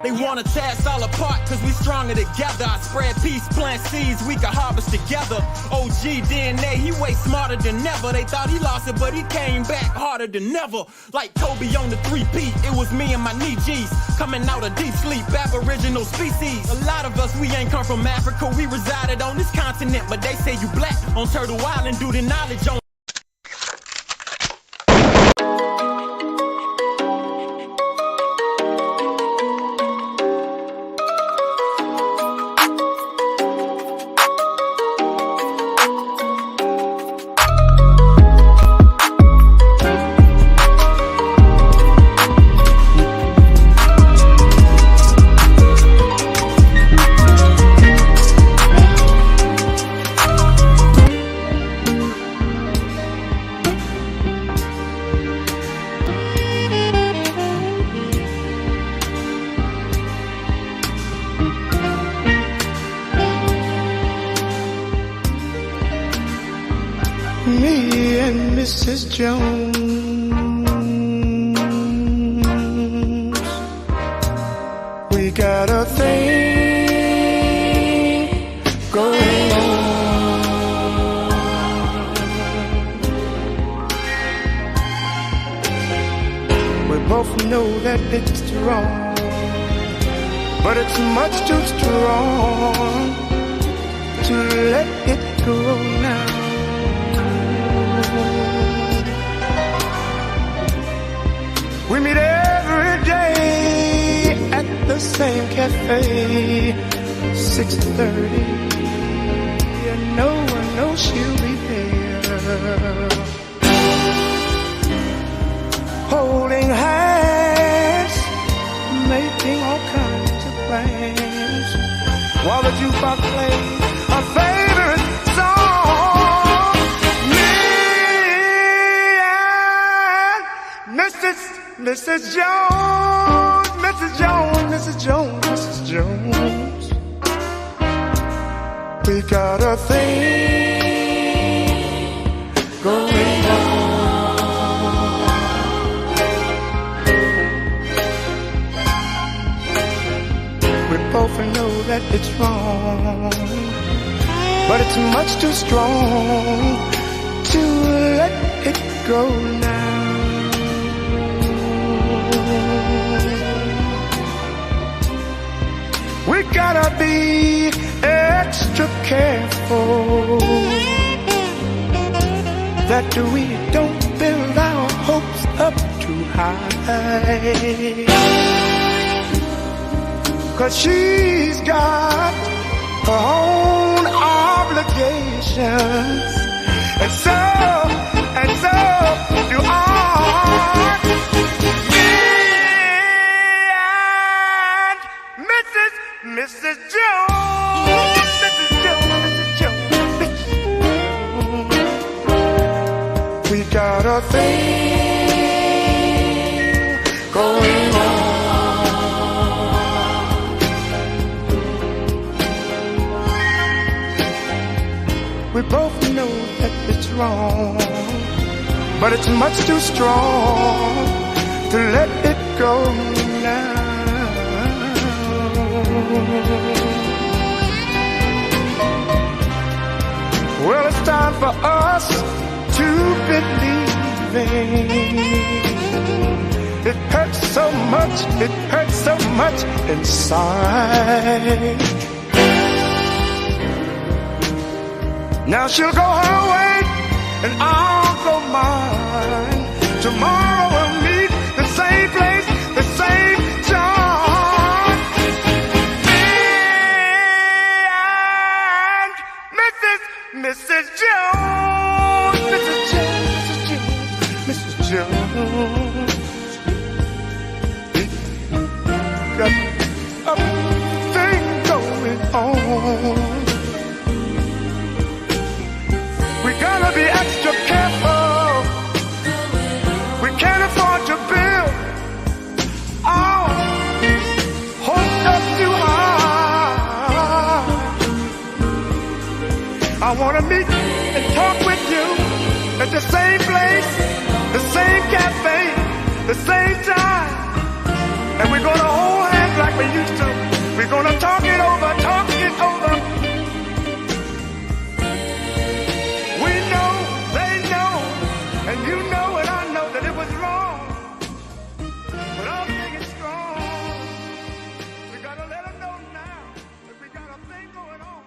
They wanna tear us all apart cause we stronger together. I spread peace, plant seeds, we can harvest together. OG DNA, he way smarter than ever. They thought he lost it, but he came back harder than ever. Like Kobe on the 3-peat, it was me and my knee G's coming out of deep sleep, aboriginal species. A lot of us, we ain't come from Africa, we resided on this continent. But they say you black on Turtle Island due to knowledge on me and Mrs. Jones. We got a thing going on. We both know that it's wrong, but it's much too strong to let it go now. We meet every day at the same cafe, 6:30, and no one knows she'll be there. Holding hands, making all kinds of plans, while the jukebox plays our favorite song. Me and Mrs. Jones, Mrs. Jones, Mrs. Jones, Mrs. Jones. We got a thing going on. We both know that it's wrong, but it's much too strong to let it go now. We gotta be extra careful that we don't build our hopes up too high, 'cause she's got her own obligations, and so do I. Mrs. Jones, Mrs. Jones, Mrs. Jones, Mrs. Jones. We got a thing going on. We both know that it's wrong, but it's much too strong to let it go now. Well, it's time for us to believe. It hurts so much inside. Now she'll go her way and I'll go mine. Tomorrow we'll meet the same place, the same time. Mrs. Jones, Mrs. Jones, Mrs. Jones, got a thing going on. We gotta be extra careful. We can't afford to build our hopes up too high. I wanna meet and talk with you at the same place, the same cafe, the same time, and we're gonna hold hands like like we used to. We're gonna talk it over, talk it over. We know, they know, and you know and I know that it was wrong. But our thing is strong. We gotta let them know now that we got a thing going on.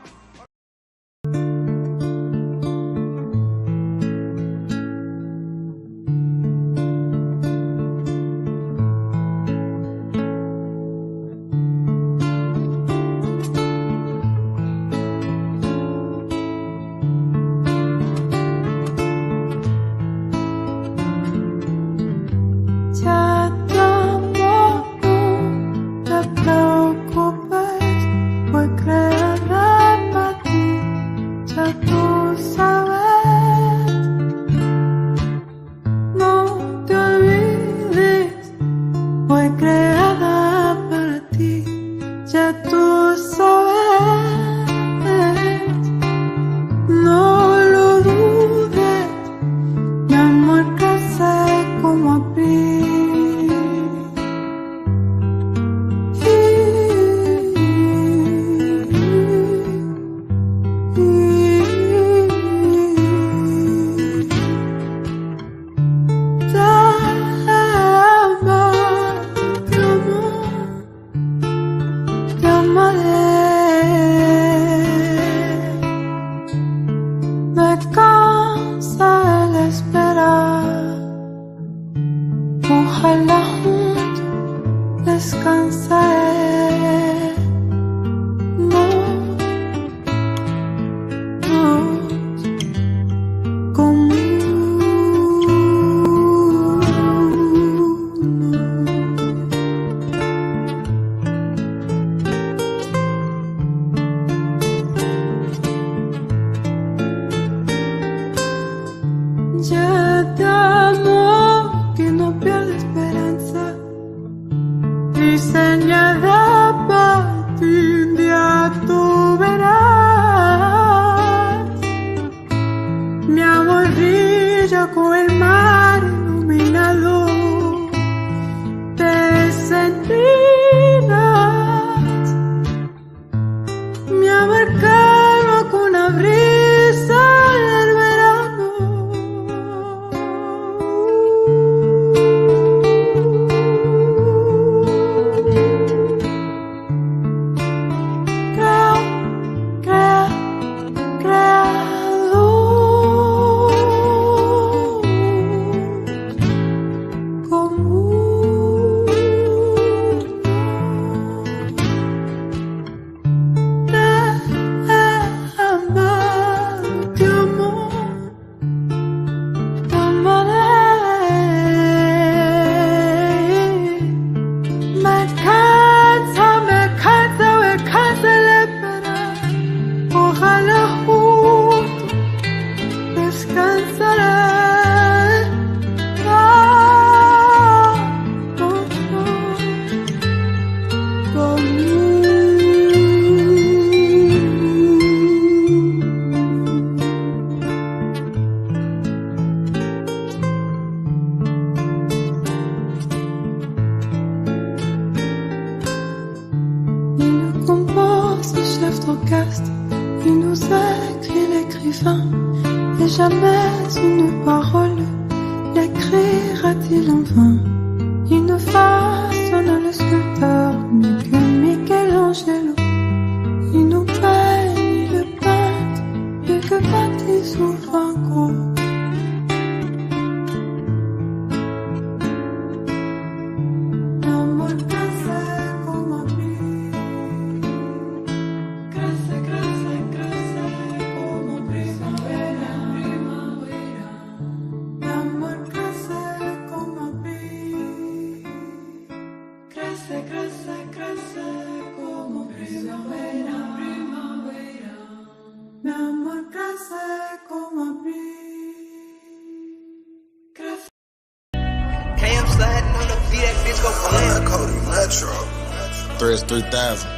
Threads 3000.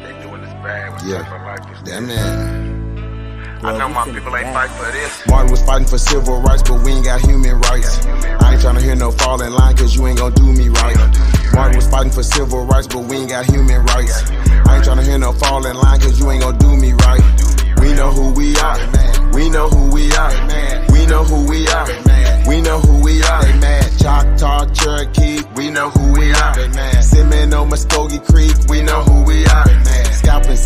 They doing this bad with Yeah. stuff like this. Damn man. I know my people ain't fighting for this. Martin was fighting for civil rights, but we ain't got human rights. I ain't tryna hear no fall in line, cause you ain't gon' do me right. Martin was fighting for civil rights, but we ain't got human rights. I ain't tryna hear no fall in line, cause you ain't gon' do me right. We know who we are. We know who we are. We know who we are. We know who we are. They mad. Choctaw, Cherokee, we know who we are. Seminole, Muskogee Creek, we know who we are. Scalping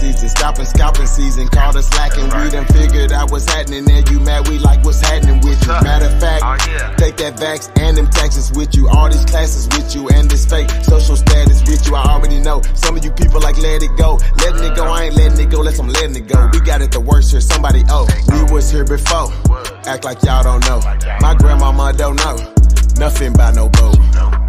season, called us lacking. We done figured out what's happening there. You mad, we like what's happening with you. Matter of fact, take that vax and them taxes with you. All these classes with you and this fake social status with you. I already know some of you people like let it go. Letting it go, I ain't letting it go unless I'm letting it go. We got it the worst here, somebody owe. We was here before, act like y'all don't know. My grandmama don't know nothing about no boat.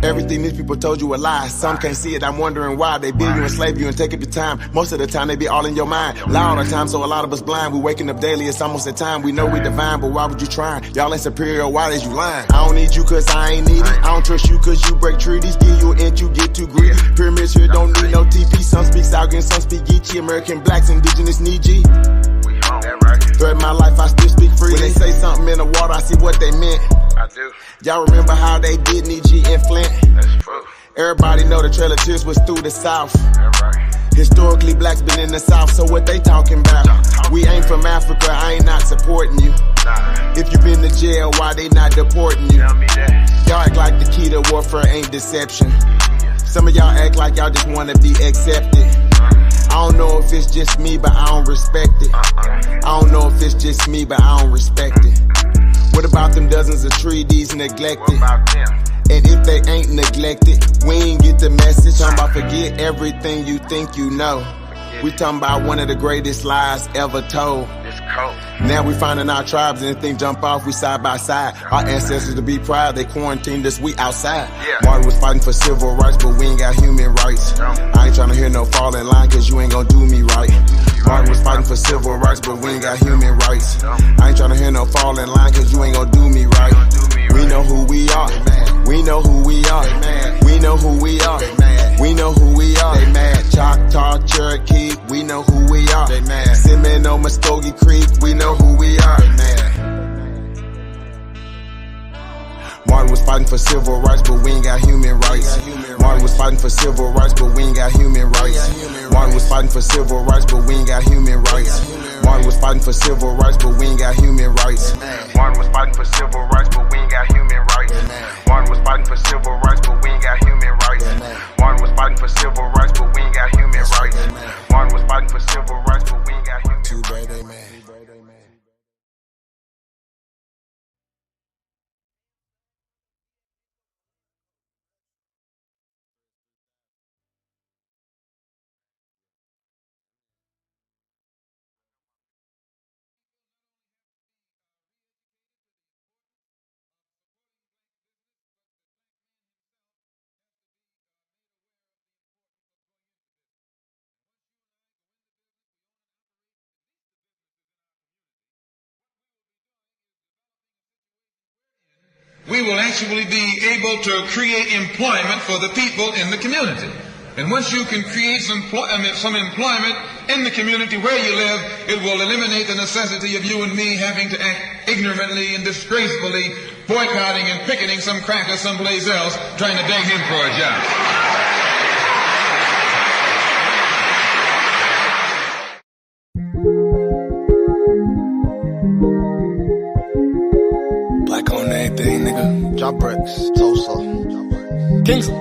Everything these people told you a lie. Some can't see it, I'm wondering why. They build you, enslave you, and take up your time. Most of the time, they be all in your mind. Lie all the time, so a lot of us blind. We waking up daily, it's almost that time. We know we divine, but why would you try? Y'all ain't superior, why is you lying? I don't need you cause I ain't needy. I don't trust you cause you break treaties. Give you an inch, you get too greedy. Pyramids here don't need no TP. Some speak Algonquin, some speak Geechee. American blacks, indigenous, need G. Threaten my life, I still speak freely. When they say something in the water, I see what they meant. I do. Y'all remember how they did need G in Flint? That's true. Everybody know the Trail of Tears was through the South. That's right. Historically, blacks been in the South, so what they talking about? We ain't from Africa, I ain't not supporting you. Nah. If you been to jail, why they not deporting you? Tell me that. Y'all act like the key to warfare ain't deception. Some of y'all act like y'all just wanna be accepted. I don't know if it's just me, but I don't respect it. I don't know if it's just me, but I don't respect it. What about them dozens of treaties neglected? What about them? And if they ain't neglected, we ain't get the message. Talking about forget everything you think you know. We talking about one of the greatest lies ever told. It's cold. Now we finding our tribes, anything jump off, we side by side. Our ancestors to be proud, they quarantined us, we outside. Martin was fighting for civil rights, but we ain't got human rights. I ain't trying to hear no fall in line, cause you ain't gonna do me right. Martin was fighting for civil rights, but we ain't got human rights. I ain't trying to hear no fall in line, cause you ain't gonna do me right. We know who we are. We know who we are. We know who we are. We know who we are. They mad. Choctaw, Cherokee, we know who we are. They mad. Seminole, Muskogee Creek, we know who we are. Martin was fighting for civil rights, but we ain't got human rights. Martin was fighting for civil rights, but we ain't got human rights. Martin was fighting for civil rights, but we ain't got human rights. Martin was fighting for civil rights, but we ain't got human rights. Martin was fighting for civil rights, but we ain't got human rights. Martin was fighting for civil rights, but we ain't got human rights. Martin was fighting for civil rights, but we ain't got human rights. Martin was fighting for civil rights, but we ain't got human rights. Too bad they mad. We will actually be able to create employment for the people in the community. And once you can create some employment in the community where you live, it will eliminate the necessity of you and me having to act ignorantly and disgracefully, boycotting and picketing some cracker someplace else, trying to beg him for a job. Black on everything, nigga. Drop bricks, Tulsa, Kingsley.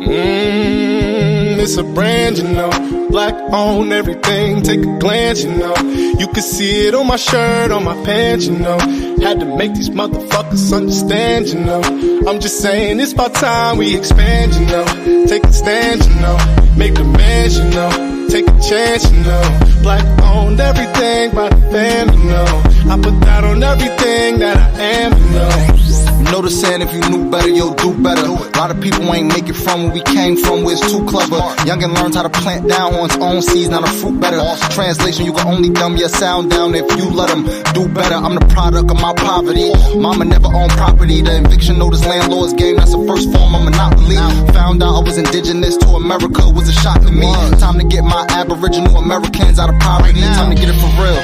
It's a brand, you know. Black on everything, take a glance, you know. You can see it on my shirt, on my pants, you know. Had to make these motherfuckers understand, you know. I'm just saying it's about time we expand, you know. Take a stand, you know. Make demands, you know. Take a chance, you know. Black on everything by the fam, you know. I put that on everything that I am, you know. Know the saying, if you knew better, you'll do better. A lot of people ain't make it from where we came from, where it's too clever. Youngin' learns how to plant down on its own seeds, not a fruit better. Translation, you can only dumb your sound down if you let them do better. I'm the product of my poverty. Mama never owned property. The eviction notice landlord's game, that's the first form of monopoly. Found out I was indigenous to America was a shock to me. Time to get my aboriginal Americans out of poverty. Time to get it for real.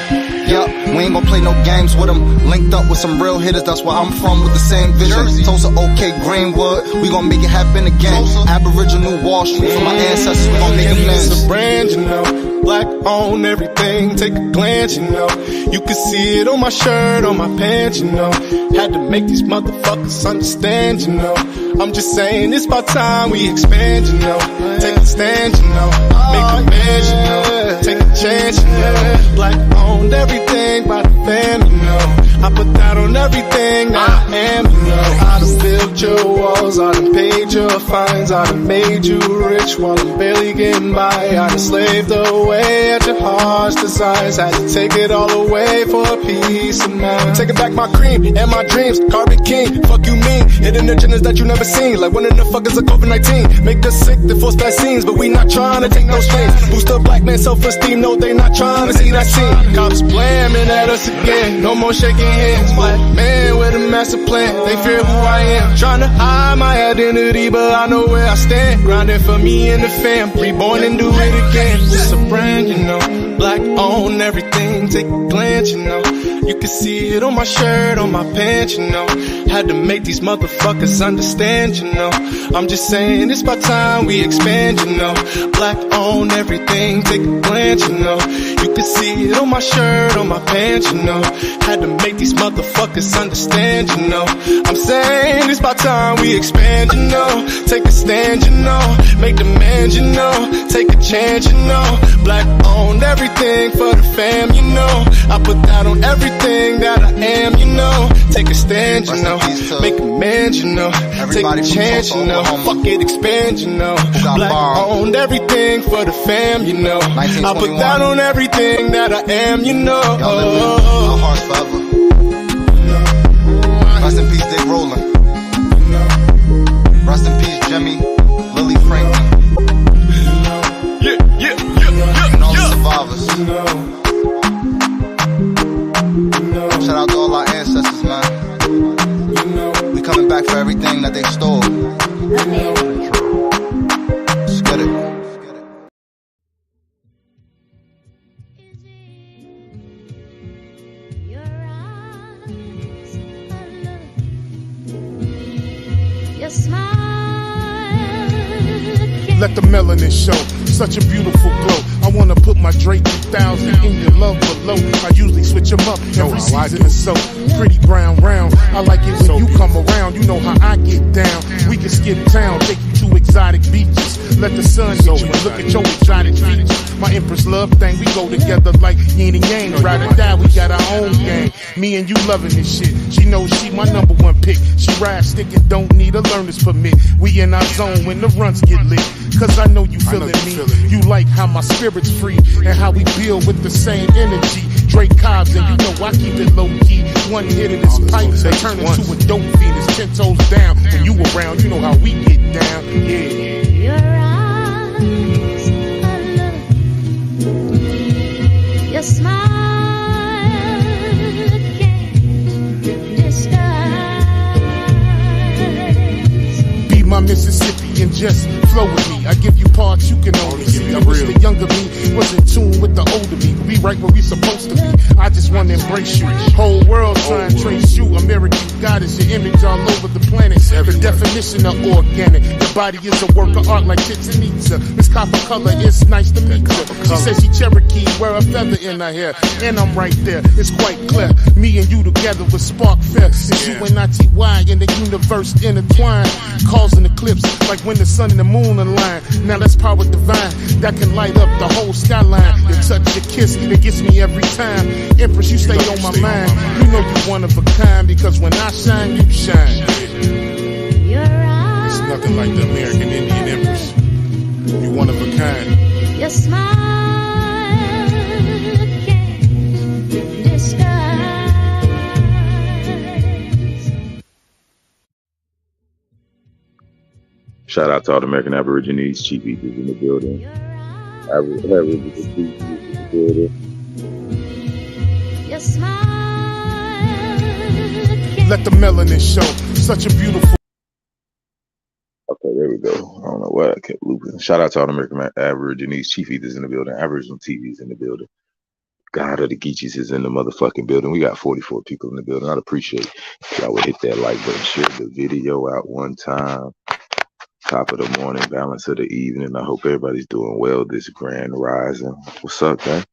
Yup, we ain't gonna play no games with them. Linked up with some real hitters, that's where I'm from with the same vision. Tulsa, OK, Greenwood, we gon' make it happen again. Aboriginal Wall Street for my ancestors, we gon' make amends. It's a brand, you know, black on everything, take a glance, you know. You can see it on my shirt, on my pants, you know. Had to make these motherfuckers understand, you know. I'm just saying it's about time we expand, you know. Take a stand, you know. Make amends, you know. Take a chance, you know. Black on everything by the fam, you know. I put that on everything that I am, you know. I done built your walls, I done paid your fines, I done made you rich while I'm barely getting by. I done slaved away at your heart's desires, had to take it all away for a piece of mind. Taking back my cream and my dreams, Carbon King, fuck you mean, hidden agendas that you never seen, like one of the fuckers of COVID-19. Make us sick, they force vaccines, but we not trying to take no strings. Boost up black man self-esteem, no they not trying to see that scene. Cops blaming at us again, no more shaking hands. Black man with a master plan, they fear who I am. Trying to hide my identity, but I know where I stand. Grinding for me and the fam, reborn and do it again. It's a brand, you know, black on everything, take a glance, you know. You can see it on my shirt, on my pants, you know. Had to make these motherfuckers understand, you know. I'm just saying it's about time we expand, you know. Black on everything, take a glance, you know. You can see it on my shirt, on my pants, you know. Had to make these motherfuckers understand, you know. I'm saying it's about time we expand, you know. Take a stand, you know. Make demands, you know. Take a chance, you know. Black on everything for the fam, you know. I put that on everything that I am, you know. Take a stand, you know. Make amends, you know. Take a chance, you know. Fuck it, expand, you know. Black on everything for the fam, you know. I put that on everything that I am, you know. Our hearts forever. Rest in peace, Dick Rowland. Rest in peace, Jimmy, Lily Franklin. And all the survivors. Shout out to all our ancestors, man. We coming back for everything that they stole. Let's get it. Let the melanin show, such a beautiful glow. I wanna put my Drake 2000 in your love below. I usually switch them up every season or so. Pretty brown round, I like it when you come around. You know how I get down. We can skip town, take you to exotic beaches. Let the sun hit you and look at your exotic features. My Empress love thing, we go together like yin and yang. Ride or die, we got our own gang. Me and you loving this shit. She knows she my number one pick. She ride stick and don't need a learner's permit. We in our zone when the runs get lit. Cause I know you feeling me. You like how my spirit's free and how we build with the same energy. Drake Cobbs and you know I keep it low key. One hit of this pipe, they turn into a dope fiend. It's 10 toes down. When you around, you know how we get down. Yeah. Your eyes are love. Your smile can't disguise. Be my Mississippi and just flow with me. I give you parts you can only see. I wish the younger me was in tune with the older me. We right where we supposed to be. I just want to embrace you. Whole world trying to trace you. American goddess, your image all over the planet. The definition of organic. Your body is a work of art like Chichen-Itza. Miss Copper Color, it's nice to meet you. She says she Cherokee, wear a feather in her hair. And I'm right there, it's quite clear. Me and you together with Spark Fest. It's you and ITY in the universe intertwined. Causing eclipse like when the sun and the moon align. Now that's power divine that can light up the whole skyline. Your touch, your kiss, it gets me every time. Empress, you stay on my mind. You know you one of a kind because when I shine, you shine. It's nothing like the American Indian Empress. You one of a kind. Your smile can't disguise. Shout out to all the American Aborigines, Chief Eaters in the building. Aborigines in the building. Your smile. Let the melanin show, such a beautiful. Okay, there we go. I don't know why I kept looping. Shout out to all the American Aborigines, Chief Eaters in the building. Aboriginal TVs in the building. God of the Geechies is in the motherfucking building. We got 44 people in the building. I'd appreciate if y'all would hit that like button, share the video out one time. Top of the morning, balance of the evening. I hope everybody's doing well this grand rising. What's up, man?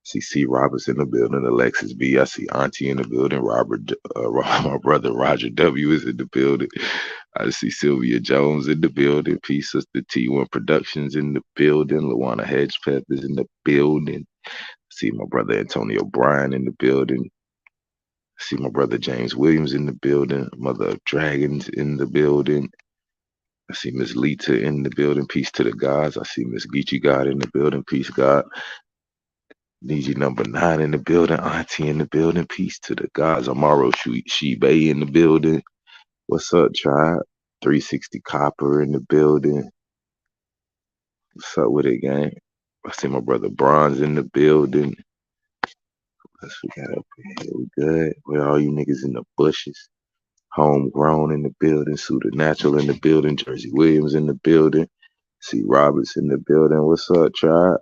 See C. Roberts in the building, Alexis B. I see Auntie in the building. Robert, my brother Roger W. is in the building. I see Sylvia Jones in the building. Peace, Sister T1 Productions in the building. Luana Hedgepeth is in the building. I see my brother Antonio Bryan in the building. I see my brother James Williams in the building. Mother of Dragons in the building. I see Miss Lita in the building. Peace to the gods. I see Miss Geechee God in the building. Peace, God. Niji number 9 in the building. Auntie in the building. Peace to the gods. Amaro Shebe in the building. What's up, tribe? 360 Copper in the building. What's up with it, gang? I see my brother Bronze in the building. What else we got up here? We good? Where all you niggas in the bushes? Homegrown in the building. Suda Natural in the building. Jersey Williams in the building. C. Roberts in the building. What's up, tribe?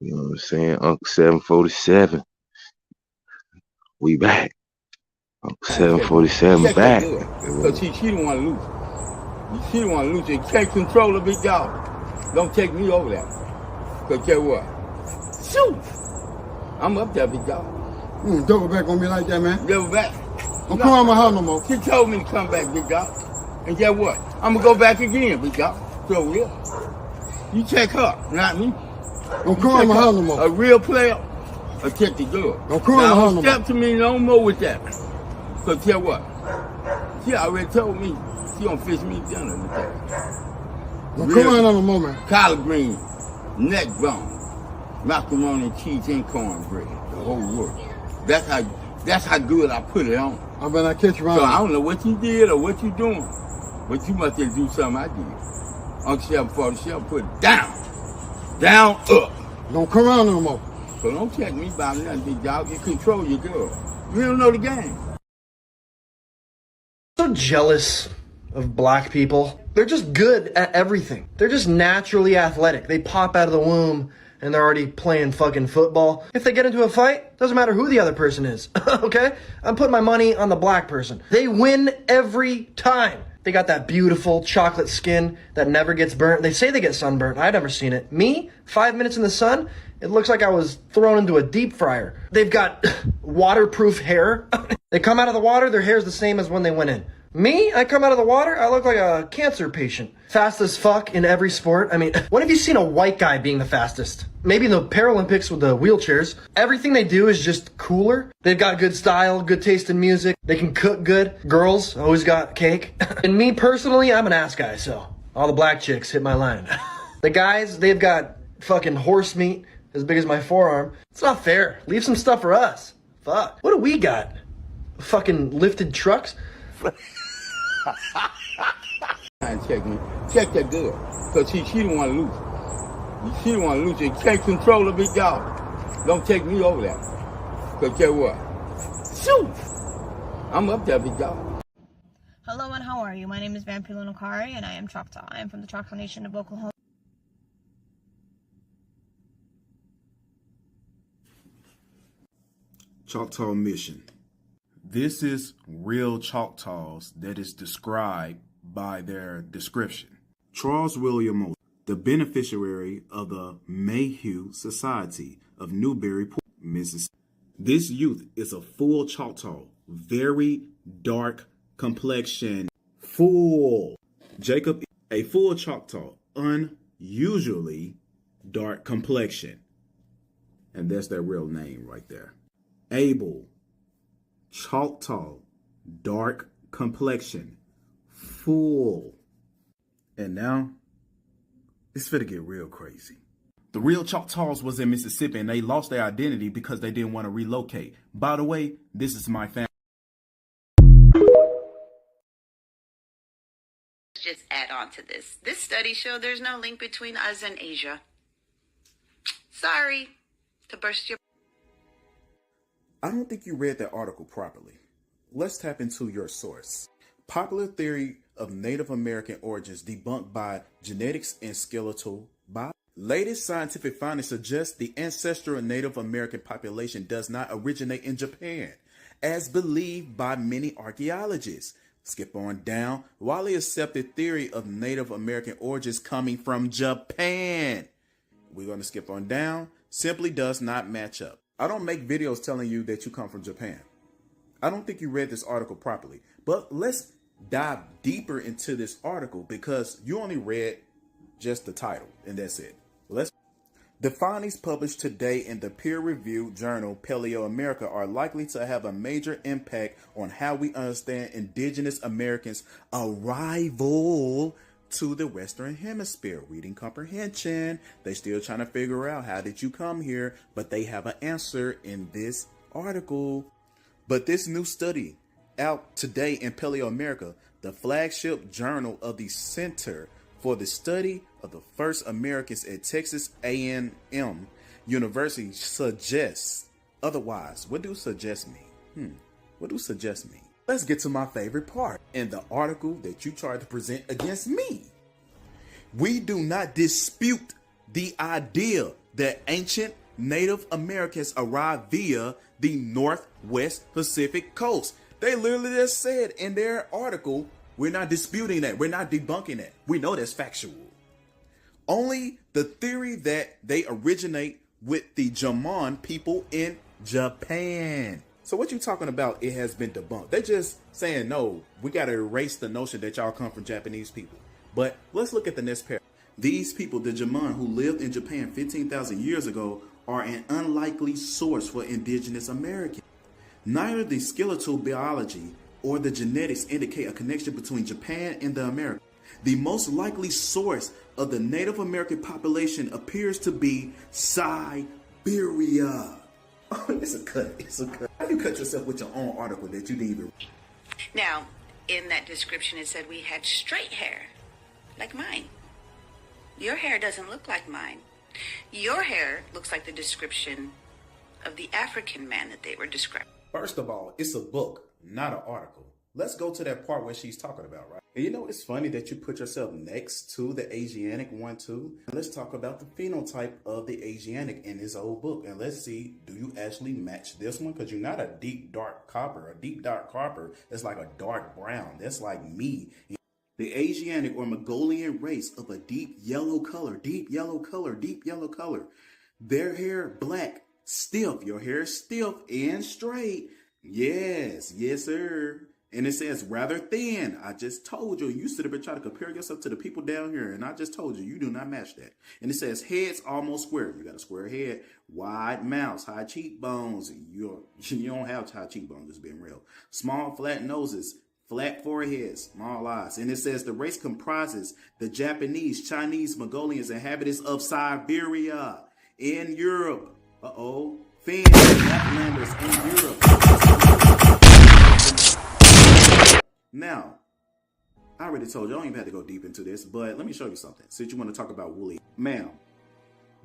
You know what I'm saying? Uncle 747. We back. Uncle 747 back. Because she don't want to lose. She don't want to lose. You can't control a big dog. Don't take me over there. Because guess what? Shoot! I'm up there, big dog. You don't double back on me like that, man. Double back. Don't come out my house no more. She told me to come back, big dog. And guess what? I'm going to go back again, big dog. So, yeah. You check her, not me. Don't come out my house no more. A real player, or check the girl. Don't come out my house no more. Step to me no more with that. Because guess what? She already told me she gonna fish me dinner with that. Don't come out no more, man. Collard green, neck bone, macaroni and cheese and cornbread, the whole work. That's how good I put it on. I bet I catch you around. So I don't know what you did or what you doing, but you must have do something I did. Uncle 747 put it down, up. Don't come around no more. So don't check me about nothing, big dog. You control your girl. You don't know the game. So jealous of black people. They're just good at everything. They're just naturally athletic. They pop out of the womb and they're already playing fucking football. If they get into a fight, doesn't matter who the other person is, okay? I'm putting my money on the black person. They win every time. They got that beautiful chocolate skin that never gets burnt. They say they get sunburnt. I've never seen it. Me, 5 minutes in the sun, it looks like I was thrown into a deep fryer. They've got waterproof hair. They come out of the water, their hair's the same as when they went in. Me, I come out of the water, I look like a cancer patient. Fast as fuck in every sport. I mean, when have you seen a white guy being the fastest? Maybe in the Paralympics with the wheelchairs. Everything they do is just cooler. They've got good style, good taste in music. They can cook good. Girls always got cake. And me personally, I'm an ass guy, so all the black chicks hit my line. The guys, they've got fucking horse meat as big as my forearm. It's not fair. Leave some stuff for us. Fuck. What do we got? Fucking lifted trucks? Check me. Check that girl. Because she don't want to lose. She don't want to lose. You can't control a big dog. Don't take me over there. Because guess what? Shoot! I'm up there, big dog. Hello and how are you? My name is Vampiro Nokari and I am Choctaw. I am from the Choctaw Nation of Oklahoma. Choctaw Mission. This is real Choctaws that is described by their description. Charles William Moore, the beneficiary of the Mayhew Society of Newburyport, Mississippi. This youth is a full Choctaw, very dark complexion, full. Jacob, a full Choctaw, unusually dark complexion. And that's their real name right there. Abel, Choctaw, dark complexion, full. And now, it's finna get real crazy. The real Choctaws was in Mississippi and they lost their identity because they didn't want to relocate. By the way, this is my family. Just add on to this. This study showed there's no link between us and Asia. Sorry to burst your... I don't think you read that article properly. Let's tap into your source. Popular theory of Native American origins debunked by genetics and skeletal biology. Latest scientific findings suggest the ancestral Native American population does not originate in Japan, as believed by many archaeologists. Skip on down. Widely accepted theory of Native American origins coming from Japan. We're going to skip on down. Simply does not match up. I don't make videos telling you that you come from Japan. I don't think you read this article properly. But let's dive deeper into this article because you only read just the title and that's it. The findings published today in the peer-reviewed journal Paleo America are likely to have a major impact on how we understand indigenous Americans' arrival to the Western Hemisphere. Reading comprehension. They're still trying to figure out how did you come here, but they have an answer in this article. But this new study out today in Paleo America, the flagship journal of the Center for the Study of the First Americans at Texas A&M University, suggests otherwise. What do suggest mean? What do suggest mean? Let's get to my favorite part in the article that you tried to present against me. We do not dispute the idea that ancient Native Americans arrived via the Northwest Pacific coast. They literally just said in their article, we're not disputing that. We're not debunking that. We know that's factual. Only the theory that they originate with the Jomon people in Japan. So what you talking about, it has been debunked. They're just saying, no, we got to erase the notion that y'all come from Japanese people. But let's look at the next pair. These people, the Jomon, who lived in Japan 15,000 years ago, are an unlikely source for indigenous Americans. Neither the skeletal biology or the genetics indicate a connection between Japan and the Americas. The most likely source of the Native American population appears to be Siberia. Oh, it's a cut. It's a cut. How do you cut yourself with your own article that you didn't even read? Now, in that description, it said we had straight hair, like mine. Your hair doesn't look like mine. Your hair looks like the description of the African man that they were describing. First of all, it's a book, not an article. Let's go to that part where she's talking about, right? And you know, it's funny that you put yourself next to the Asiatic one too. Let's talk about the phenotype of the Asiatic in this old book. And let's see, do you actually match this one? Because you're not a deep dark copper. A deep dark copper is like a dark brown. That's like me. The Asiatic or Mongolian race of a deep yellow color, deep yellow color, deep yellow color. Their hair black, stiff. Your hair is stiff and straight. Yes, yes, sir. And it says rather thin. I just told you. You sit up and try to compare yourself to the people down here. And I just told you, you do not match that. And it says heads almost square. You got a square head, wide mouths, high cheekbones. You don't have high cheekbones, just being real. Small, flat noses, flat foreheads, small eyes. And it says the race comprises the Japanese, Chinese, Mongolians, inhabitants of Siberia in Europe. Finns, Laplanders in Europe. Now, I already told you, I don't even have to go deep into this, but let me show you something. Since you want to talk about woolly. Ma'am,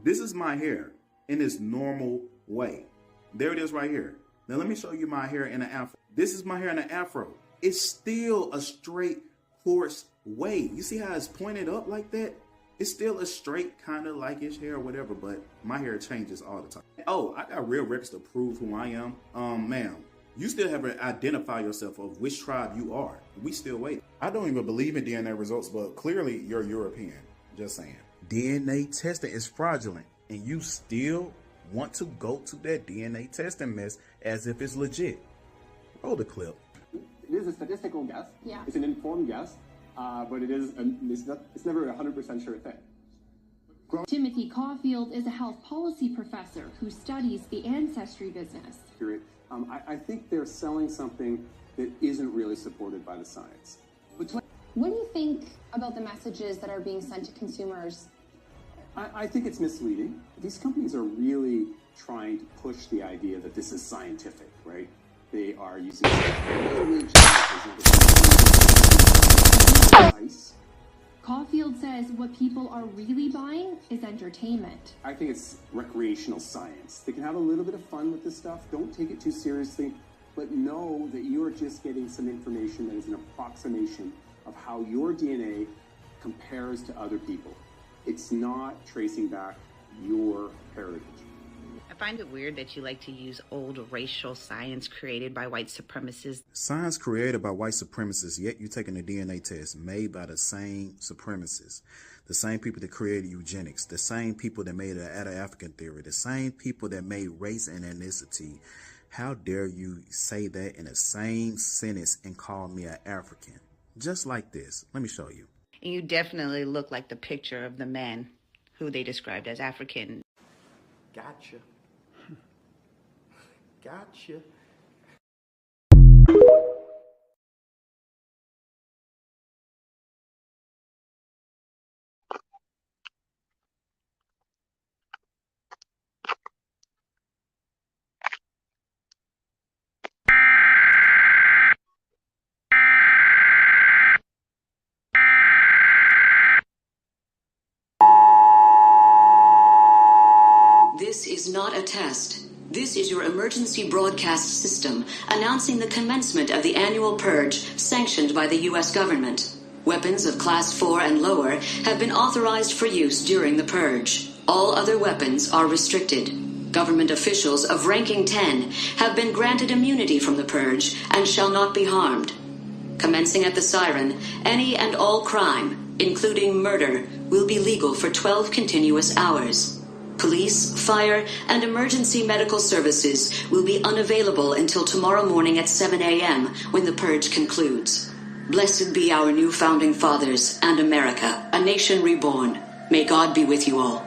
this is my hair in its normal way. There it is right here. Now let me show you my hair in an afro. This is my hair in an afro. It's still a straight horse way. You see how it's pointed up like that? It's still a straight kind of like-ish hair or whatever, but my hair changes all the time. Oh, I got real records to prove who I am. Ma'am, you still haven't identified yourself of which tribe you are. We still wait. I don't even believe in DNA results, but clearly you're European. Just saying. DNA testing is fraudulent, and you still want to go to that DNA testing mess as if it's legit. Roll the clip. It is a statistical guess. Yeah. It's an informed guess, but it's never a 100% sure thing. Timothy Caulfield is a health policy professor who studies the ancestry business. I think they're selling something that isn't really supported by the science. What do you think about the messages that are being sent to consumers? I think it's misleading. These companies are really trying to push the idea that this is scientific, right? They are using lineage. Caulfield says what people are really buying is entertainment. I think it's recreational science. They can have a little bit of fun with this stuff. Don't take it too seriously, but know that you're just getting some information that is an approximation of how your DNA compares to other people. It's not tracing back your heritage. I find it weird that you like to use old racial science created by white supremacists. Science created by white supremacists, yet you're taking a DNA test made by the same supremacists, the same people that created eugenics, the same people that made the Afro-African theory, the same people that made race and ethnicity. How dare you say that in the same sentence and call me an African? Just like this. Let me show you. And you definitely look like the picture of the man who they described as African. Gotcha. Gotcha. This is not a test. This is your emergency broadcast system announcing the commencement of the annual purge sanctioned by the U.S. government. Weapons of Class 4 and lower have been authorized for use during the purge. All other weapons are restricted. Government officials of ranking 10 have been granted immunity from the purge and shall not be harmed. Commencing at the siren, any and all crime, including murder, will be legal for 12 continuous hours. Police, fire, and emergency medical services will be unavailable until tomorrow morning at 7 a.m. when the purge concludes. Blessed be our new founding fathers and America, a nation reborn. May God be with you all.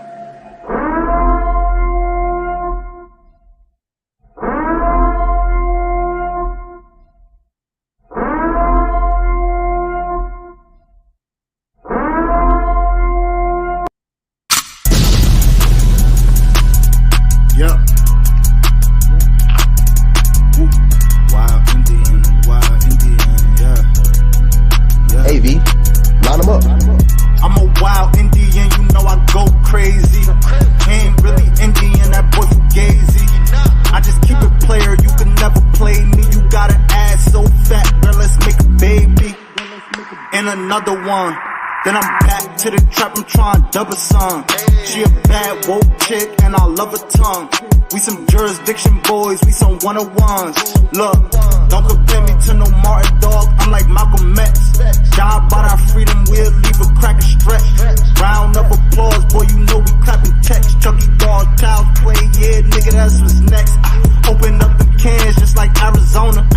Another one, then I'm back to the trap, I'm trying to double some. She a bad woke chick and I love her tongue. We some jurisdiction boys, we some 101s. Look, don't compare me to no Martin dog, I'm like Malcolm X. Die about our freedom, we'll leave a cracker stretch. Round of applause, boy, you know we clapping text. Chucky dog, child play, yeah, nigga, that's what's next. Open up the cans just like Arizona.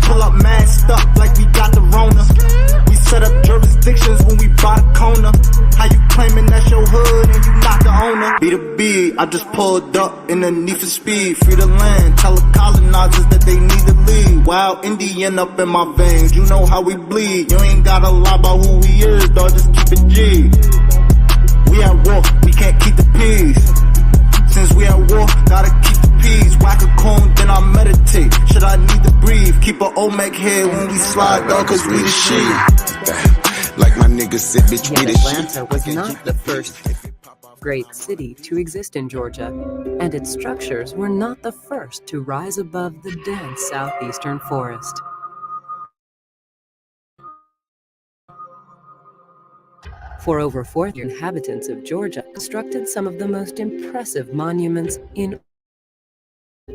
Pull up masked up like we got the Rona. We set up jurisdictions when we buy the corner. How you claiming that's your hood and you not the owner? Be the B, I just pulled up in the need for speed. Free the land, tell the colonizers that they need to leave. Wild Indian up in my veins, you know how we bleed. You ain't gotta lie about who we is, dog, just keep it G. We at war, we can't keep the peace. Since we at war, gotta keep the peace. Whack a cone, then I meditate. Should I need to breathe? Keep a Olmec head when we slide, dog, cause we the shit. Like my niggas said, bitch, we the Atlanta shit. was not the first great city to exist in Georgia, and its structures were not the first to rise above the dense southeastern forest. For over 40 inhabitants of Georgia constructed some of the most impressive monuments in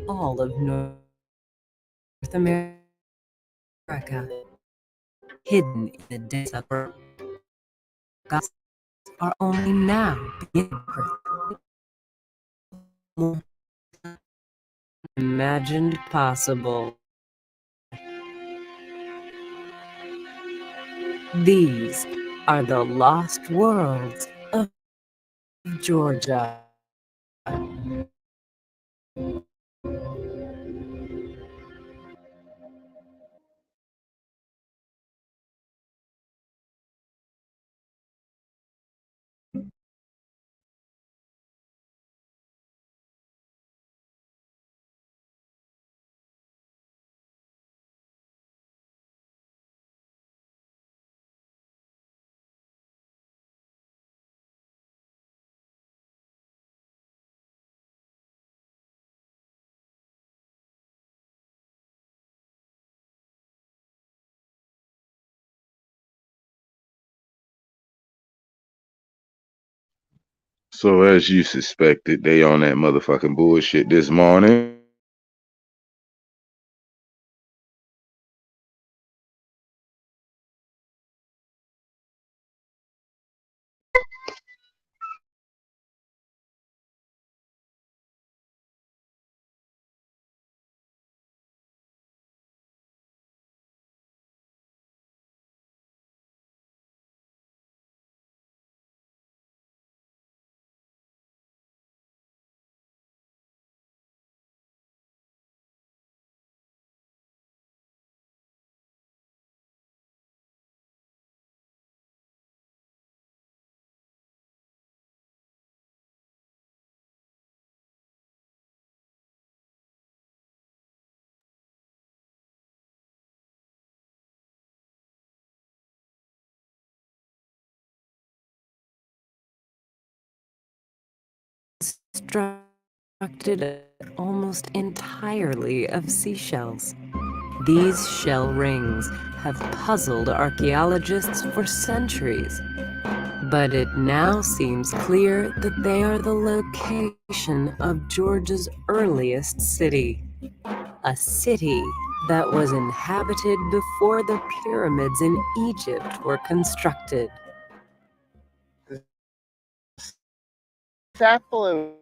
all of North America. Hidden in the dense suburbs are only now being imagined possible. These are the lost worlds of Georgia. So as you suspected, they on that motherfucking bullshit this morning. Constructed almost entirely of seashells. These shell rings have puzzled archaeologists for centuries, but it now seems clear that they are the location of Georgia's earliest city, a city that was inhabited before the pyramids in Egypt were constructed. Sapelo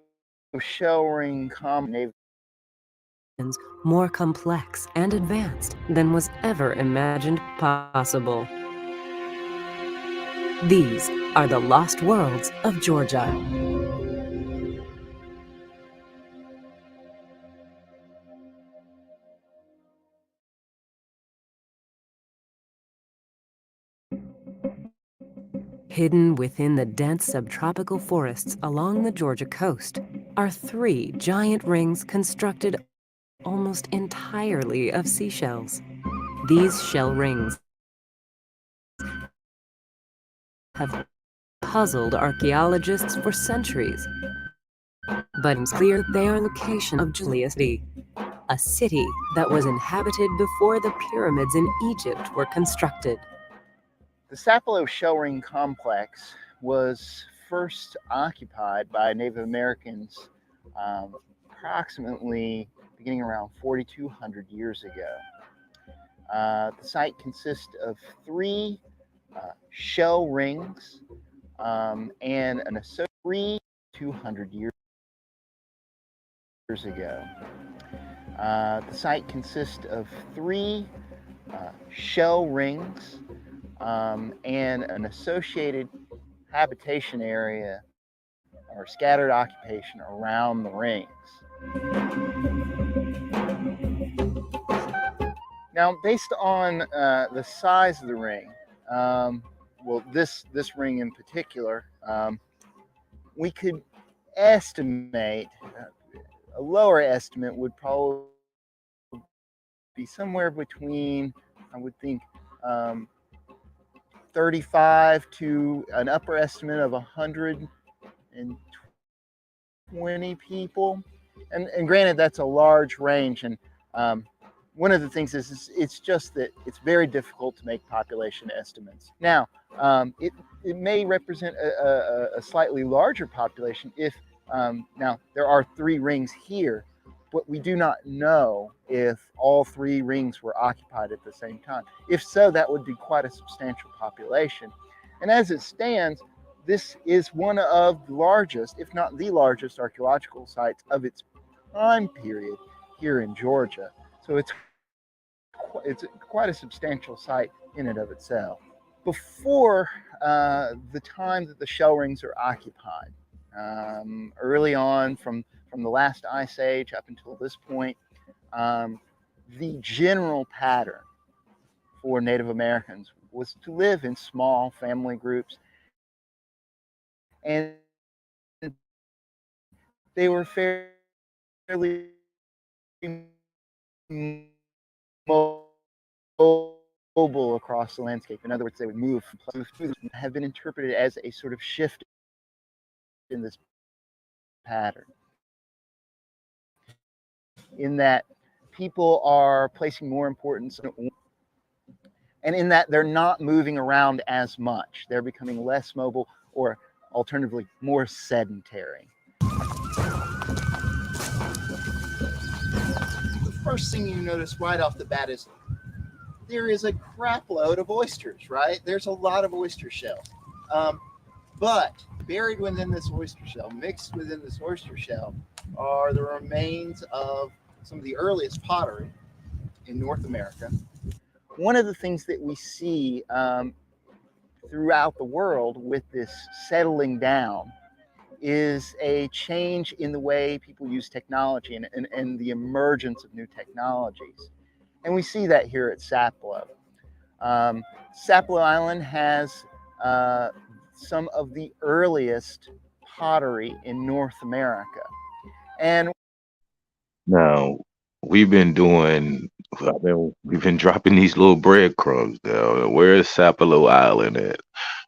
shell ring combination More complex and advanced than was ever imagined possible. These are the lost worlds of Georgia. Hidden within the dense subtropical forests along the Georgia coast are 3 giant rings constructed almost entirely of seashells. These shell rings have puzzled archaeologists for centuries, but it's clear they are location of Julius City, a city that was inhabited before the pyramids in Egypt were constructed. The Sapelo shell ring complex was first occupied by Native Americans approximately beginning around 4,200 years ago. The site consists of 3 shell rings and an associated 200 years ago. The site consists of 3 shell rings and an associated habitation area or scattered occupation around the rings. Now, based on the size of the ring, well, this ring in particular, we could estimate, a lower estimate would probably be somewhere between, I would think, 35 to an upper estimate of 120 people. And granted, that's a large range. And one of the things is it's just that it's very difficult to make population estimates. Now, it may represent a slightly larger population if, now, there are 3 rings here, but we do not know if all 3 rings were occupied at the same time. If so, that would be quite a substantial population. And as it stands, this is one of the largest, if not the largest, archaeological sites of its time period here in Georgia. So it's quite a substantial site in and of itself. Before the time that the shell rings are occupied, early on from the last ice age up until this point, the general pattern for Native Americans was to live in small family groups, and they were fairly mobile across the landscape. In other words, they would move. Have been interpreted as a sort of shift in this pattern, in that people are placing more importance on, and in that they're not moving around as much. They're becoming less mobile, or alternatively more sedentary. The first thing you notice right off the bat is there is a crap load of oysters, right? There's a lot of oyster shells. But buried within this oyster shell, mixed within this oyster shell, are the remains of some of the earliest pottery in North America. One of the things that we see throughout the world with this settling down is a change in the way people use technology and the emergence of new technologies. And we see that here at Sapelo. Sapelo Island has some of the earliest pottery in North America. And Now, we've been we've been dropping these little breadcrumbs down. Where is Sapelo Island at?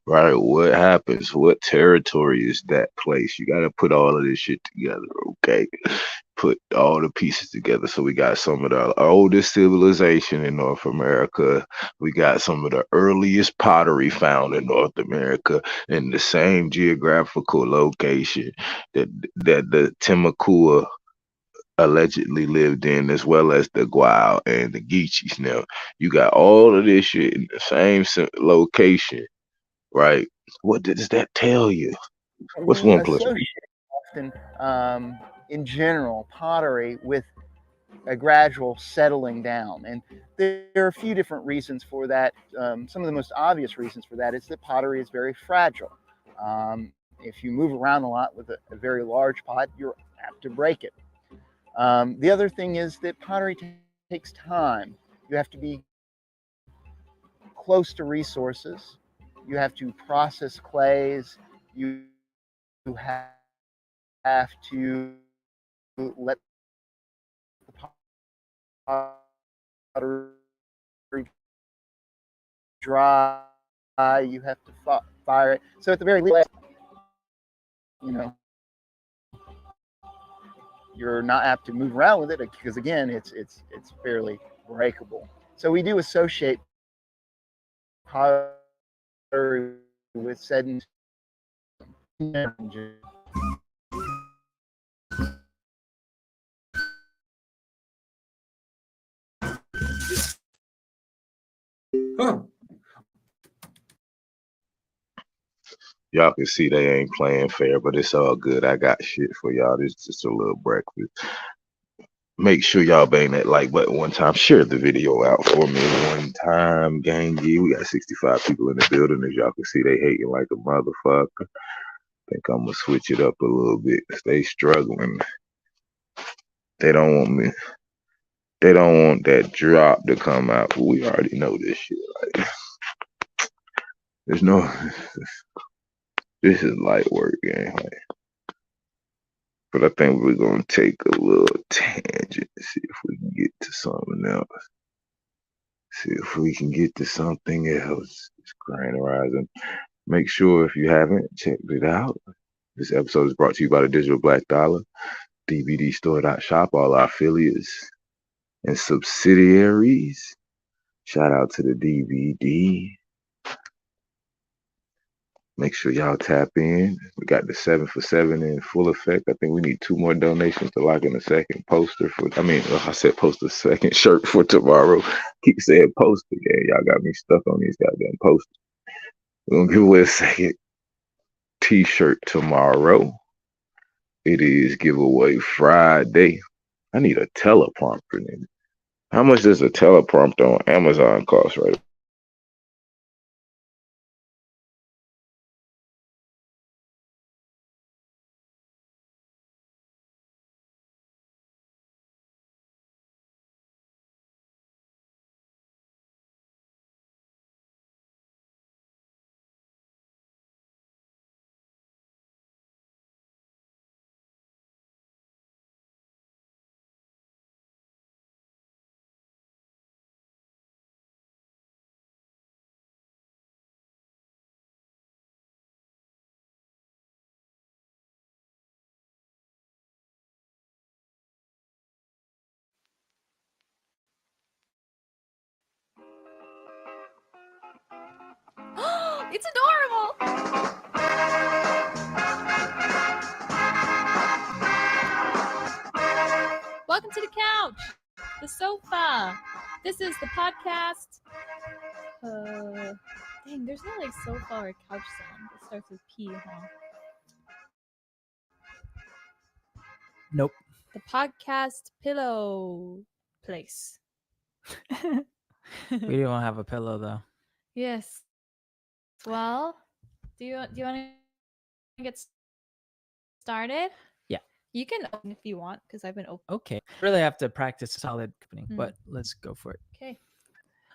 Right? What happens? What territory is that place? You got to put all of this shit together, okay? Put all the pieces together. So we got some of the oldest civilization in North America. We got some of the earliest pottery found in North America in the same geographical location that the Timucua allegedly lived in, as well as the Guao and the Geechees. Now, you got all of this shit in the same location, right? What does that tell you? What's we one plus? associate often, in general, pottery with a gradual settling down. And there are a few different reasons for that. Some of the most obvious reasons for that is that pottery is very fragile. If you move around a lot with a very large pot, you're apt to break it. The other thing is that pottery takes time. You have to be close to resources. You have to process clays. You have to let the pottery dry. You have to fire it. So at the very least, you're not apt to move around with it because again, it's fairly breakable. So we do associate pottery with sedentary. Huh. Y'all can see they ain't playing fair, but it's all good. I got shit for y'all. This is just a little breakfast. Make sure y'all bang that like button one time. Share the video out for me one time, gang. We got 65 people in the building. As y'all can see, they hating like a motherfucker. Think I'm gonna switch it up a little bit. They struggling. They don't want me. They don't want that drop to come out. But we already know this shit. Like, there's no. This is light work, gang. Like, but I think we're gonna take a little tangent and see if we can get to something else. See if we can get to something else. It's Grand Horizon. Make sure if you haven't checked it out. This episode is brought to you by the Digital Black Dollar, DVDstore.shop, all our affiliates and subsidiaries. Shout out to the DVD. Make sure y'all tap in. We got the 7 for 7 in full effect. I think we need 2 more donations to lock in a second poster for, I said poster, second shirt for tomorrow. Keep saying poster, yeah. Y'all got me stuck on these goddamn posters. We're going to give away a second t-shirt tomorrow. It is giveaway Friday. I need a teleprompter, nigga. How much does a teleprompter on Amazon cost, right? It's adorable! couch, the sofa. This is the podcast. Dang, there's no like sofa or couch sound that starts with P, huh? Nope. The podcast pillow place. We don't have a pillow though. Yes. Well, do you want to get started? Yeah. You can open if you want, because I've been open. Okay. Really have to practice solid opening, Hmm. but let's go for it. Okay.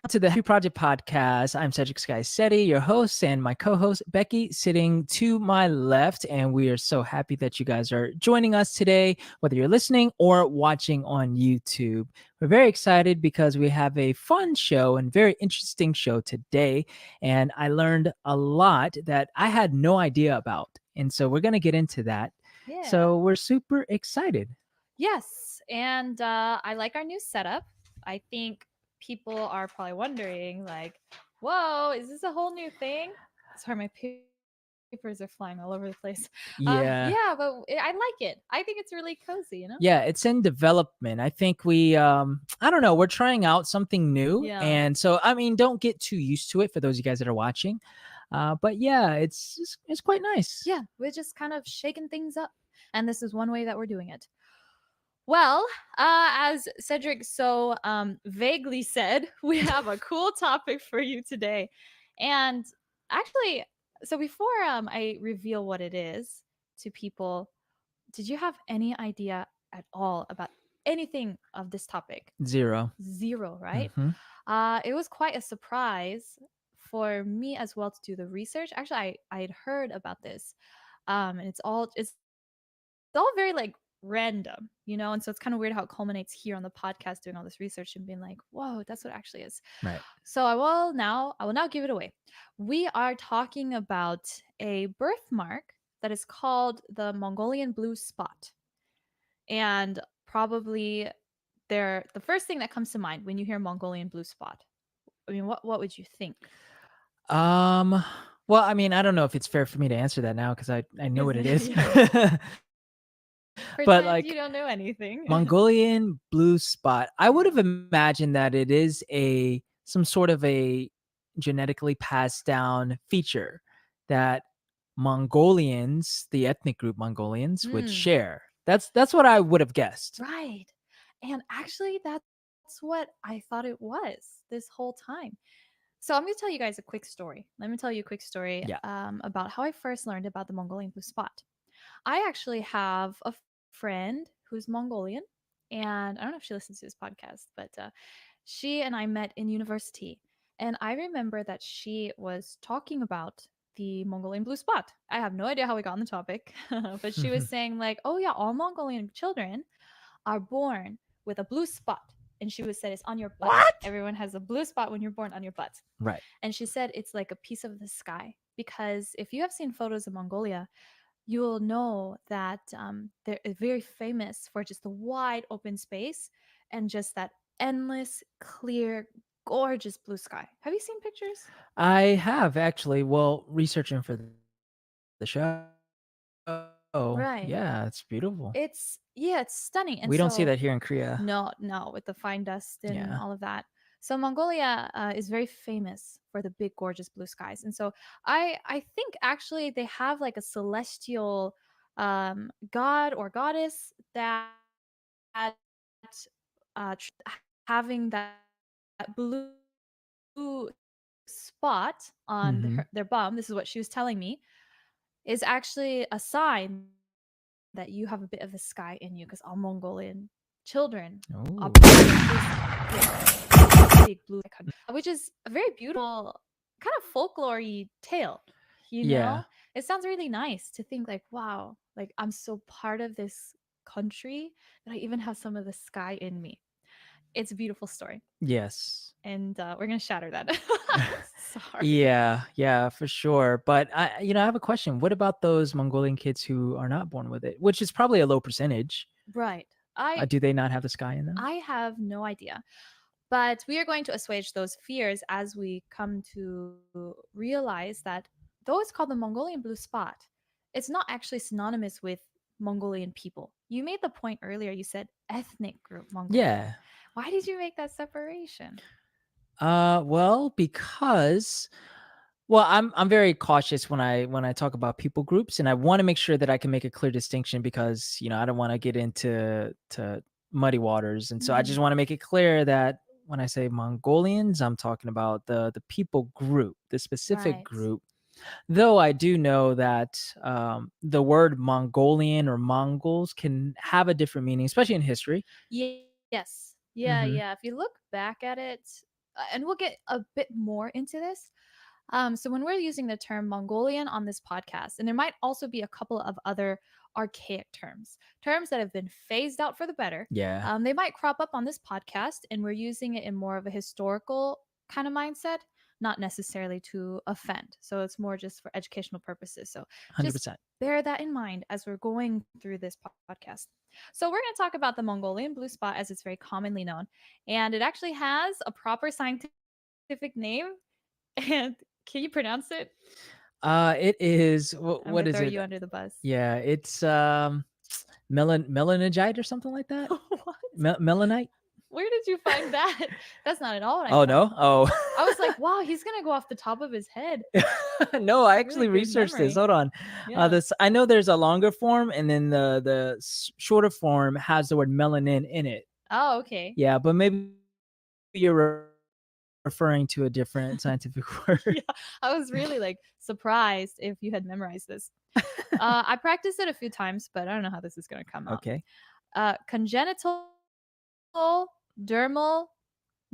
To the Happy Project Podcast. I'm Cedric Skysetti, your host, and my co-host Becky sitting to my left. And we are so happy that you guys are joining us today, whether you're listening or watching on YouTube. We're very excited because we have a fun show and very interesting show today. And I learned a lot that I had no idea about. And so we're going to get into that. Yeah. So we're super excited. Yes. And I like our new setup. I think people are probably wondering, like, whoa, is this a whole new thing? Sorry, my papers are flying all over the place. Yeah. Yeah, but I like it. I think it's really cozy, you know? Yeah, it's in development. I think we I don't know, we're trying out something new. Yeah. And so I mean, don't get too used to it for those of you guys that are watching. But yeah, it's quite nice. Yeah, we're just kind of shaking things up. And this is one way that we're doing it. Well, as Cedric so vaguely said, we have a cool topic for you today. And actually, so before I reveal what it is to people, did you have any idea at all about anything of this topic? Zero, right? Mhm. It was quite a surprise for me as well to do the research. Actually, I had heard about this, and it's all very like random, and so it's kind of weird how it culminates here on the podcast doing all this research and being like, whoa, that's what it actually is. Right. So I will now give it away. We are talking about a birthmark that is called the Mongolian blue spot. And probably the first thing that comes to mind when you hear Mongolian blue spot, I mean, what would you think? Well, I mean, I don't know if it's fair for me to answer that now because I know what it is. Pretend like, you don't know anything. Mongolian blue spot. I would have imagined that it is some sort of a genetically passed down feature that Mongolians, the ethnic group Mongolians, would share. That's what I would have guessed. Right. And actually, that's what I thought it was this whole time. So I'm going to tell you guys a quick story. Let me tell you a quick story about how I first learned about the Mongolian blue spot. I actually have a friend who's Mongolian, and I don't know if she listens to this podcast, but she and I met in university. And I remember that she was talking about the Mongolian blue spot. I have no idea how we got on the topic, but she was saying like, oh yeah, all Mongolian children are born with a blue spot. And she was said it's on your butt. What? Everyone has a blue spot when you're born on your butt. Right. And she said it's like a piece of the sky, because if you have seen photos of Mongolia, you will know that they're very famous for just the wide open space and just that endless, clear, gorgeous blue sky. Have you seen pictures? I have actually. Well, researching for the show. Right. Yeah, it's beautiful. It's stunning. And we don't see that here in Korea. No, with the fine dust and Yeah. all of that. So Mongolia is very famous for the big, gorgeous blue skies. And so I think actually they have like a celestial god or goddess that having that blue spot on their bum. This is what she was telling me, is actually a sign that you have a bit of the sky in you, because all Mongolian children are big blue, which is a very beautiful kind of folklore-y tale. Yeah. It sounds really nice to think like, wow, like I'm so part of this country that I even have some of the sky in me. It's a beautiful story. Yes. And we're gonna shatter that. Sorry. Yeah, for sure. But I have a question. What about those Mongolian kids who are not born with it, which is probably a low percentage? Right. Do they not have the sky in them? I have no idea. But we are going to assuage those fears as we come to realize that though it's called the Mongolian blue spot, it's not actually synonymous with Mongolian people. You made the point earlier. You said ethnic group Mongolian. Yeah. Why did you make that separation? Well, because I'm very cautious when I talk about people groups, and I want to make sure that I can make a clear distinction because, I don't want to get into muddy waters. And so I just want to make it clear that when I say Mongolians, I'm talking about the people group, the specific group. Though I do know that the word Mongolian or Mongols can have a different meaning, especially in history. Yes. Yeah. If you look back at it, and we'll get a bit more into this. So when we're using the term Mongolian on this podcast, and there might also be a couple of other archaic terms that have been phased out for the better. Yeah. They might crop up on this podcast, and we're using it in more of a historical kind of mindset, not necessarily to offend. So it's more just for educational purposes. So 100%. just bear that in mind as we're going through this podcast. So we're going to talk about the Mongolian blue spot as it's very commonly known. And it actually has a proper scientific name. And can you pronounce it? It is, what is throw it? you under the bus. Yeah, it's melanogite or something like that. What? Melanite? Where did you find that? That's not at all what I Oh, found. no? Oh. I was like, wow, he's going to go off the top of his head. No, I actually Really good researched memory. this. Hold on. Yeah. I know there's a longer form, and then the shorter form has the word melanin in it. Oh, okay. Yeah, but maybe you're referring to a different scientific word. Yeah, I was really like surprised if you had memorized this. I practiced it a few times, but I don't know how this is going to come out. Okay. Congenital dermal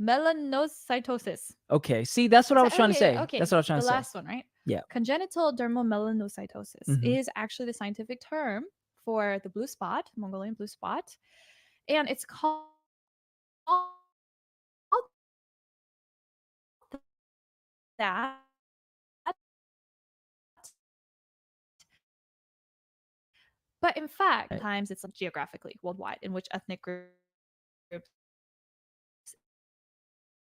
melanocytosis. Okay. See, that's what I was trying to say. Okay. That's what I was trying to say. The last one, right? Yeah. Congenital dermal melanocytosis is actually the scientific term for the blue spot, Mongolian blue spot. And it's called that but in fact times it's like geographically worldwide in which ethnic groups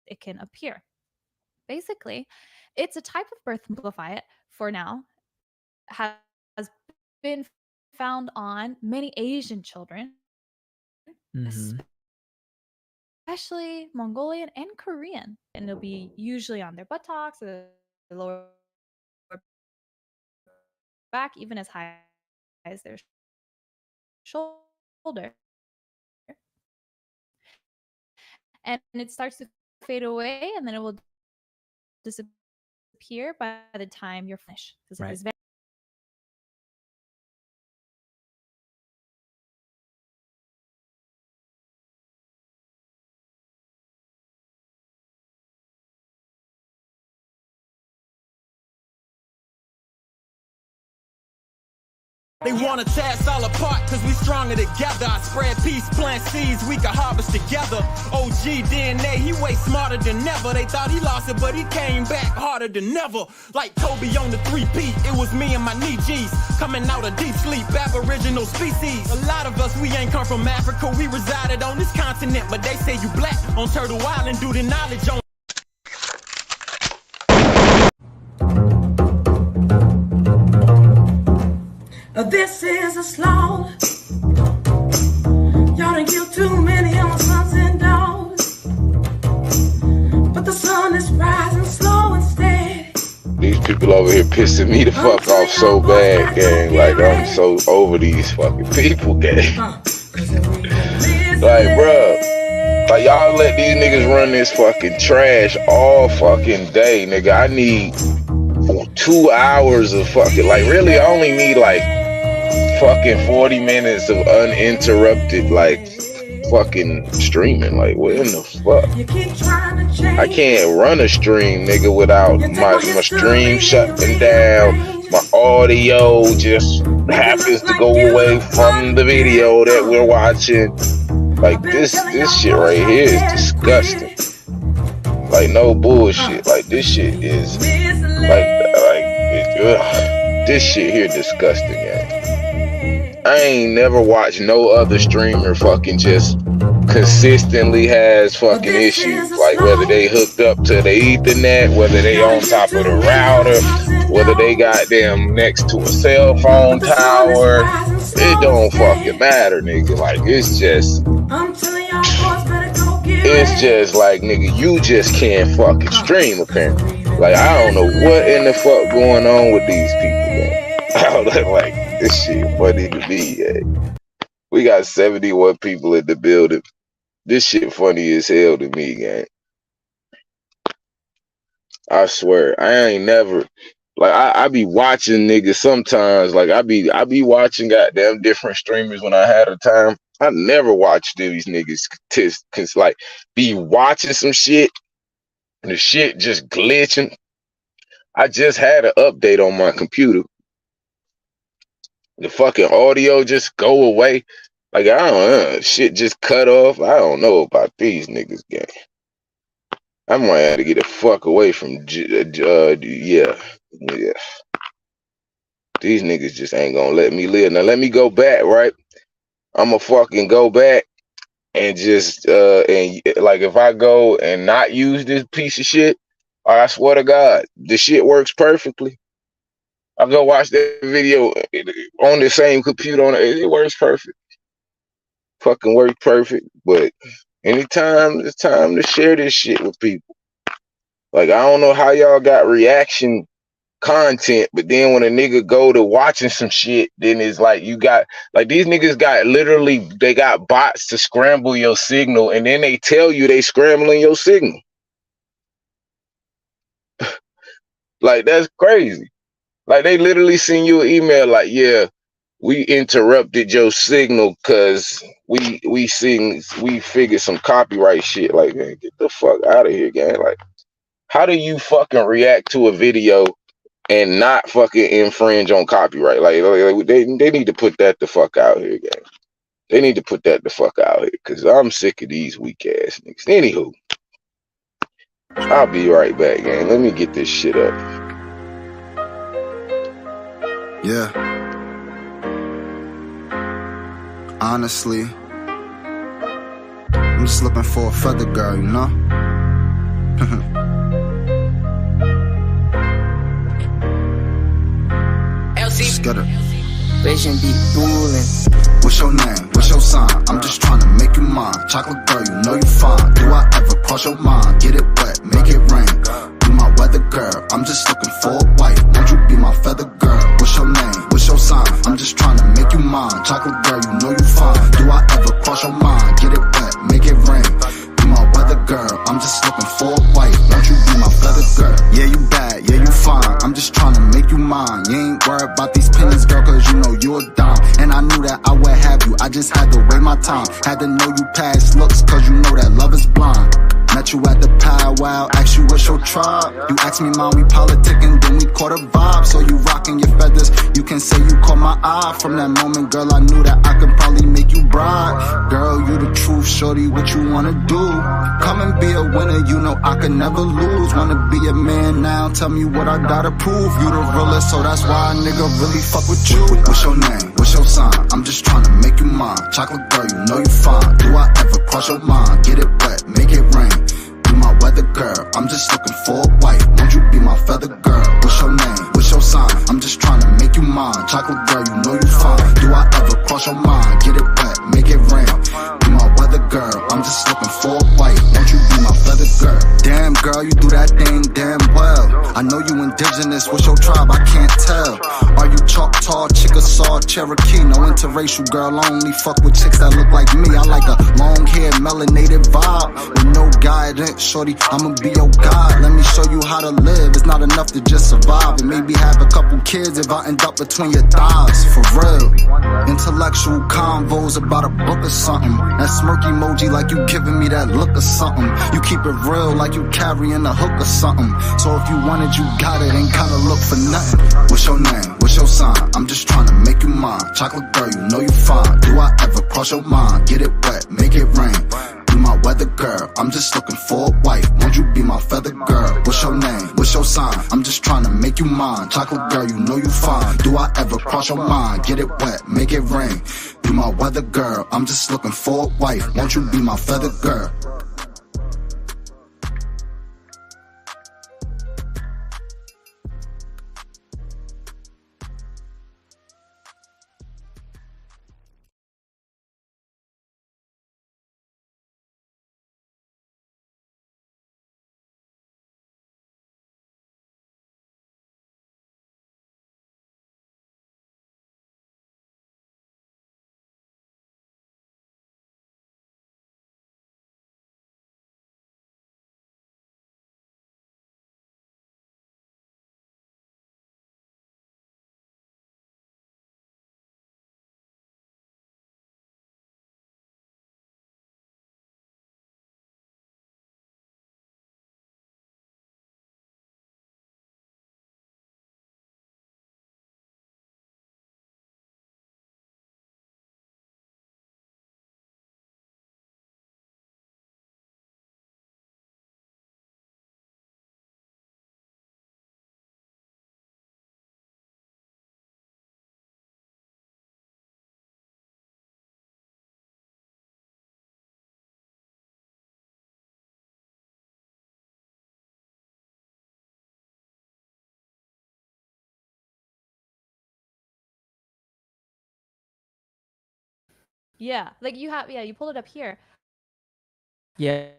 it can appear. Basically, it's a type of birth amplify it for now has been found on many Asian children, especially Mongolian and Korean, and it'll be usually on their buttocks or the lower back, even as high as their shoulder. And it starts to fade away, and then it will disappear by the time you're finished. Right. They wanna tear us all apart cause we stronger together. I spread peace, plant seeds, we can harvest together. OG DNA, he way smarter than ever. They thought he lost it, but he came back harder than ever. Like Kobe on the 3-peat, it was me and my knee G's coming out of deep sleep, aboriginal species. A lot of us, we ain't come from Africa, we resided on this continent. But they say you black on Turtle Island due to knowledge on. This is a slaughter. Y'all done killed too many of my sons and daughters. But the sun is rising slow and steady. These people over here pissing me the fuck off so bad, gang. Like, I'm so over these fucking people, gang. Like, bruh. Like, y'all let these niggas run this fucking trash all fucking day, nigga. I need 2 hours of fucking, like, really, I only need, like, fucking 40 minutes of uninterrupted, like, fucking streaming. Like, what in the fuck? I can't run a stream, nigga, without my stream shutting down. My audio just happens to go away from the video that we're watching. Like, this shit right here is disgusting. Like, no bullshit. Like, this shit is this shit here disgusting, yeah. I ain't never watched no other streamer fucking just consistently has fucking issues, like whether they hooked up to the Ethernet, whether they on top of the router, whether they got them next to a cell phone tower. It don't fucking matter, nigga. Like, it's just like, nigga, you just can't fucking stream, apparently. Like, I don't know what in the fuck going on with these people, man. Like, this shit funny to me, yeah. We got 71 people in the building. This shit funny as hell to me, gang. I swear, I ain't never, like, I be watching niggas sometimes, like, I be watching goddamn different streamers when I had a time. I never watched these niggas like, be watching some shit, and the shit just glitching. I just had an update on my computer. The fucking audio just go away. Like, I don't know, shit just cut off. I don't know about these niggas, gang. I might have to get the fuck away from, yeah. These niggas just ain't gonna let me live. Now, let me go back, right? I'ma fucking go back and just, and like, if I go and not use this piece of shit, I swear to God, the shit works perfectly. I go watch that video on the same computer, it works perfect. Fucking works perfect. But anytime it's time to share this shit with people. Like, I don't know how y'all got reaction content, but then when a nigga go to watching some shit, then it's like you got, like, these niggas got literally, they got bots to scramble your signal, and then they tell you they scrambling your signal. Like, that's crazy. Like, they literally send you an email like, yeah, we interrupted your signal because we figured some copyright shit. Like, man, get the fuck out of here, gang. Like, how do you fucking react to a video and not fucking infringe on copyright? Like they need to put that the fuck out here, gang. They need to put that the fuck out here, because I'm sick of these weak ass niggas. Anywho, I'll be right back, gang. Let me get this shit up. Yeah. Honestly, I'm just looking for a feather girl, you know? Just get her. Vision be fooling. What's your name? What's your sign? I'm just trying to make you mine. Chocolate girl, you know you fine. Do I ever cross your mind? Get it wet, make it rain. Be my weather girl. I'm just looking for a wife. Won't you be my feather girl? What's your name? What's your sign? I'm just trying to make you mine. Chocolate girl, you know you fine. Do I ever cross your mind? Get it wet, make it rain. Be my weather girl. I'm just looking for a wife. Won't you be my feather girl? Yeah, you bad. Yeah, you fine. I'm just trying to make you mine. You ain't worried about these pennies, girl, cause you know you a dime. And I knew that I would have you. I just had to wait my time. Had to know you past looks, cause you know that love is blind. Met you at the powwow, asked you what's your tribe. You asked me, mom, we politicking, then we caught a vibe. So you rocking your feathers, you can say you caught my eye. From that moment, girl, I knew that I could probably make you bride. Girl, you the truth, shorty, what you wanna do? Come and be a winner, you know I could never lose. Wanna be a man now, tell me what I gotta prove. You the realest, so that's why a nigga really fuck with you. What's your name? What's your sign? I'm just trying to make you mine. Chocolate girl, you know you fine. Do I ever cross your mind? Get it wet, make it rain. Be my weather girl, I'm just looking for a wife. Won't you be my feather girl? What's your name? What's your sign? I'm just trying to make you mine. Chocolate girl, you know you fine. Do I ever cross your mind? Get it wet, make it rain. Be my weather girl, I'm just looking for a wife. Won't you be my feather girl? Damn girl, you do that thing damn well. I know you indigenous, what's your tribe? I can't tell. Are you Choctaw, Chickasaw, Cherokee? No interracial, girl, I only fuck with chicks that look like me. I like a long hair, melanated vibe with no guidance. Shorty, I'ma be your guide. Let me show you how to live. It's not enough to just survive and maybe have a couple kids if I end up between your thighs. For real. Intellectual convos about a book or something. That smirk emoji like you giving me that look or something. You keep it real like you carrying a hook or something. So if you want it, you got it. Ain't gotta look for nothing. What's your name? What's your sign? I'm just trying to make you mine. Chocolate girl, you know you fine. Do I ever cross your mind? Get it wet, make it rain. You my weather girl, I'm just looking for a wife. Won't you be my feather girl? What's your name? What's your sign? I'm just trying to make you mine. Chocolate girl, you know you fine. Do I ever cross your mind? Get it wet, make it rain. You my weather girl, I'm just looking for a wife. Won't you be my feather girl? Yeah, like you have, you pulled it up here. Yeah.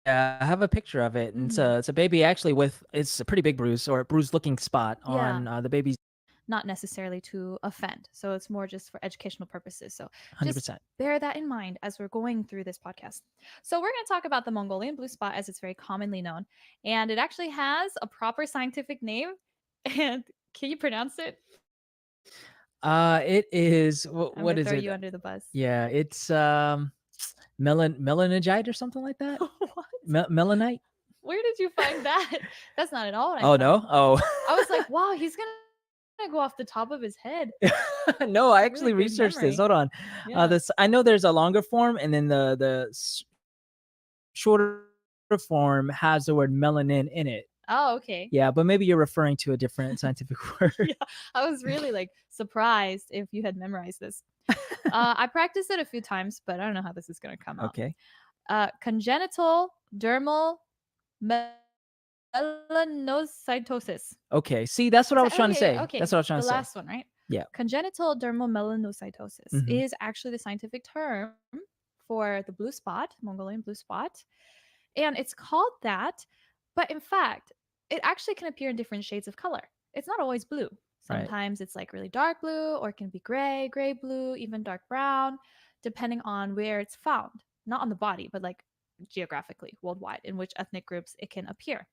Yeah, I have a picture of it, and it's a baby actually with it's a pretty big bruise or a bruised-looking spot on the baby's. Not necessarily to offend, so it's more just for educational purposes. So just 100%. bear that in mind as we're going through this podcast. So we're going to talk about the Mongolian blue spot as it's very commonly known, and it actually has a proper scientific name. And can you pronounce it? It is I'm what gonna is throw it? you under the bus. Yeah, it's melanogite or something like that. What? Melanite. Where did you find that? That's not at all what I Oh found. no. Oh. I was like, wow, he's gonna go off the top of his head. No, I Really actually good researched this. memory. Hold on. Yeah. This I know there's a longer form, and then the shorter form has the word melanin in it. Oh, okay. Yeah, but maybe you're referring to a different scientific word. Yeah, I was really like surprised if you had memorized this. I practiced it a few times, but I don't know how this is gonna come out. Okay. Congenital dermal melanocytosis. Okay. See, that's what I was trying to say. Okay. That's what I was trying The to say. last one, right? Yeah. Congenital dermal melanocytosis Mhm. is actually the scientific term for the blue spot, Mongolian blue spot. And it's called that, but in fact, it actually can appear in different shades of color. It's not always blue. Right. Sometimes it's like really dark blue, or it can be gray, gray blue, even dark brown, depending on where it's found. Not on the body, but like geographically, worldwide, in which ethnic groups it can appear.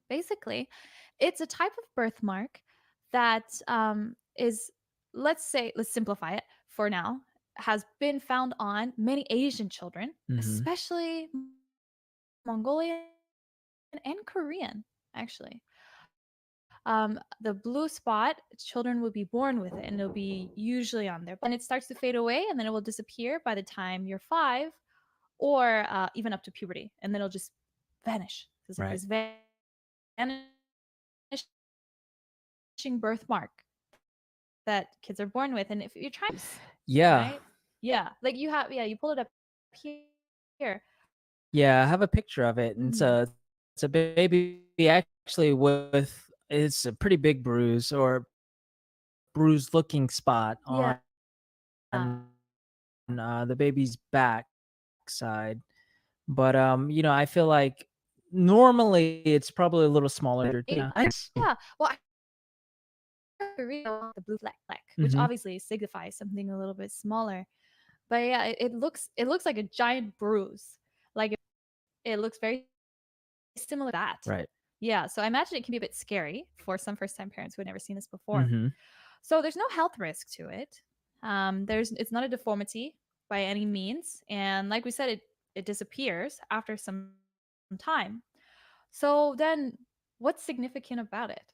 Basically, it's a type of birthmark that is, let's simplify it for now, has been found on many Asian children, Mhm. especially Mongolian and Korean, actually. The blue spot, children will be born with it, and it'll be usually on there. And it starts to fade away, and then it will disappear by the time you're 5, or even up to puberty, and then it'll just vanish. It's like Right. this vanishing birthmark that kids are born with. And if you're trying, Yeah. right? Yeah, like you have, you pulled it up here. Yeah, I have a picture of it, and it's a baby actually with it's a pretty big bruise or bruised looking spot Yeah. on the baby's back side. But I feel like normally it's probably a little smaller. Yeah. Yeah. Well, the blue fleck, which Mhm. obviously signifies something a little bit smaller. But yeah, it looks like a giant bruise. Like it looks very similar to that. Right. Yeah. So I imagine it can be a bit scary for some first time parents who had never seen this before. Mhm. So there's no health risk to it. It's not a deformity by any means, and like we said, it disappears after some time. So then, what's significant about it?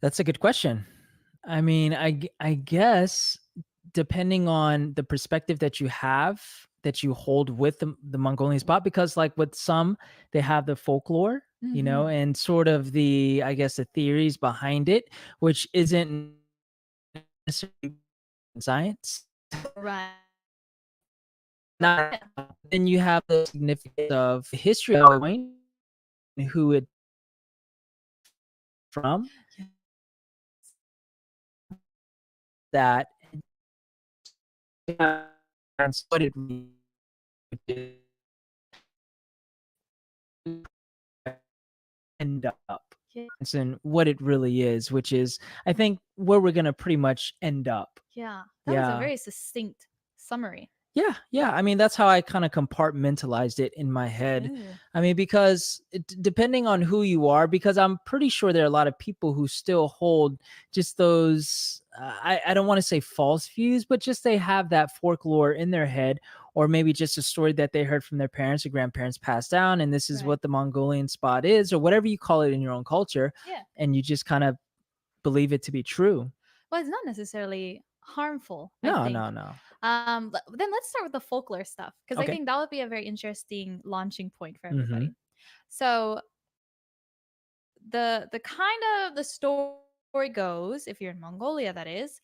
That's a good question. I mean, I guess depending on the perspective that you have that you hold with the Mongolian spot, because like with some, they have the folklore, you know, Mhm. and sort of the, I guess, the theories behind it, which isn't necessarily science. Right. Not, then you have the significance of history of Wayne, who it from, that and what it end up, Yeah. and what it really is, which is, I think, where we're gonna pretty much end up. Yeah, that was a Yeah. very succinct summary. Yeah. I mean, that's how I kind of compartmentalized it in my head. Ooh. I mean, because depending on who you are, because I'm pretty sure there are a lot of people who still hold just those, I don't want to say false views, but just they have that folklore in their head, or maybe just a story that they heard from their parents or grandparents passed down. And this is Right. what the Mongolian spot is, or whatever you call it in your own culture. Yeah. And you just kind of believe it to be true. Well, it's not necessarily harmful, I No, think. no. Then let's start with the folklore stuff, because I Okay. think that would be a very interesting launching point for Mhm. everybody. So the kind of the story goes, if you're in Mongolia, that is,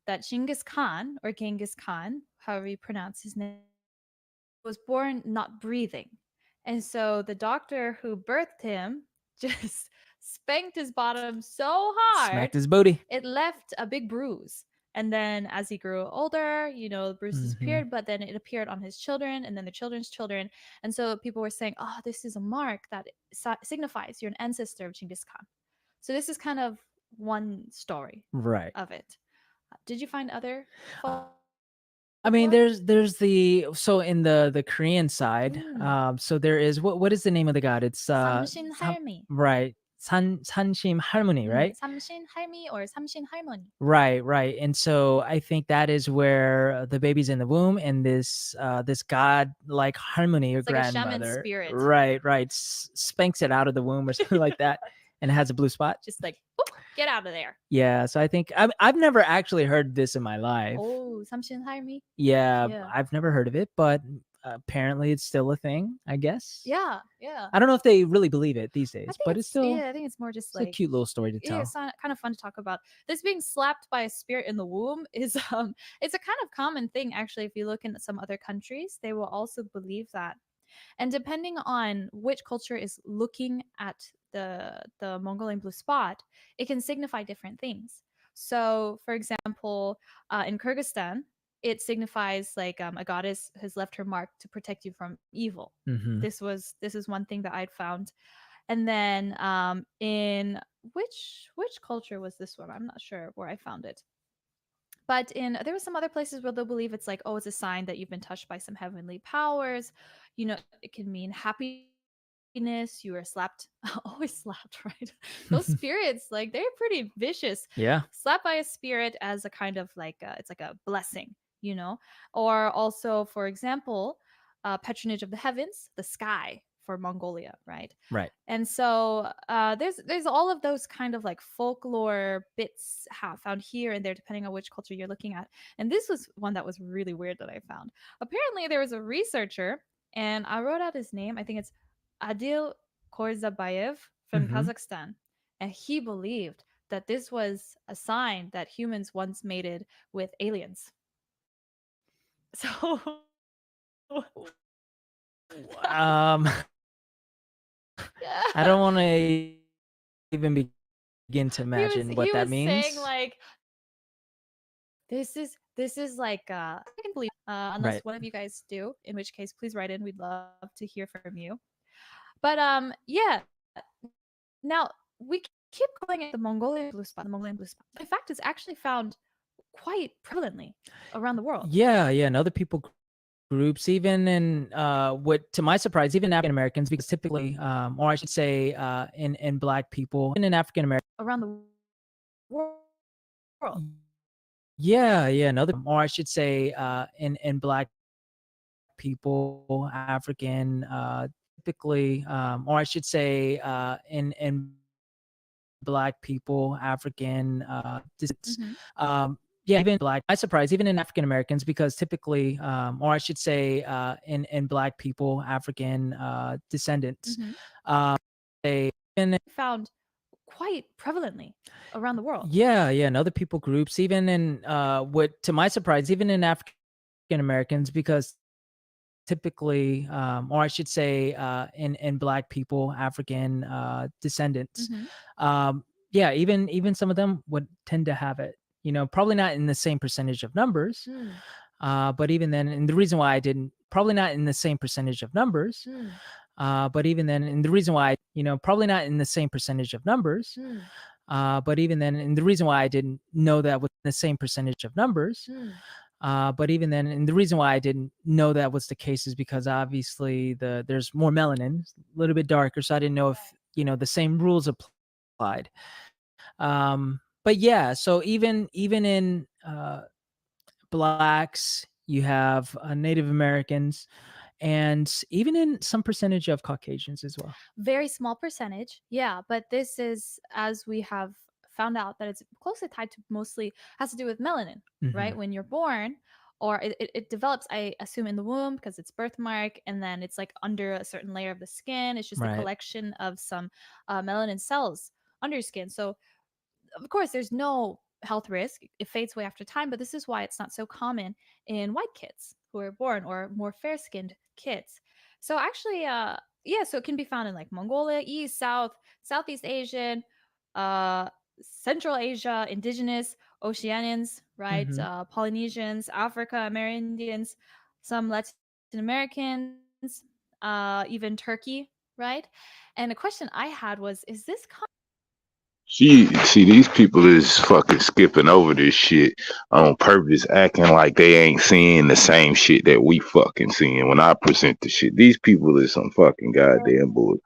that Genghis Khan, or Genghis Khan, however you pronounce his name, was born not breathing. And so the doctor who birthed him just spanked his bottom so hard, Smacked his booty. it left a big bruise. And then as he grew older, the bruise disappeared, but then it appeared on his children and then the children's children. And so people were saying, oh, this is a mark that signifies you're an ancestor of Genghis Khan. So this is kind of one story Right. of it. Did you find other I mean, there's the, so in the Korean side, so there is, what is the name of the god? It's Samshin Halmi. right, Sanshim Harmony, right? Samshin Halmi or Samshin Harmony. Right. And so I think that is where the baby's in the womb, and this god like Harmony, or It's like a shaman grandmother, spirit. right, spanks it out of the womb or something like that, and it has a blue spot. Just like, boop, get out of there. Yeah, so I think I've never actually heard this in my life. Oh, Samshin Halmi. Yeah, I've never heard of it, but apparently it's still a thing, I guess. Yeah. I don't know if they really believe it these days, but it's still, I think it's more just it's a like cute little story to tell. it's kind of fun to talk about. This being slapped by a spirit in the womb is it's a kind of common thing, actually. If you look in some other countries, they will also believe that. And depending on which culture is looking at the Mongolian blue spot, it can signify different things. So, for example, in Kyrgyzstan, it signifies like a goddess has left her mark to protect you from evil. Mhm. This is one thing that I'd found. And then in which culture was this one? I'm not sure where I found it. But there were some other places where they'll believe it's like, oh, it's a sign that you've been touched by some heavenly powers. It can mean happiness. You were slapped, always slapped, right? Those spirits, like, they're pretty vicious. Yeah. Slapped by a spirit as a kind of like it's like a blessing, or also, for example, patronage of the heavens, the sky for Mongolia, right? Right. And so there's all of those kind of like folklore bits found here and there, depending on which culture you're looking at. And this was one that was really weird that I found. Apparently, there was a researcher, and I wrote out his name. I think it's Adil Korzabayev from Kazakhstan, and he believed that this was a sign that humans once mated with aliens. So I don't want to even begin to imagine what he that was means. saying like, this is like I can believe unless Right. one of you guys do, in which case please write in. We'd love to hear from you. But yeah. Now we keep calling it the Mongolian blue spot. In fact, it's actually found quite prevalently around the world. Yeah, and other people groups, even in what, to my surprise, even African Americans, because typically, or I should say, in Black people, and in African Americans around the world. Yeah, and other, or I should say, in Black people, African, typically, or I should say, in Black people, African, yeah, even black, I surprise, even in African Americans, because typically, or I should say, in black people, African descendants, they found quite prevalently around the world. yeah, and other people groups, even in what, to my surprise, even in African Americans, because typically, or I should say, in black people, African descendants, yeah, even some of them would tend to have it. Probably not in the same percentage of numbers, but even then, and the reason why I didn't, probably not in the same percentage of numbers, but even then, and the reason why, probably not in the same percentage of numbers, but even then, and the reason why I didn't know that with the same percentage of numbers, but even then, and the reason why I didn't know that was the case is because obviously there's more melanin, a little bit darker, so I didn't know if the same rules applied. But yeah, so even in blacks, you have Native Americans, and even in some percentage of Caucasians as well. Very small percentage, yeah, but this is, as we have found out, that it's closely tied to, mostly has to do with melanin, right? When you're born, or it develops, I assume, in the womb, because it's birthmark, and then it's like under a certain layer of the skin. It's just a collection of some melanin cells under your skin. So of course there's no health risk, it fades away after time, but this is why it's not so common in white kids who are born, or more fair skinned kids. So actually, yeah, so it can be found in like Mongolia, East, South, Southeast Asian, uh Central Asia, indigenous, Oceanians, right? Polynesians, Africa, Amerindians, some Latin Americans, even Turkey, right? And the question I had was, is this See, these people is fucking skipping over this shit on purpose, acting like they ain't seeing the same shit that we fucking seeing when I present the shit. These people is some fucking goddamn bullshit.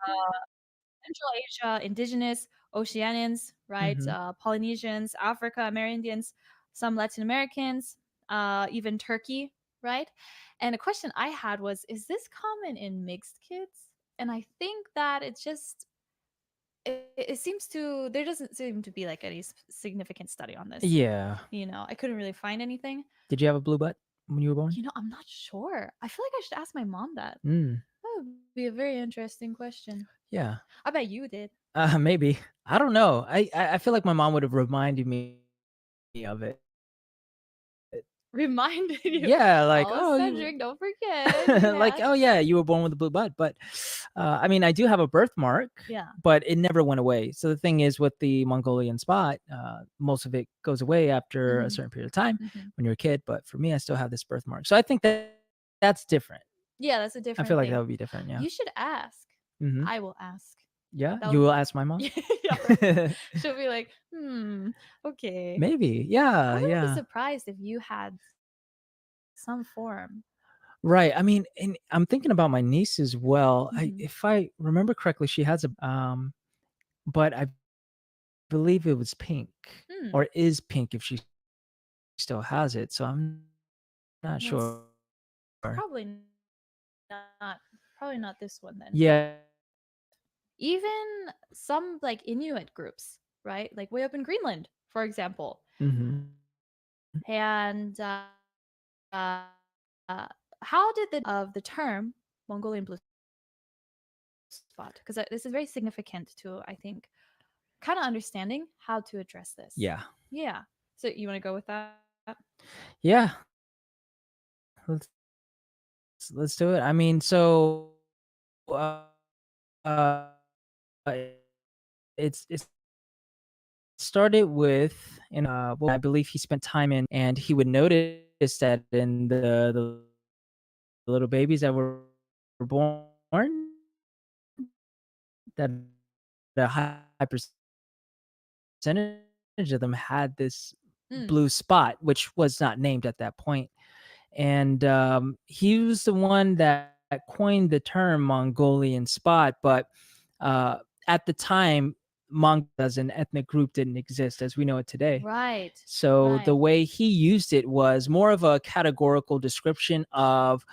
Central Asia, indigenous, Oceanians, right? Polynesians, Africa, Amerindians, some Latin Americans, even Turkey, right? And a question I had was, is this common in mixed kids? And I think that it's just, it seems to, there doesn't seem to be like any significant study on this. Yeah. I couldn't really find anything. Did you have a blue butt when you were born? I'm not sure. I feel like I should ask my mom that. Mm. That would be a very interesting question. Yeah. I bet you did. Maybe. I don't know. I feel like my mom would have reminded me of it. Reminded you. Yeah, like, oh, Cedric, don't forget. like, oh yeah, you were born with a blue butt. But I mean, I do have a birthmark. Yeah. But it never went away. So the thing is, with the Mongolian spot, most of it goes away after a certain period of time when you're a kid. But for me, I still have this birthmark. So I think that's different. Yeah, that's a different I feel like thing. that would be different. Yeah. You should ask. I will ask. Yeah, you will ask my mom. Yeah, she'll be like, okay. Maybe. Yeah. I would yeah. be surprised if you had some form. Right. I mean, and I'm thinking about my niece as well. If I remember correctly, she has a but I believe it was pink, or is pink if she still has it. So I'm not sure. Probably not this one then. Yeah. Even some like Inuit groups, right? Like way up in Greenland, for example. And how did the term Mongolian blue spot? Because this is very significant to, I think, kind of understanding how to address this. Yeah. Yeah. So you want to go with that? Yeah. Let's do it. I mean, so it's started with, well, I believe he spent time in, and he would notice that in the little babies that were born, that a high percentage of them had this blue spot, which was not named at that point. And he was the one that coined the term Mongolian spot, but at the time, Mongol as an ethnic group didn't exist as we know it today. Right. So the way he used it was more of a categorical description of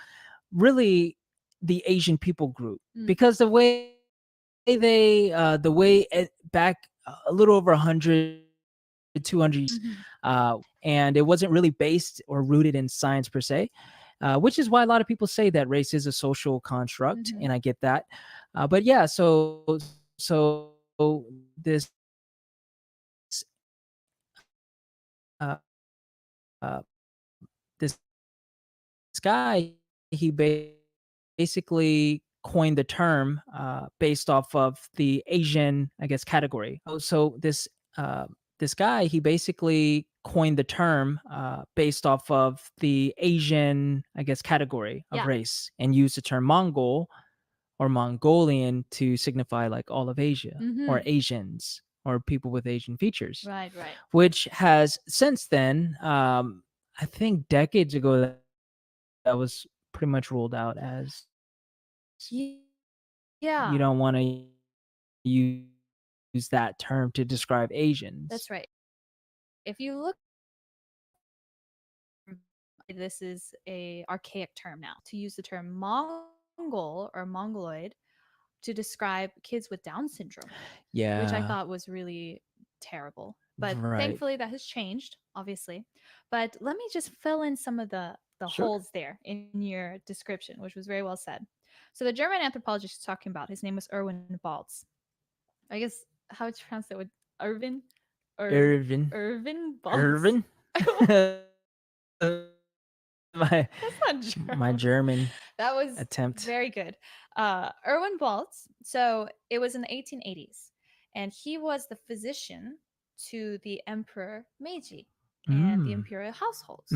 really the Asian people group, because the way back a little over 100 200 years, and it wasn't really based or rooted in science per se, which is why a lot of people say that race is a social construct, and I get that. But yeah, so this uh, this guy, he basically coined the term based off of the Asian, I guess, category. So this guy, he basically coined the term based off of the Asian, I guess, category of race, and used the term Mongol or Mongolian to signify like all of Asia or Asians or people with Asian features. Right. Which has since then, I think decades ago, that was pretty much ruled out as Yeah. you don't want to use that term to describe Asians. That's right. If you look, this is a archaic term now. To use the term Mongol or Mongoloid to describe kids with Down syndrome, which I Yeah. thought was really terrible. But Right. thankfully that has changed, obviously. But let me just fill in some of the Sure. holes there in your description, which was very well said. So the German anthropologist is talking about, his name was Erwin Baltz. I guess how would you pronounce it with Irvin? Irvin. Irvin Baltz. Irvin. That's not German. My German That was attempt. very good. Erwin Baltz. So it was in the 1880s, and he was the physician to the Emperor Meiji and the imperial households.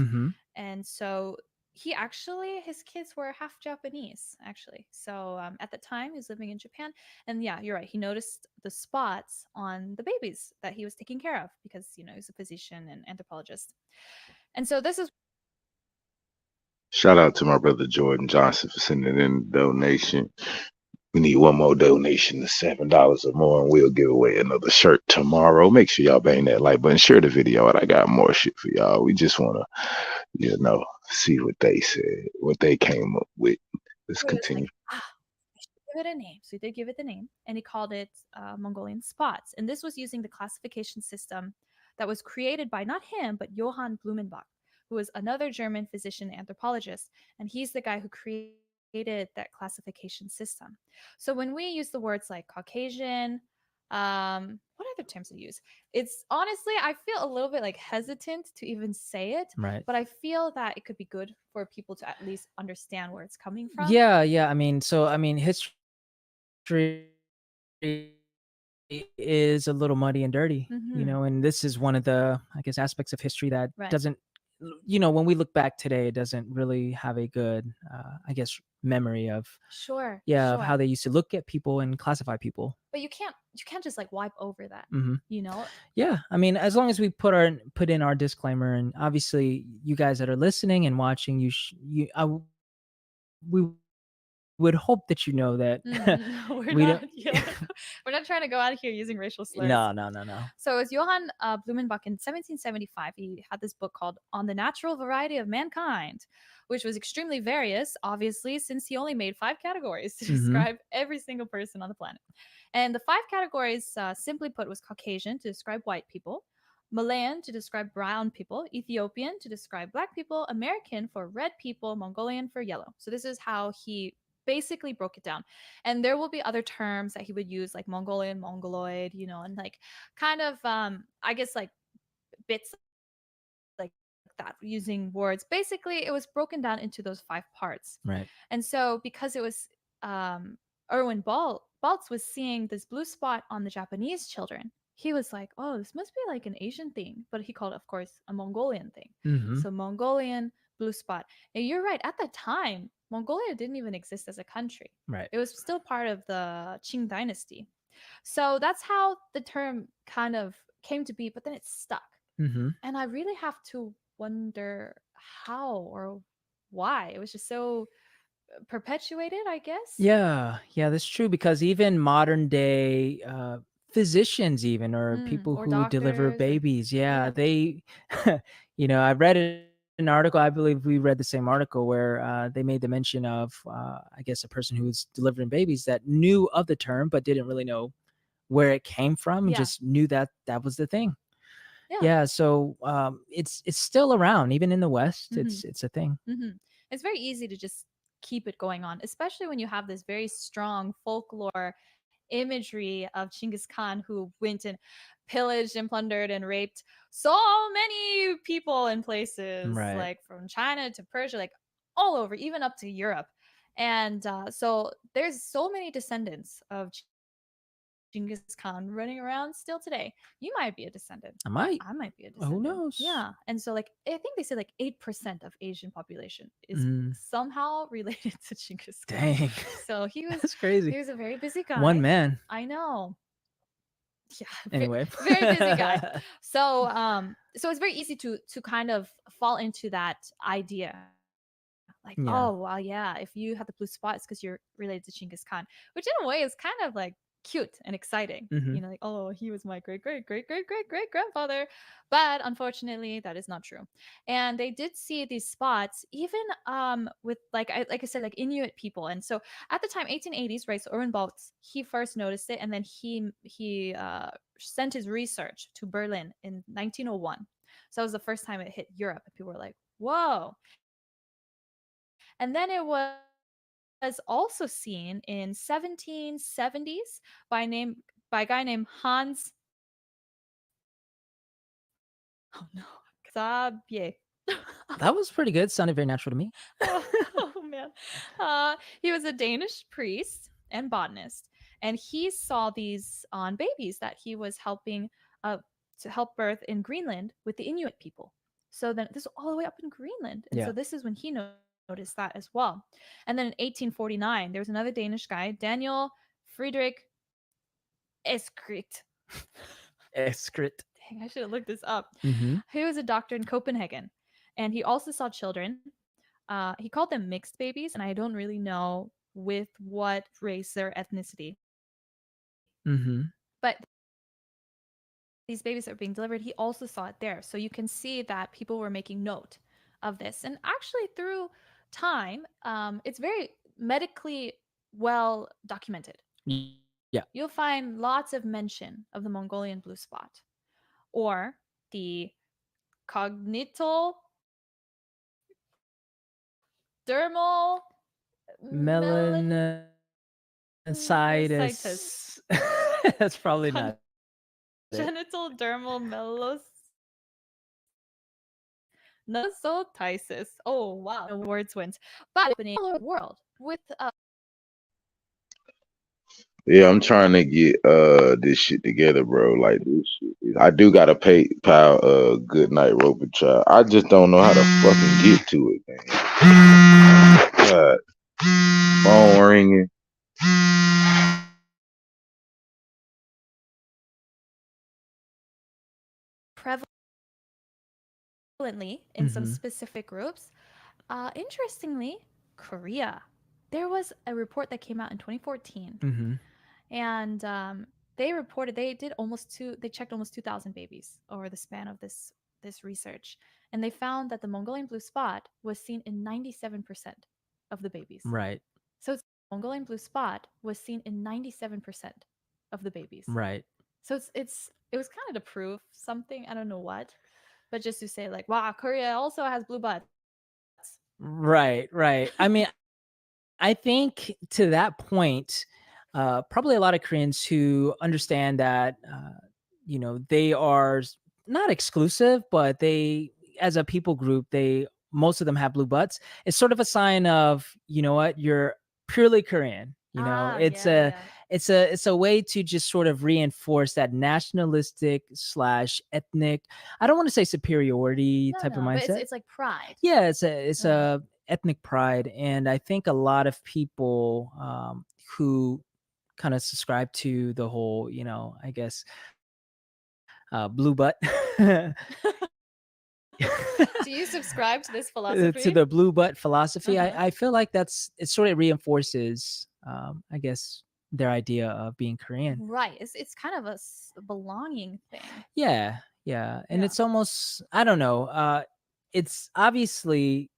And so he actually, his kids were half Japanese, actually. So at the time, he was living in Japan. And yeah, you're right. He noticed the spots on the babies that he was taking care of because, you know, he's a physician and anthropologist. And so this is. Shout out to my brother Jordan Johnson for sending in the donation. We need one more donation to $7 or more, and we'll give away another shirt tomorrow. Make sure y'all bang that like button, share the video out. I got more shit for y'all. We just want to, see what they said, what they came up with. Let's continue. Give it a name. So he did give it the name, and he called it Mongolian spots. And this was using the classification system that was created by not him, but Johann Blumenbach, who was another German physician anthropologist. And he's the guy who created that classification system. So when we use the words like Caucasian, what other terms do we use? It's honestly, I feel a little bit like hesitant to even say it, Right. but I feel that it could be good for people to at least understand where it's coming from. Yeah. I mean, history is a little muddy and dirty, and this is one of the, I guess, aspects of history that doesn't, when we look back today, it doesn't really have a good, I guess, memory of of how they used to look at people and classify people. But you can't just like wipe over that, Yeah, I mean, as long as we put in our disclaimer, and obviously you guys that are listening and watching, we would hope that you know that we're not trying to go out of here using racial slurs. No. So it was Johann Blumenbach in 1775. He had this book called On the Natural Variety of Mankind, which was extremely various, obviously, since he only made 5 categories to describe every single person on the planet. And the 5 categories, simply put, was Caucasian to describe white people, Malayan to describe brown people, Ethiopian to describe black people, American for red people, Mongolian for yellow. So this is how he basically broke it down. And there will be other terms that he would use, like Mongolian, Mongoloid, and like kind of I guess like bits like that, using words. Basically it was broken down into those 5 parts. Right. And so because it was Erwin Baltz was seeing this blue spot on the Japanese children, he was like, oh, this must be like an Asian thing, but he called it, of course, a Mongolian thing. So Mongolian blue spot. And you're right, at that time Mongolia didn't even exist as a country. Right. It was still part of the Qing dynasty. So that's how the term kind of came to be, but then it stuck. And I really have to wonder how or why. It was just so perpetuated, I guess. Yeah, that's true, because even modern day physicians, even, or people or who deliver doctors, babies, they I read an article, I believe we read the same article, where they made the mention of I guess a person who was delivering babies that knew of the term but didn't really know where it came from, and just knew that was the thing. Yeah, so it's still around even in the West. Mhm. It's a thing. It's very easy to just keep it going on, especially when you have this very strong folklore imagery of Genghis Khan, who went and pillaged and plundered and raped so many people in places Right. like from China to Persia, like all over, even up to Europe. And so there's so many descendants of Genghis Khan running around still today. You might be a descendant. I might. I might be a Who descendant. knows? Yeah. And so like I think they said like 8% of Asian population is Mm. somehow related to Genghis Khan. Dang. So he was That's crazy. he was a very busy guy. One man. I know. Yeah. Anyway. Very busy guy. So so it's very easy to kind of fall into that idea. Like, Yeah. oh well, yeah, if you have the blue spot, it's because you're related to Genghis Khan, which in a way is kind of like cute and exciting. Mhm. Like, oh, he was my great great great great great great grandfather. But unfortunately, that is not true. And they did see these spots even with like I said, like Inuit people. And so at the time, 1880s, right? So Urban Baltz, he first noticed it, and then he sent his research to Berlin in 1901. So that was the first time it hit Europe, and people were like, whoa. And then it was also seen in 1770s by a guy named Hans. Oh no, Xavier. That was pretty good. Sounded very natural to me. Oh man, he was a Danish priest and botanist, and he saw these on babies that he was helping to help birth in Greenland with the Inuit people. So then this is all the way up in Greenland, and so Yeah. this is when he noticed that as well. And then in 1849, there was another Danish guy, Daniel Friedrich Eskrit. Excrete. Dang, I should have looked this up. Mhm. He was a doctor in Copenhagen, and he also saw children. He called them mixed babies, and I don't really know with what race or ethnicity. Mhm. But these babies that were being delivered, he also saw it there. So you can see that people were making note of this. And actually, through time, it's very medically well documented. Yeah. You'll find lots of mention of the Mongolian blue spot or the cognital dermal Melanocytis. That's probably not it. genital dermal melonosotisis. Oh wow, the words went. But all over the world with Yeah, I'm trying to get this shit together, bro. Like this shit. I do gotta pay pal good night rope and child. I just don't know how to fucking get to it, man. God. Phone ringing. prevalently in some Mhm. specific groups. Interestingly, Korea. There was a report that came out in 2014, Mhm. and they reported they checked almost 2,000 babies over the span of this research, and they found that the Mongolian blue spot was seen in 97% of the babies. Right. So it's Mongolian blue spot was seen in 97% of the babies. Right. So it was kind of to prove something. I don't know what, but just to say like, wow, Korea also has blue butts. Right. Right. I mean, I think to that point, probably a lot of Koreans who understand that, they are not exclusive, but they, as a people group, most of them have blue butts. It's sort of a sign of, you know what, you're purely Korean. It's a way to just sort of reinforce that nationalistic / ethnic. I don't want to say superiority type of But mindset. it's like pride. Yeah, it's a ethnic pride, and I think a lot of people who kind of subscribe to the whole, I guess, blue butt. Do you subscribe to this philosophy? To the blue butt philosophy, Uh-huh. I feel like it sort of reinforces, I guess, their idea of being Korean. Right. It's kind of a belonging thing. Yeah, and it's almost, I don't know. It's obviously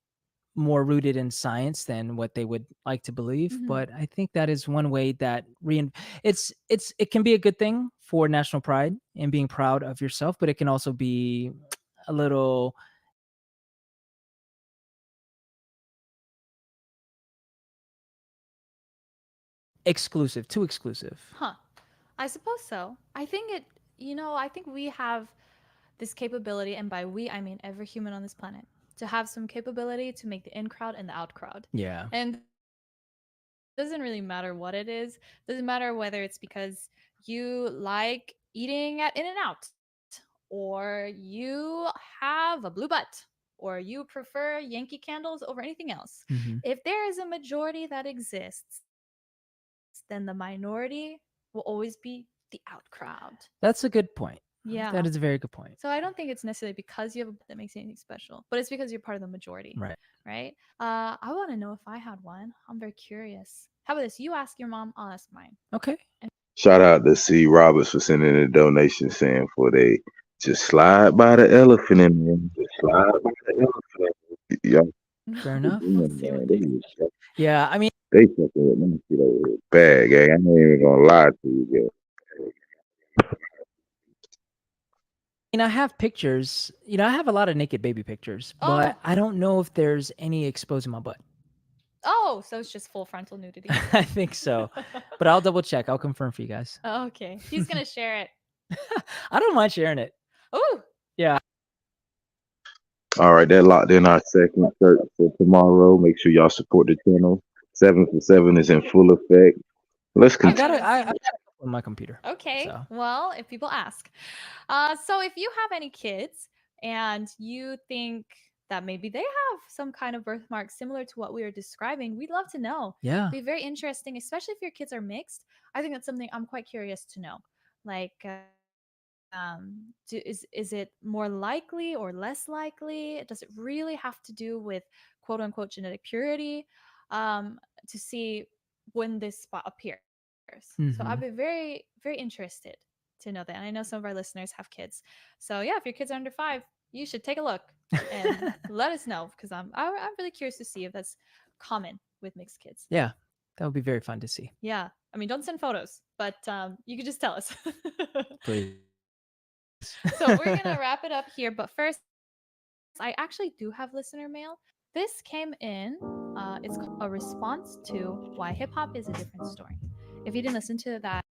more rooted in science than what they would like to believe, Mhm. but I think that is one way that it can be a good thing for national pride and being proud of yourself, but it can also be a little exclusive, too exclusive. Huh. I suppose so. I think I think we have this capability, and by we, I mean every human on this planet, to have some capability to make the in crowd and the out crowd. Yeah. And it doesn't really matter what it is. Doesn't matter whether it's because you like eating at In-N-Out, or you have a blue butt, or you prefer Yankee candles over anything else. Mhm. If there is a majority that exists, then the minority will always be the out crowd. That's a good point. Yeah. That is a very good point. So I don't think it's necessarily because you have a that makes anything special, but it's because you're part of the majority. Right. Right? I want to know if I had one. I'm very curious. How about this? You ask your mom, I'll ask mine. Okay. Shout out to C. Roberts for sending a donation saying for they just slide by the elephant in there. Just slide by the elephant. Yeah. Fair enough. Man, Yeah, I mean, they fucking with me shit over here. Bad, gang. I ain't even gonna lie to you, gang. I have pictures. I have a lot of naked baby pictures, but I don't know if there's any exposing my butt. Oh, so it's just full frontal nudity. I think so, but I'll double check. I'll confirm for you guys. Oh, okay. He's going to share it. I don't mind sharing it. Ooh. Yeah. All right, that locked in our second shirt for tomorrow. Make sure y'all support the channel. 7 for 7 is in full effect. Let's continue. I got it on my computer. Okay. So. Well, if people ask. So if you have any kids and you think that maybe they have some kind of birthmark similar to what we are describing, we'd love to know. Yeah. It'd be very interesting, especially if your kids are mixed. I think that's something I'm quite curious to know. Like, is it more likely or less likely? Does it really have to do with quote unquote genetic purity to see when this spot appears? So I'd be very, very interested to know that. And I know some of our listeners have kids. So yeah, if your kids are under 5, you should take a look and let us know, because I'm really curious to see if that's common with mixed kids. Yeah, that would be very fun to see. Yeah. I mean, don't send photos, but you could just tell us. Please. So we're going to wrap it up here. But first, I actually do have listener mail. This came in. It's a response to why hip hop is a different story. If you didn't listen to that,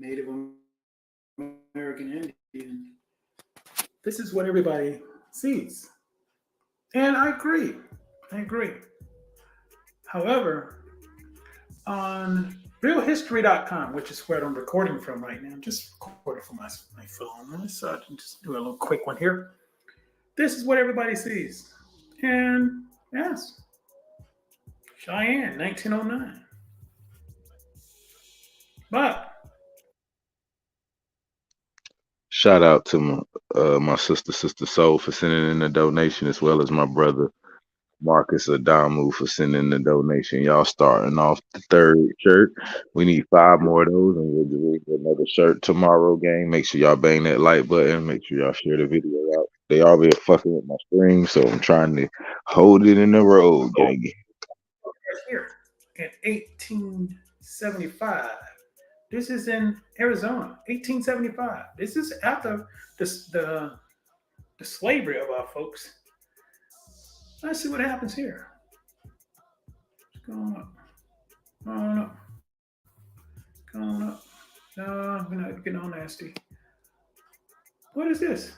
Native American Indian. This is what everybody sees. And I agree. However, on realhistory.com, which is where I'm recording from right now, I'm just recording from my phone. Let's just do a little quick one here. This is what everybody sees. And yes, Cheyenne, 1909. But Shout out to my sister Soul for sending in a donation, as well as my brother Marcus Adamu for sending the donation. Y'all starting off the 3rd shirt. We need 5 more of those, and we'll do another shirt tomorrow, gang. Make sure y'all bang that like button. Make sure y'all share the video out. They already fucking with my stream, so I'm trying to hold it in the road, gang. here, 1875. This is in Arizona, 1875. This is after the slavery of our folks. Let's see what happens here. What's going up? Going up. Going up. No, we're not getting all nasty. What is this?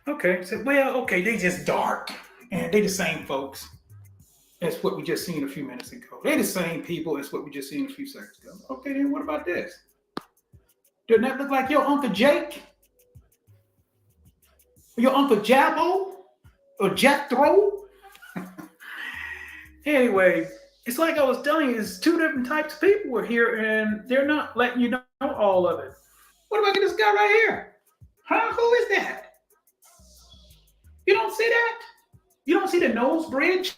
Okay, so okay, they just dark. And they the same folks. That's what we just seen a few minutes ago. They're the same people as what we just seen a few seconds ago. Okay, then what about this? Doesn't that look like your Uncle Jake? Your Uncle Jabbo? Or Jethro? Anyway, it's like I was telling you, it's two different types of people were here, and they're not letting you know all of it. What about this guy right here? Huh? Who is that? You don't see that? You don't see the nose bridge?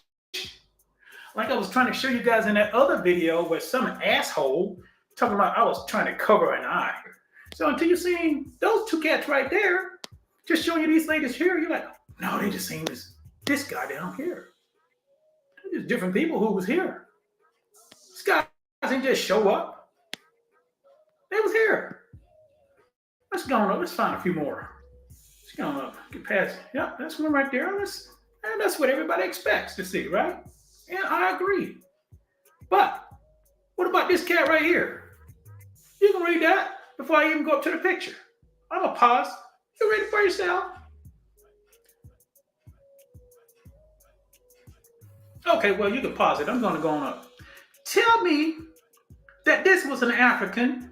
Like I was trying to show you guys in that other video where some asshole talking about I was trying to cover an eye. So until you seen those two cats right there, just showing you these ladies here, you're like, no, they just seen this guy down here. There's different people who was here. This guy didn't just show up. They was here. Let's go on up. Let's find a few more. Let's go on up. Get past. Yeah, that's one right there. And that's what everybody expects to see, right? Yeah, I agree. But what about this cat right here? You can read that before I even go up to the picture. I'm going to pause. You read it for yourself. Okay, well, you can pause it. I'm going to go on up. Tell me that this was an African.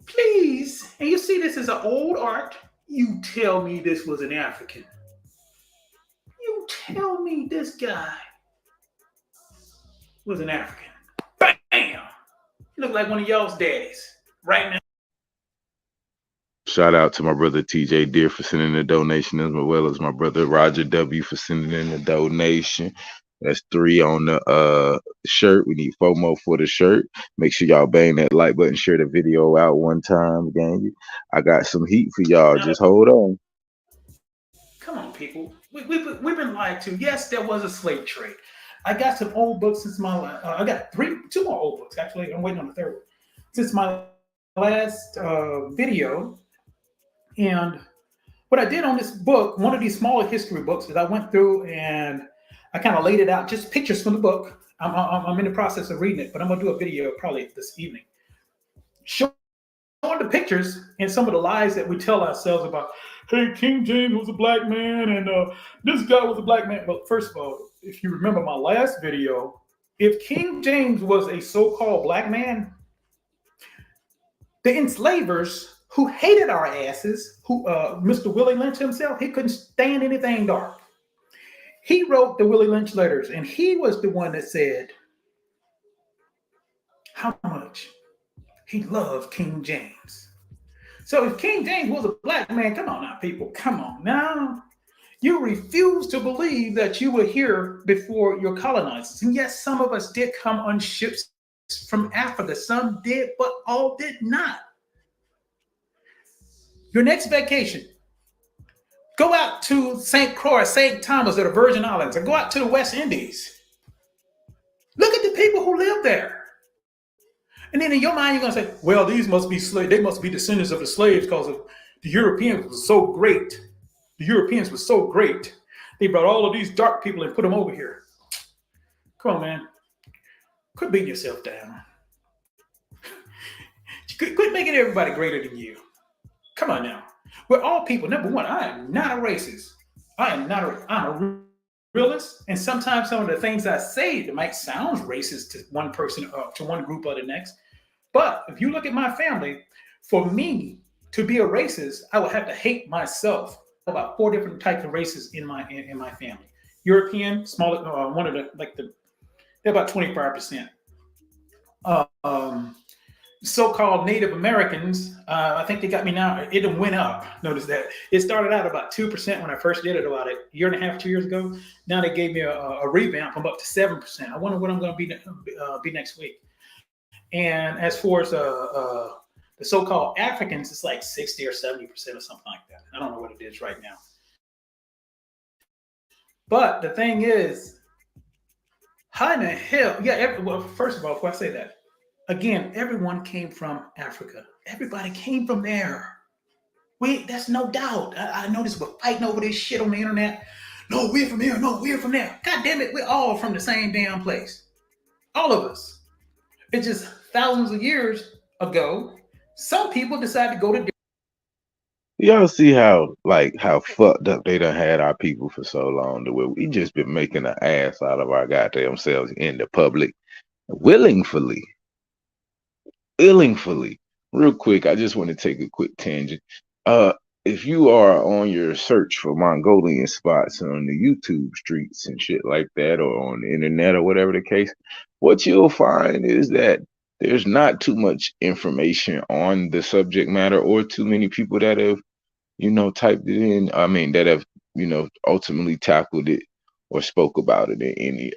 Please. And you see this is an old art. You tell me this was an African. You tell me this guy was an African. Bam! You look like one of y'all's daddies right now. Shout out to my brother TJ Deer for sending the donation, as well as my brother Roger W for sending in the donation. That's 3 on the shirt. We need 4 more for the shirt. Make sure y'all bang that like button, share the video out one time, gang. I got some heat for y'all. Just hold on. Come on, people. We've been lied to. Yes, there was a slave trade. I got some old books since my I got 2 more old books, actually. I'm waiting on the 3rd one. Since my last video. And what I did on this book, one of these smaller history books, is I went through and I kind of laid it out, just pictures from the book. I'm in the process of reading it, but I'm going to do a video probably this evening. Showing the pictures and some of the lies that we tell ourselves about, hey, King James was a black man and this guy was a black man. But first of all, if you remember my last video, if King James was a so-called black man, the enslavers who hated our asses, who Mr. Willie Lynch himself, he couldn't stand anything dark. He wrote the Willie Lynch letters, and he was the one that said how much he loved King James. So if King James was a black man, come on now, people, come on now. You refuse to believe that you were here before your colonizers. And yes, some of us did come on ships from Africa. Some did, but all did not. Your next vacation, go out to St. Croix, St. Thomas, or the Virgin Islands, or go out to the West Indies. Look at the people who live there. And then in your mind, you're going to say, well, these must be slaves. They must be descendants of the slaves because of the Europeans were so great. The Europeans were so great. They brought all of these dark people and put them over here. Come on, man. Quit beating yourself down. Quit making everybody greater than you. Come on now. We're all people. Number one, I am not a racist. I'm a realist. And sometimes some of the things I say that might sound racist to one person or to one group or the next. But if you look at my family, for me to be a racist, I would have to hate myself. About 4 different types of races in my family. European, smaller, they're about 25%. So-called Native Americans, I think they got me now. It went up. Notice that it started out about 2% when I first did it about a year and a half, 2 years ago. Now they gave me a revamp. I'm up to 7%. I wonder what I'm going to be next week. And as far as the so-called Africans, it's like 60 or 70% or something like that. I don't know what it is right now. But the thing is, How in the hell? Yeah, well, first of all, before I say that, again, everyone came from Africa. Everybody came from there. That's no doubt. I noticed we're fighting over this shit on the internet. No, we're from here. No, we're from there. God damn it, we're all from the same damn place. All of us. It's just thousands of years ago, some people decided to go to. Y'all see how fucked up they done had our people for so long to where we just been making an ass out of our goddamn selves in the public willingly. Real quick, I just want to take a quick tangent. If you are on your search for Mongolian spots on the YouTube streets and shit like that, or on the internet or whatever the case, what you'll find is that there's not too much information on the subject matter, or too many people that have, typed it in. I mean, that have, ultimately tackled it or spoke about it in any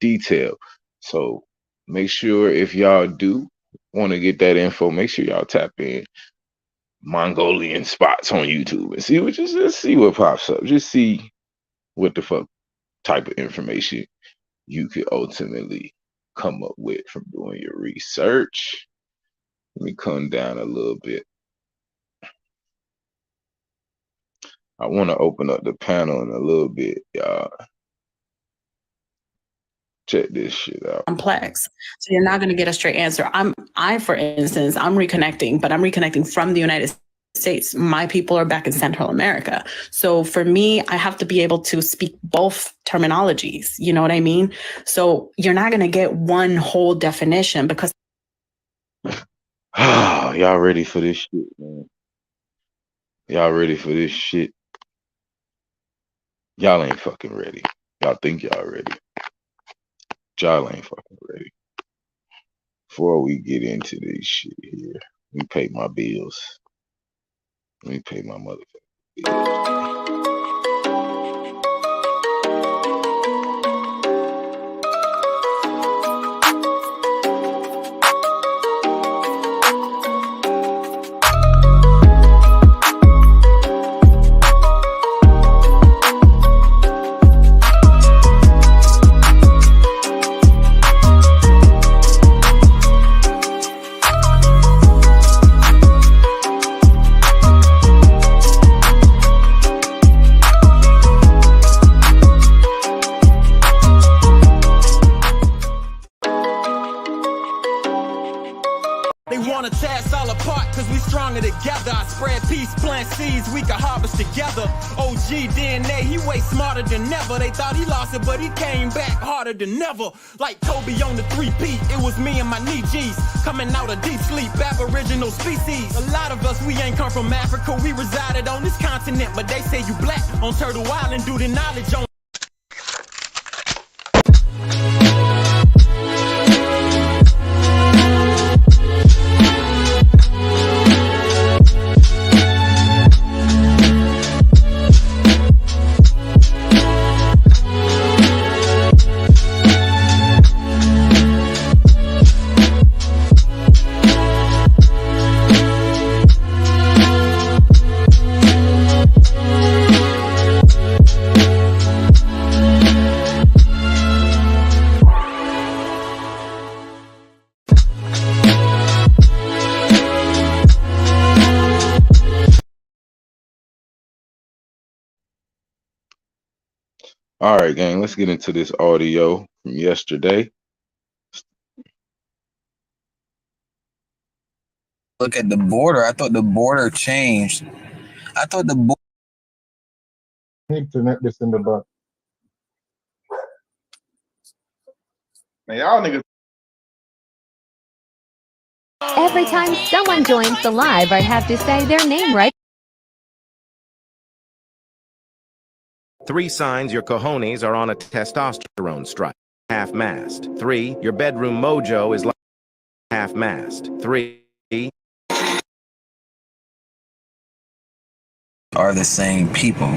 detail. So make sure, if y'all do want to get that info, make sure y'all tap in Mongolian spots on YouTube and just see what pops up. Just see what the fuck type of information you could ultimately come up with from doing your research. Let me come down a little bit. I want to open up the panel in a little bit, y'all. Check this shit out. Complex. So you're not going to get a straight answer. For instance, I'm reconnecting, but I'm reconnecting from the United States. My people are back in Central America. So for me, I have to be able to speak both terminologies. You know what I mean? So you're not going to get one whole definition because. Y'all ready for this shit, man? Y'all ready for this shit? Y'all ain't fucking ready. Y'all think y'all ready. Y'all ain't fucking ready. Before we get into this shit here, let me pay my bills. Let me pay my motherfucking bills. Together, I spread peace, plant seeds, we can harvest together. OG DNA, he way smarter than ever. They thought he lost it, but he came back harder than ever. Like Kobe on the 3-peat, it was me and my knee G's coming out of deep sleep, aboriginal species. A lot of us, we ain't come from Africa, we resided on this continent, but they say you black on Turtle Island due to knowledge on. All right, gang, let's get into this audio from yesterday. Look at the border. I thought the border changed. I thought the border. Need to net this in the butt. Man, y'all niggas. Every time someone joins the live, I have to say their name right. 3 signs your cojones are on a testosterone strike. Half-mast. 3, your bedroom mojo is like half-mast. 3. Are the same people.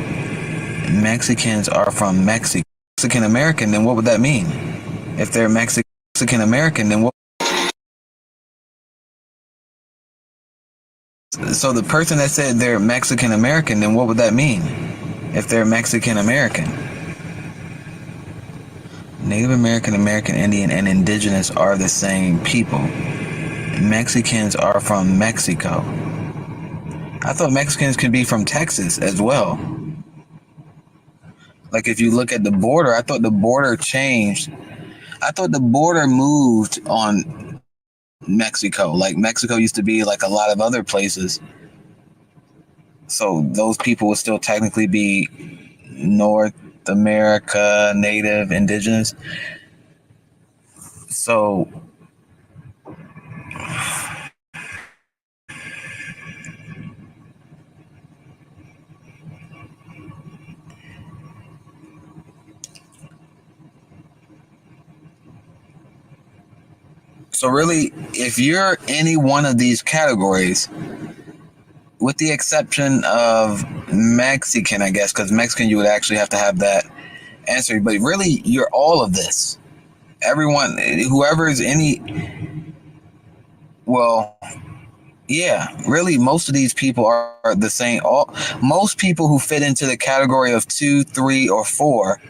Mexicans are from Mexico. Mexican American, then what would that mean? If they're Mexican American, then what? So the person that said they're Mexican American, then what would that mean? If they're Mexican American. Native American, American Indian, and indigenous are the same people. Mexicans are from Mexico. I thought Mexicans could be from Texas as well. Like if you look at the border, I thought the border changed. I thought the border moved on Mexico. Like Mexico used to be like a lot of other places. So those people would still technically be North America, Native, Indigenous. So really, if you're any one of these categories, with the exception of Mexican, I guess, because Mexican, you would actually have to have that answer. But really, you're all of this. Everyone, whoever is any, well, yeah, really, most of these people are the same. Most people who fit into the category of 2, 3, or 4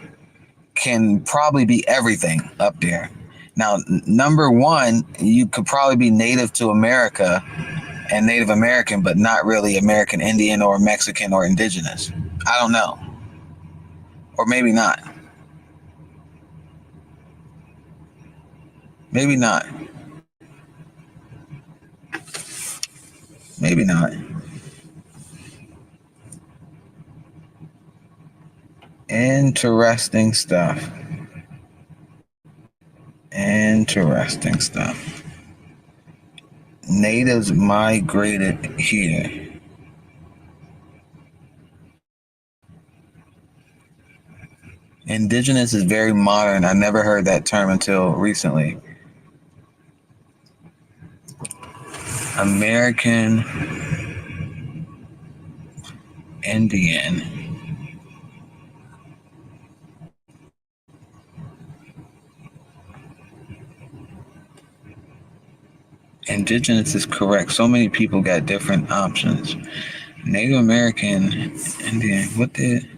can probably be everything up there. Now, number 1, you could probably be native to America and Native American, but not really American Indian or Mexican or indigenous. I don't know. Or maybe not. Maybe not. Maybe not. Interesting stuff. Interesting stuff. Natives migrated here. Indigenous is very modern. I never heard that term until recently. American Indian. Indigenous is correct. So many people got different options. Native American Indian. What did?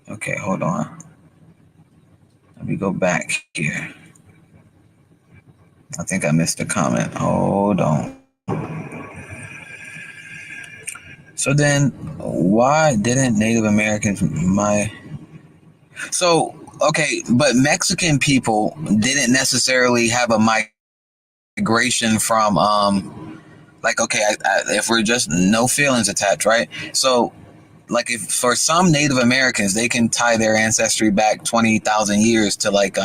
Okay, hold on. Let me go back here. I think I missed a comment. Hold on. So then, why didn't Native Americans So, okay, but Mexican people didn't necessarily have a migration from, like, okay, if we're just no feelings attached, right? So, like, if for some Native Americans, they can tie their ancestry back 20,000 years to like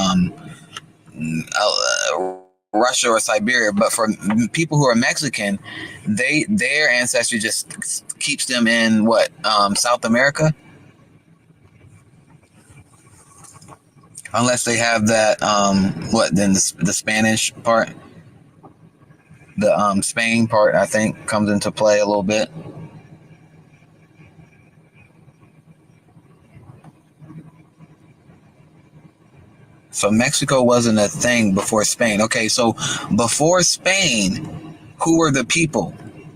Russia or Siberia, but for people who are Mexican, their ancestry just keeps them in what, South America, unless they have that then the Spanish part, the Spain part, I think, comes into play a little bit. So Mexico wasn't a thing before Spain. Okay, so before Spain, who were the people?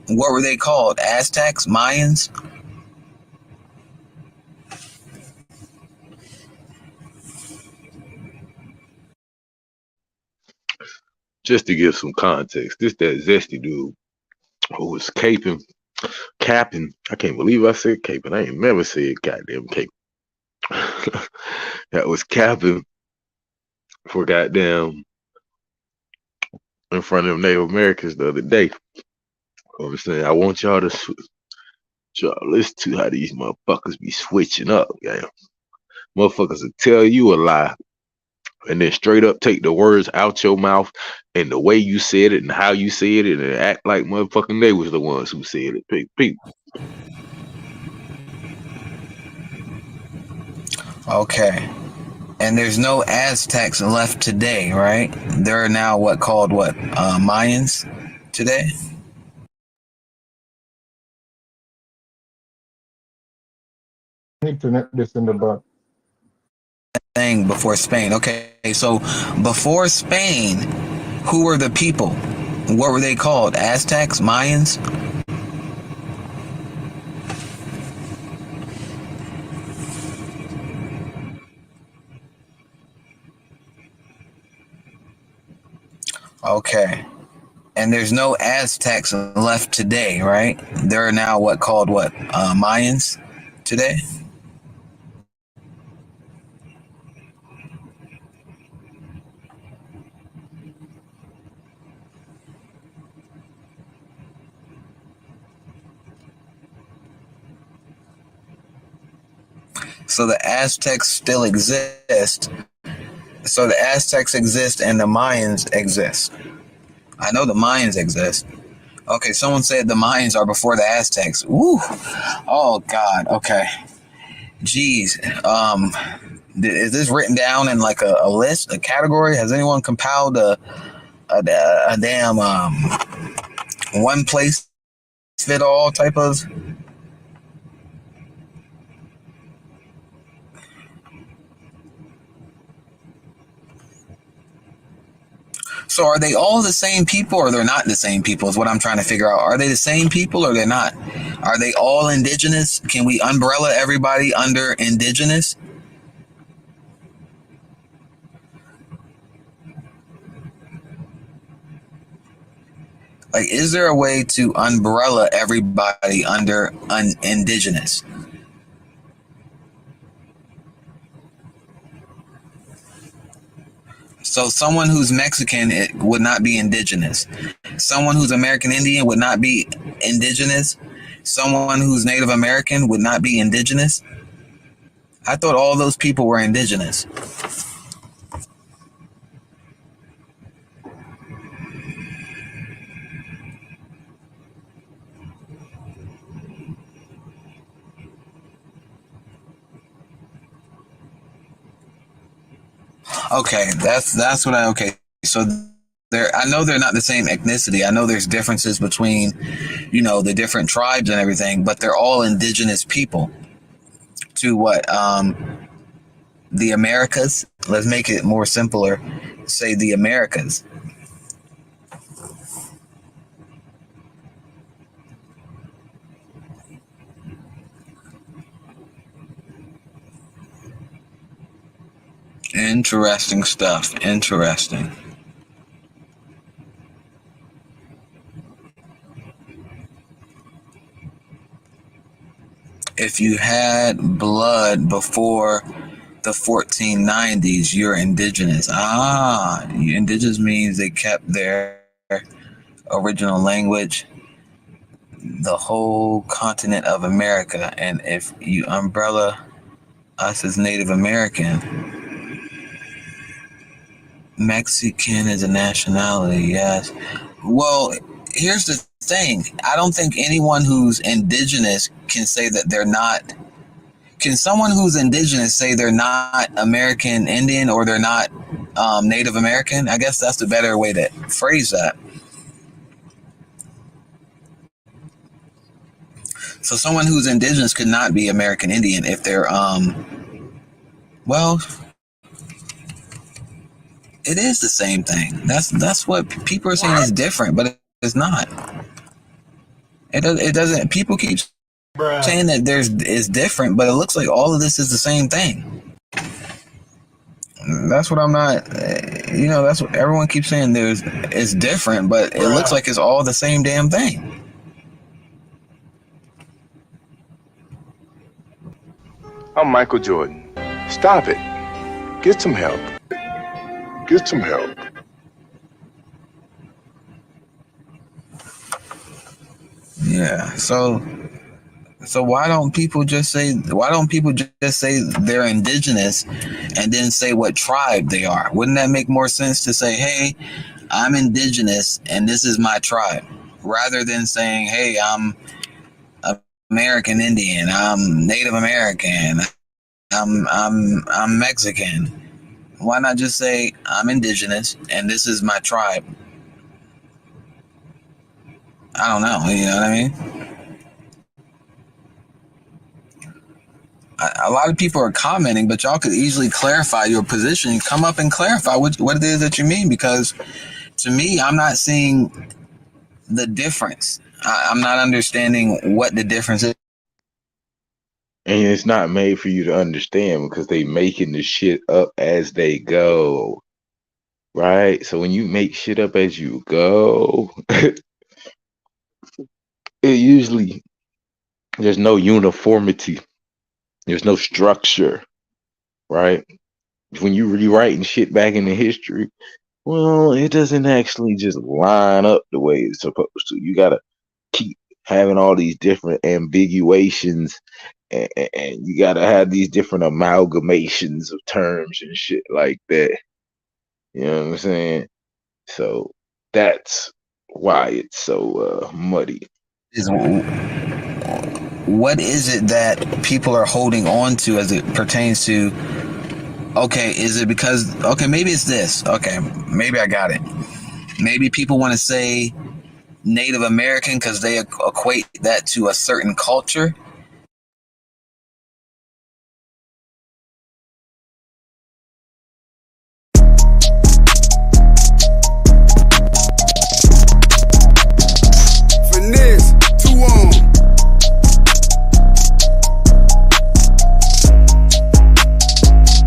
What were they called? Aztecs? Mayans? Just to give some context, this that zesty dude who was capping. I can't believe I said caping. I ain't never said goddamn caping. That was capping for goddamn in front of them Native Americans the other day. I'm saying, I want y'all to listen to how these motherfuckers be switching up, yeah. Motherfuckers will tell you a lie and then straight up take the words out your mouth and the way you said it and how you said it and act like motherfucking they was the ones who said it. People. Okay. And there's no Aztecs left today, right? There are now Mayans today? Need to nip this in the bud. Thing before Spain. Okay, so before Spain, who were the people? What were they called? Aztecs? Mayans? Okay. And there's no Aztecs left today, right? They're now called Mayans today? So the Aztecs still exist. So the Aztecs exist and the Mayans exist. I know the Mayans exist. Okay, someone said the Mayans are before the Aztecs. Woo! Oh God. Okay. Jeez. Is this written down in like a list, a category? Has anyone compiled a damn one place fit all type of? So are they all the same people or they're not the same people is what I'm trying to figure out. Are they the same people or they're not? Are they all indigenous? Can we umbrella everybody under indigenous? Like, is there a way to umbrella everybody under indigenous? So someone who's Mexican would not be indigenous. Someone who's American Indian would not be indigenous. Someone who's Native American would not be indigenous. I thought all those people were indigenous. Okay, that's what okay. So I know they're not the same ethnicity. I know there's differences between, the different tribes and everything, but they're all indigenous people to the Americas. Let's make it more simpler. Say the Americas. Interesting stuff. Interesting. If you had blood before the 1490s, you're indigenous. Indigenous means they kept their original language, the whole continent of America. And if you umbrella us as Native American, Mexican is a nationality, yes. Well, here's the thing. I don't think anyone who's indigenous can say that they're not. Can someone who's indigenous say they're not American Indian or they're not Native American? I guess that's the better way to phrase that. So someone who's indigenous could not be American Indian if they're well, it is the same thing. That's what people are saying is different, but it's not. It doesn't. People keep saying that is different, but it looks like all of this is the same thing. That's what I'm not. That's what everyone keeps saying. It's different, but it looks like it's all the same damn thing. I'm Michael Jordan. Stop it. Get some help. Get some help. Yeah. So why don't people just say they're indigenous and then say what tribe they are? Wouldn't that make more sense to say, hey, I'm indigenous and this is my tribe, rather than saying, hey, I'm American Indian, I'm Native American, I'm Mexican. Why not just say I'm indigenous and this is my tribe? I don't know. You know what I mean? A lot of people are commenting, but y'all could easily clarify your position. Come up and clarify what it is that you mean, because to me, I'm not seeing the difference. I'm not understanding what the difference is. And it's not made for you to understand because they making the shit up as they go. right? So when you make shit up as you go, it usually there's no uniformity, there's no structure, right? When you rewriting shit back into history, well, it doesn't actually just line up the way it's supposed to. You gotta keep having all these different ambiguations, and you gotta have these different amalgamations of terms and shit like that. You know what I'm saying? So that's why it's so muddy. What is it that people are holding on to as it pertains to? Okay, is it because, okay, maybe it's this. Okay, maybe I got it. Maybe people want to say Native American because they equate that to a certain culture. Finesse, 2 on.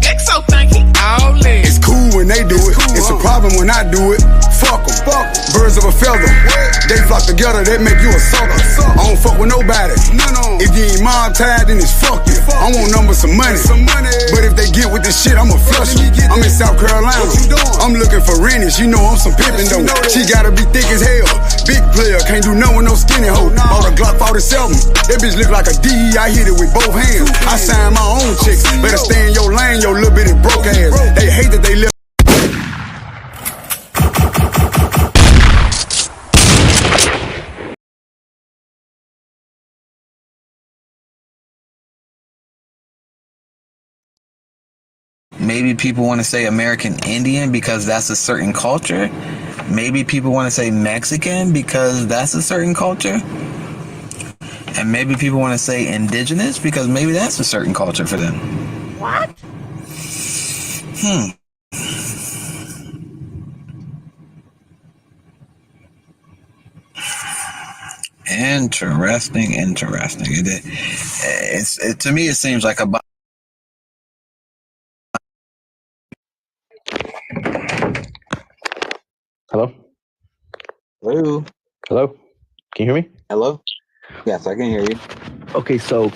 Exo thinking all in. It's cool when they do it. It's a problem when I do it. Fuck 'em. Birds of a feather. They flock together, that make you a sucker. I don't fuck with nobody. If you ain't mob tied, then it's fuck you. I want numbers, some money. But if they get with this shit, I'ma flush them. I'm in South Carolina. I'm looking for rennies. You know I'm some pimpin' though. She gotta be thick as hell. Big player, can't do no with no skinny hoe. Bought a Glock 47. That bitch look like a D. I hit it with both hands. I sign my own chicks. Better stay in your lane, your little bitty broke ass. They hate that they live. Maybe people want to say American Indian because that's a certain culture. Maybe people want to say Mexican because that's a certain culture. And maybe people want to say indigenous because maybe that's a certain culture for them. What? Interesting. To me, it seems like a. Hello? Hello? Hello? Can you hear me? Hello? Yes, I can hear you. Okay, so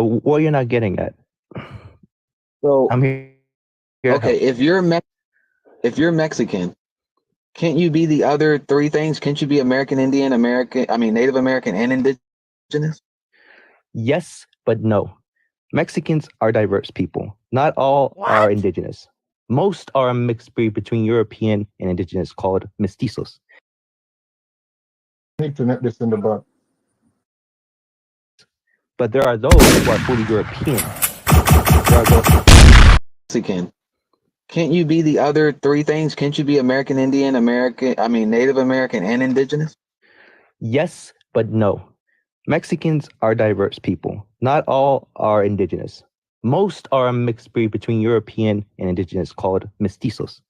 what you're not getting at? So I'm here. okay, if you're Mexican, can't you be the other 3 things? Can't you be American Indian, Native American and indigenous? Yes, but no. Mexicans are diverse people. Not all are indigenous. Most are a mixed breed between European and indigenous called mestizos. I need to nip this in the bud. But there are those who are fully European. There are those Mexican. Can't you be the other 3 things? Can't you be American Indian, Native American and indigenous? Yes, but no. Mexicans are diverse people. Not all are indigenous. Most are a mixed breed between European and indigenous called mestizos.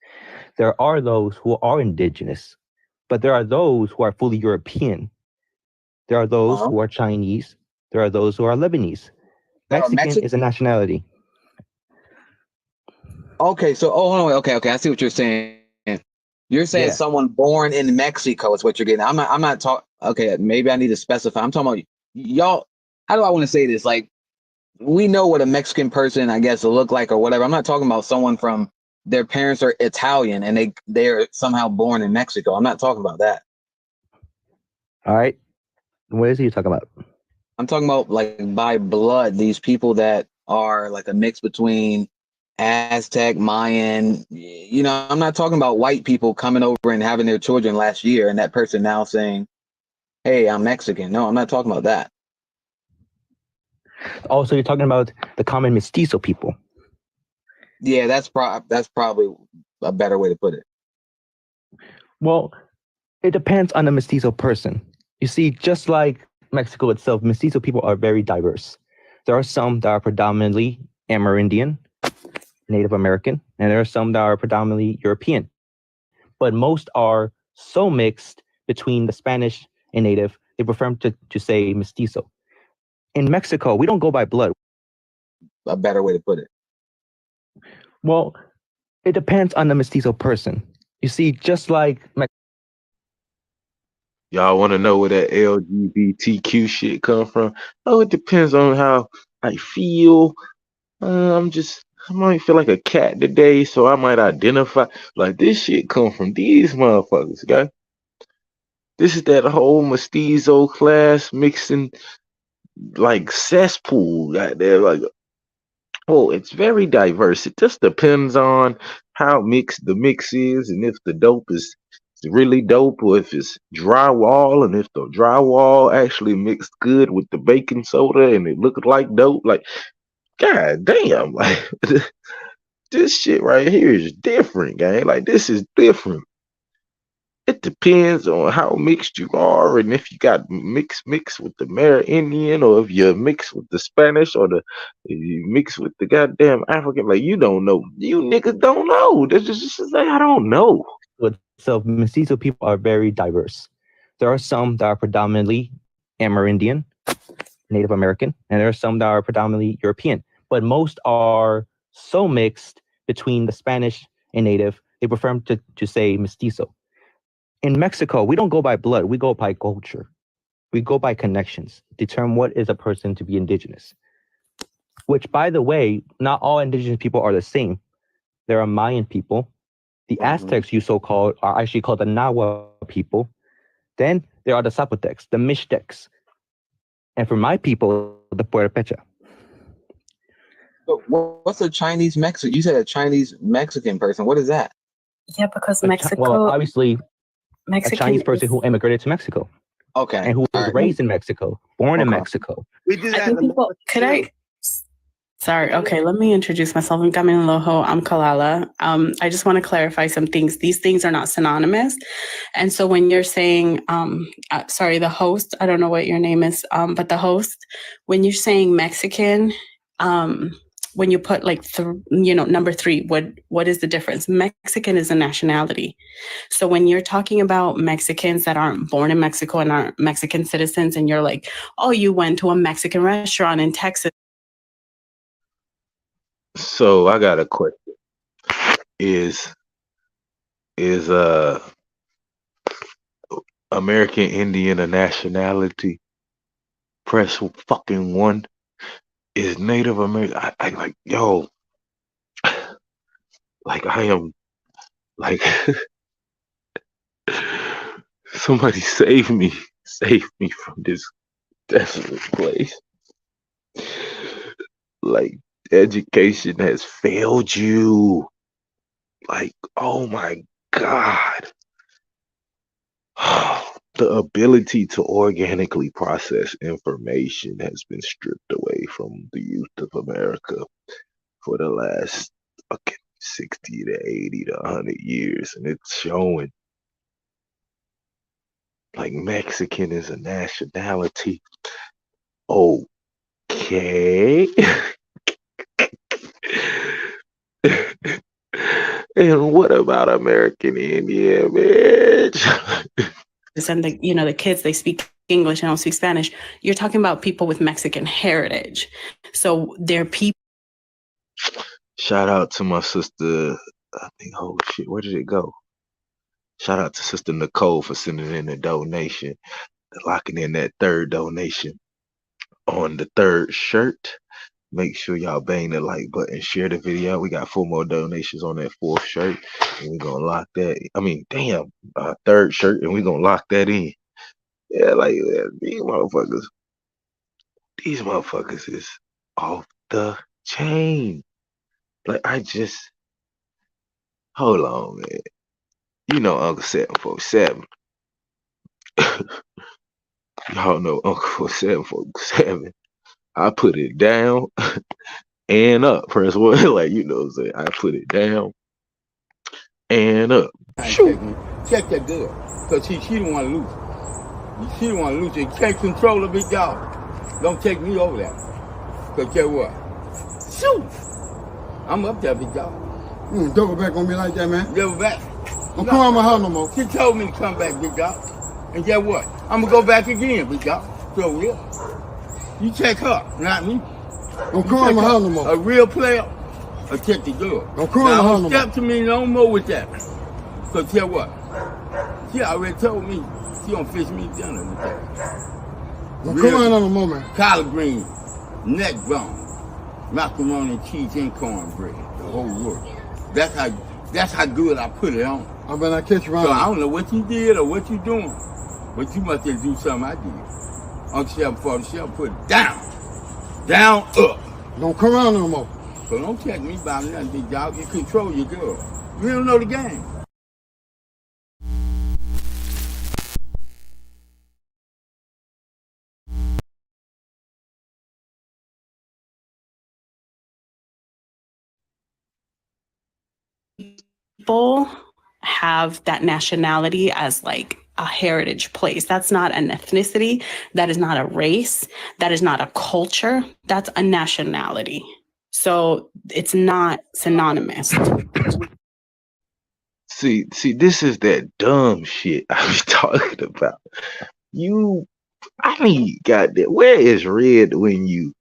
There are those who are indigenous, but there are those who are fully European. There are those who are Chinese. There are those who are Lebanese. Mexican is a nationality. Okay, so hold on, okay, I see what you're saying. You're saying someone born in Mexico is what you're getting. I'm not talking. Okay, maybe I need to specify. I'm talking about y'all. How do I want to say this? Like, we know what a Mexican person, I guess, will look like or whatever. I'm not talking about someone from their parents are Italian and they're somehow born in Mexico. I'm not talking about that. All right. What is it you're talking about? I'm talking about like by blood, these people that are like a mix between Aztec, Mayan. You know, I'm not talking about white people coming over and having their children last year and that person now saying, hey, I'm Mexican. No, I'm not talking about that. Also, you're talking about the common mestizo people. Yeah, that's probably a better way to put it. Well, it depends on the mestizo person. You see, just like Mexico itself, mestizo people are very diverse. There are some that are predominantly Amerindian, Native American, and there are some that are predominantly European. But most are so mixed between the Spanish and Native, they prefer to say mestizo. In Mexico, we don't go by blood. A better way to put it. Well, it depends on the mestizo person. You see, just like Y'all want to know where that LGBTQ shit come from? Oh, it depends on how I feel. I might feel like a cat today, so I might identify. Like, this shit come from these motherfuckers, guys. This is that whole mestizo class mixing, like, cesspool out there. Like, oh, it's very diverse. It just depends on how mixed the mix is, and if the dope is really dope, or if it's drywall, and if the drywall actually mixed good with the baking soda and it looked like dope. Like, god damn, like this shit right here is different, gang. Like, this is different. It depends on how mixed you are, and if you got mixed with the Amerindian, or if you're mixed with the Spanish, or if you mix with the goddamn African. Like, you don't know. You niggas don't know. This is just like, I don't know. So mestizo people are very diverse. There are some that are predominantly Amerindian, Native American, and there are some that are predominantly European. But most are so mixed between the Spanish and Native, they prefer to say mestizo. In Mexico, we don't go by blood, we go by culture. We go by connections, determine what is a person to be indigenous. Which, by the way, not all indigenous people are the same. There are Mayan people. The Aztecs, you so-called, are actually called the Nahua people. Then there are the Zapotecs, the Mixtecs. And for my people, the Puerpecha. But what's a Chinese Mexican? You said a Chinese Mexican person. What is that? Yeah, because Mexico. Well, obviously, Mexican a Chinese person who immigrated to Mexico. Okay. And who was raised in Mexico, born in Mexico. I think people, could I? Sorry. Okay, let me introduce myself. I'm Gamin Loho. I'm Kalala. I just want to clarify some things. These things are not synonymous. And so when you're saying, sorry, the host, I don't know what your name is, but the host, when you're saying Mexican, when you put like, number 3, what is the difference? Mexican is a nationality. So when you're talking about Mexicans that aren't born in Mexico and aren't Mexican citizens, and you're like, oh, you went to a Mexican restaurant in Texas. So I got a question. Is American Indian a nationality? Press fucking 1. Is Native American? I like, yo, like, I am, like, somebody save me from this desolate place. Like, education has failed you. Like, oh my God. The ability to organically process information has been stripped away from the youth of America for the last 60 to 80 to 100 years, and it's showing. Like, Mexican is a nationality. Okay. And what about American Indian, bitch? And the kids, they speak English and don't speak Spanish. You're talking about people with Mexican heritage. So they're people. Shout out to my sister. I think, oh shit, where did it go? Shout out to Sister Nicole for sending in a donation, locking in that 3rd donation on the 3rd shirt. Make sure y'all bang the like button, share the video. We got 4 more donations on that 4th shirt, and we're gonna lock that. 3rd shirt, and we're gonna lock that in. Yeah, like, these motherfuckers is off the chain. Like, hold on, man. You know Uncle 747. Y'all know Uncle 747. I put it down and up. Press 1, like, you know what I'm saying? I put it down and up. Check that girl, because she don't want to lose. She don't want to lose. You can't control a big dog. Don't take me over there. Because guess what? Shoot! I'm up there, big dog. You gonna double back on me like that, man? Double back. Don't come out my house no more. She told me to come back, big dog. And guess what? I'm going to go back again, big dog. So, yeah. You check her, not me. Don't come out my house no more. A real player, check the girl. Don't come now, on, don't step to me no more with that. Because tell what? She already told me she gonna fish me dinner with that. Don't come on a moment. Collard green, neck bone, macaroni and cheese and cornbread, the whole work. That's how good I put it on. I better not catch you around. So I don't know what you did or what you doing, but you must have do something I did. Uncle 747 put it down, up. Don't come around no more. So don't check me about nothing, big dog. You control your girl. You don't know the game. People have that nationality as like a heritage place. That's not an ethnicity. That is not a race. That is not a culture. That's a nationality. So it's not synonymous. See, this is that dumb shit I was talking about. Got that. Where is Red when you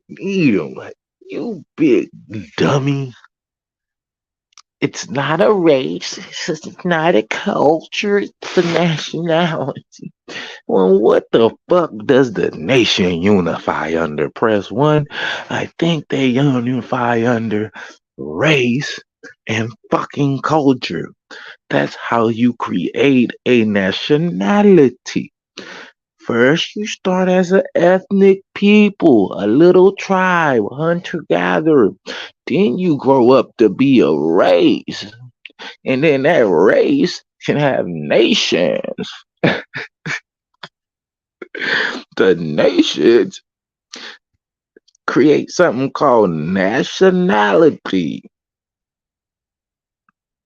need him? Like, you big dummy. It's not a race. It's not a culture. It's a nationality. Well, what the fuck does the nation unify under? Press 1. I think they unify under race and fucking culture. That's how you create a nationality. First, you start as an ethnic people, a little tribe, hunter-gatherer. Then you grow up to be a race. And then that race can have nations. The nations create something called nationality.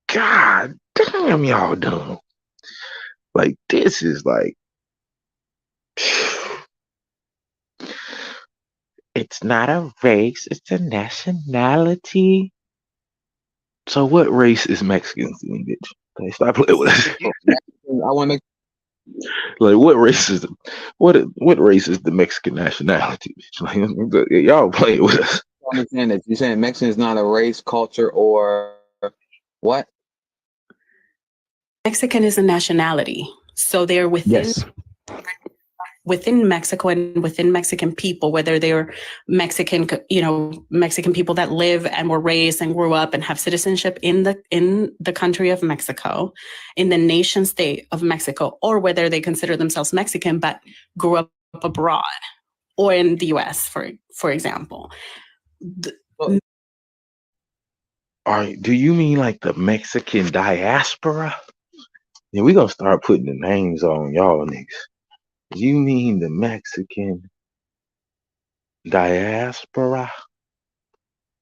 God damn, y'all dumb. Like, this is like, it's not a race, it's a nationality. So what race is Mexicans in, bitch? Okay, stop playing with us. I want to. Like, what race is the Mexican nationality, bitch? Like, y'all playing with us. I understand that you're saying Mexican is not a race, culture, or what? Mexican is a nationality. So they're within Mexico and within Mexican people, whether they're Mexican, Mexican people that live and were raised and grew up and have citizenship in the country of Mexico, in the nation state of Mexico, or whether they consider themselves Mexican but grew up abroad or in the US, for example. All right, do you mean like the Mexican diaspora? Yeah, we're gonna start putting the names on y'all niggas. You mean the Mexican diaspora?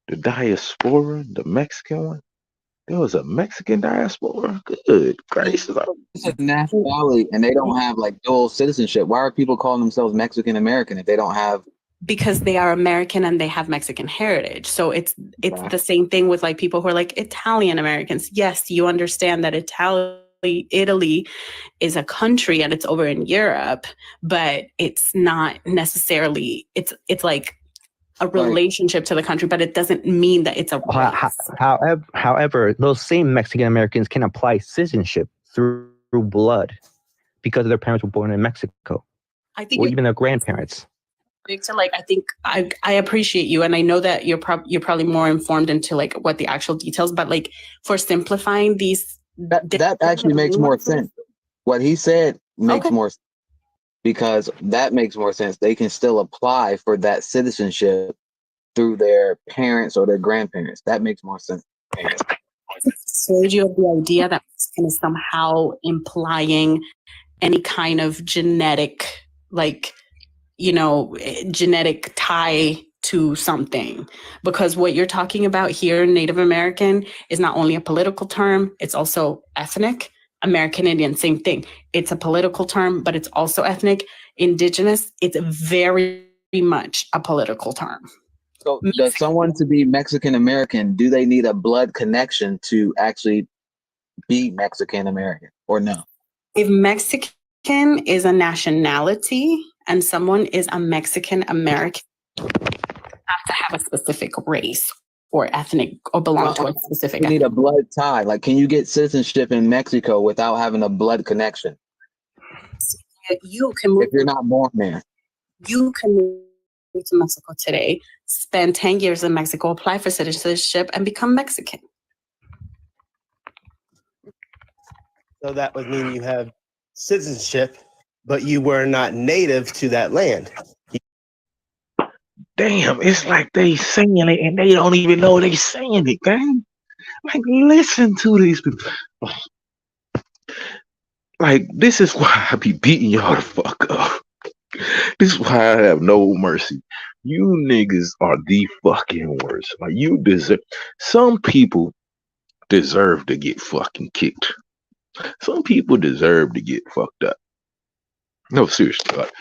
The diaspora? The Mexican one? There was a Mexican diaspora? Good gracious. It's a nationality and they don't have like dual citizenship. Why are people calling themselves Mexican American if they don't have? Because they are American and they have Mexican heritage. So it's the same thing with like people who are like Italian Americans. Yes, you understand that Italy is a country and it's over in Europe, but it's not necessarily, it's like a relationship to the country, but it doesn't mean that it's a race. However, those same Mexican Americans can apply citizenship through blood because their parents were born in Mexico, or even their grandparents. Victor, like I think I appreciate you, and I know that you're probably more informed into like what the actual details, but like for simplifying these. That actually makes more sense. What he said makes more sense because that makes more sense. They can still apply for that citizenship through their parents or their grandparents. That makes more sense. Persuade you of the idea that Mexican is somehow implying any kind of genetic, genetic tie to something, because what you're talking about here, Native American, is not only a political term, it's also ethnic. American Indian, same thing. It's a political term, but it's also ethnic. Indigenous, it's very much a political term. So does someone to be Mexican American, do they need a blood connection to actually be Mexican American or no? If Mexican is a nationality and someone is a Mexican American, have to have a specific race or ethnic or belong to a specific You need a ethnic. blood tie. Like, can you get citizenship in Mexico without having a blood connection? You can move if you're not born there. You can move to Mexico today, spend 10 years in Mexico, apply for citizenship, and become Mexican. So that would mean you have citizenship, but you were not native to that land. Damn, it's like they saying it and they don't even know they saying it, gang. Like, listen to these people. Like, this is why I be beating y'all the fuck up. This is why I have no mercy. You niggas are the fucking worst. Like, you deserve. Some people deserve to get fucking kicked. Some people deserve to get fucked up. No, seriously. Like,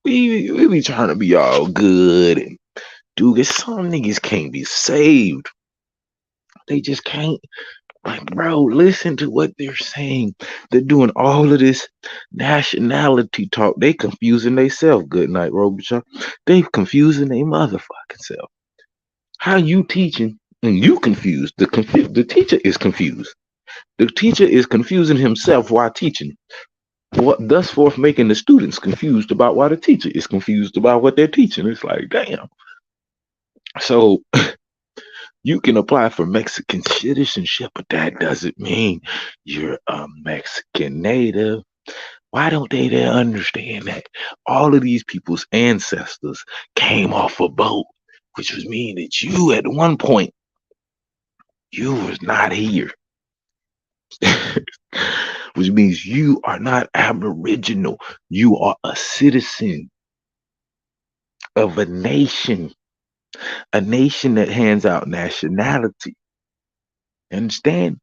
we be trying to be all good and do this. Some niggas can't be saved. They just can't. Like, bro, listen to what they're saying. They're doing all of this nationality talk. They confusing themselves. Good night, Robichaud. They confusing their motherfucking self. How you teaching and you confused? The teacher is confused. The teacher is confusing himself while teaching. Thus forth making the students confused about why the teacher is confused about what they're teaching. It's like, damn. So you can apply for Mexican citizenship, but that doesn't mean you're a Mexican native. Why don't they understand that all of these people's ancestors came off a boat, which would mean that you at one point, you was not here. Which means you are not Aboriginal. You are a citizen of a nation that hands out nationality. Understand?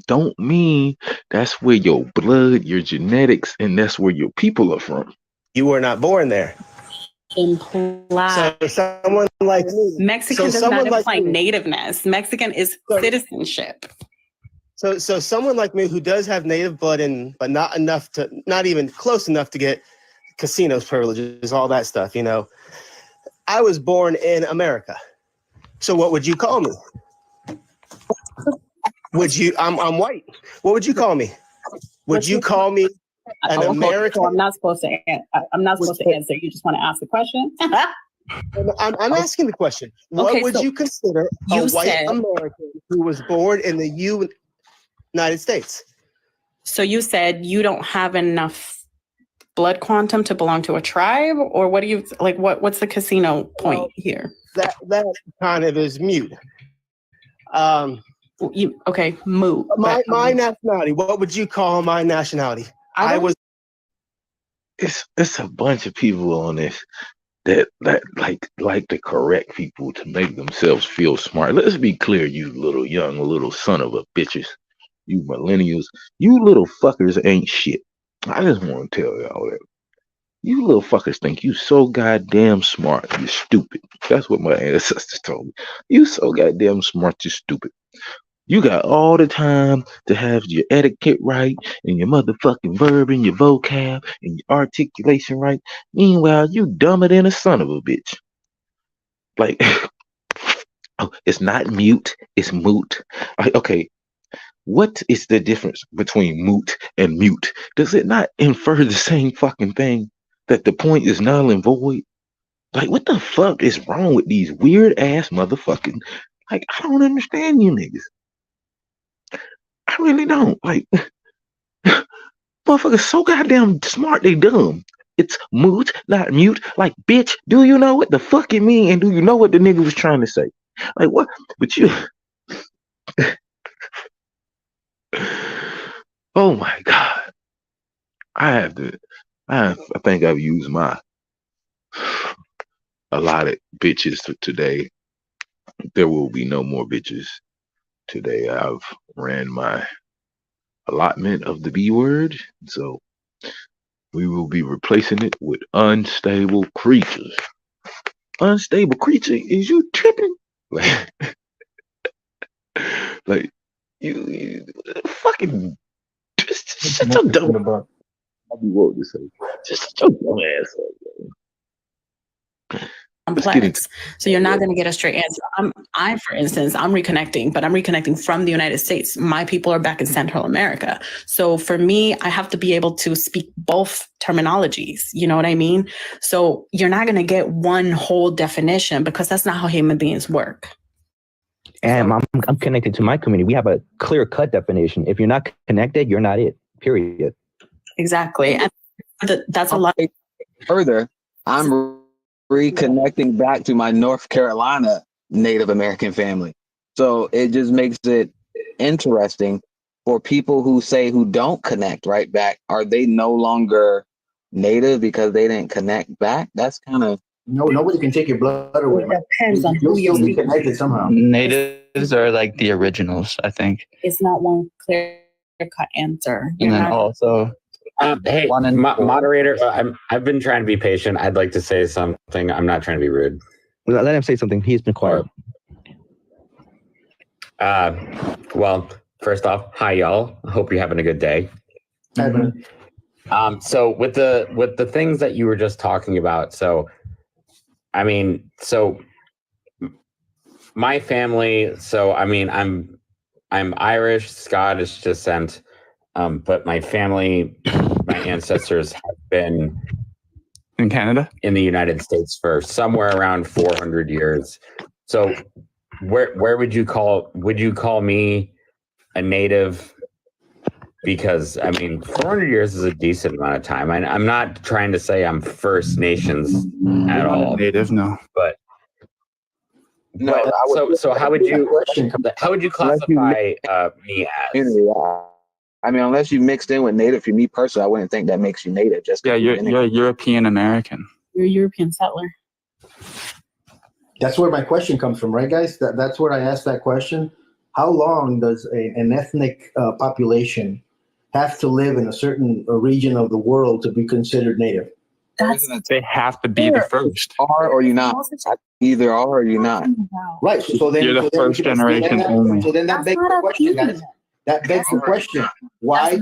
Don't mean that's where your blood, your genetics, and that's where your people are from. You were not born there. Imply. So someone like me, Mexican does not imply nativeness. Mexican is citizenship. So someone like me who does have native blood but not even close enough to get casinos privileges, all that stuff, you know. I was born in America. So what would you call me? I'm white. What would you call me? Would you call me an American? So I'm not supposed to answer. You just want to ask the question? I'm asking the question. What would you consider a white American who was born in the United States? So you said you don't have enough blood quantum to belong to a tribe, or what do you like? What's the casino point here? That kind of is mute. Moot. My nationality. What would you call my nationality? It's a bunch of people on this that like to correct people to make themselves feel smart. Let's be clear, you little son of a bitches, you millennials, you little fuckers ain't shit. I just want to tell y'all that. You little fuckers think you so goddamn smart, you're stupid. That's what my ancestors told me. You so goddamn smart, you're stupid. You got all the time to have your etiquette right and your motherfucking verb and your vocab and your articulation right. Meanwhile, you dumber than a son of a bitch. Like, oh, it's not mute, it's moot. Okay, what is the difference between moot and mute? Does it not infer the same fucking thing? That the point is null and void? Like, what the fuck is wrong with these weird ass motherfucking, like, I don't understand you niggas. I really don't. Like, motherfuckers so goddamn smart, they dumb. It's moot, not mute. Like, bitch, do you know what the fuck it mean? And do you know what the nigga was trying to say? Like, what? But you... Oh my God. I think I've used my allotted bitches for today. There will be no more bitches today. I've ran my allotment of the B word, so we will be replacing it with unstable creatures. Unstable creature? Is you tripping? Like you fucking just shut your dumb. I'll be woke to say, just shut your dumb ass up. complex. So you're not going to get a straight answer. For instance, I'm reconnecting, but I'm reconnecting from the United States. My people are back in Central America. So for me, I have to be able to speak both terminologies. You know what I mean? So you're not going to get one whole definition because that's not how human beings work. And I'm connected to my community. We have a clear-cut definition. If you're not connected, you're not it. Period. Exactly. And that's a lot. Further, I'm reconnecting back to my North Carolina Native American family. So it just makes it interesting for people who don't connect right back. Are they no longer Native because they didn't connect back? That's kind of... No, nobody can take your blood away. It depends on who You'll you be connected somehow. Natives are like the originals, I think. It's not one clear-cut answer. And then also... Hey, moderator, I've been trying to be patient. I'd like to say something. I'm not trying to be rude. Let him say something. He's been quiet. Well, first off, hi y'all. I hope you're having a good day. So with the things that you were just talking about, my family, I'm Irish, Scottish descent, but my family, my ancestors have been in Canada, in the United States for somewhere around 400 years. So where would you call me a native? Because 400 years is a decent amount of time. I'm not trying to say I'm First Nations at all. Native, no. But so how would you classify me as? Unless you mixed in with Native, for me personally, I wouldn't think that makes you Native. You're European American. You're a European settler. That's where my question comes from, right, guys? That's where I asked that question. How long does an ethnic population have to live in a certain region of the world to be considered Native? They have to be the first. Are or you're not. Either are or you're not. Right. So then you're the first generation only. So then that begs the question, guys. That begs the question: Why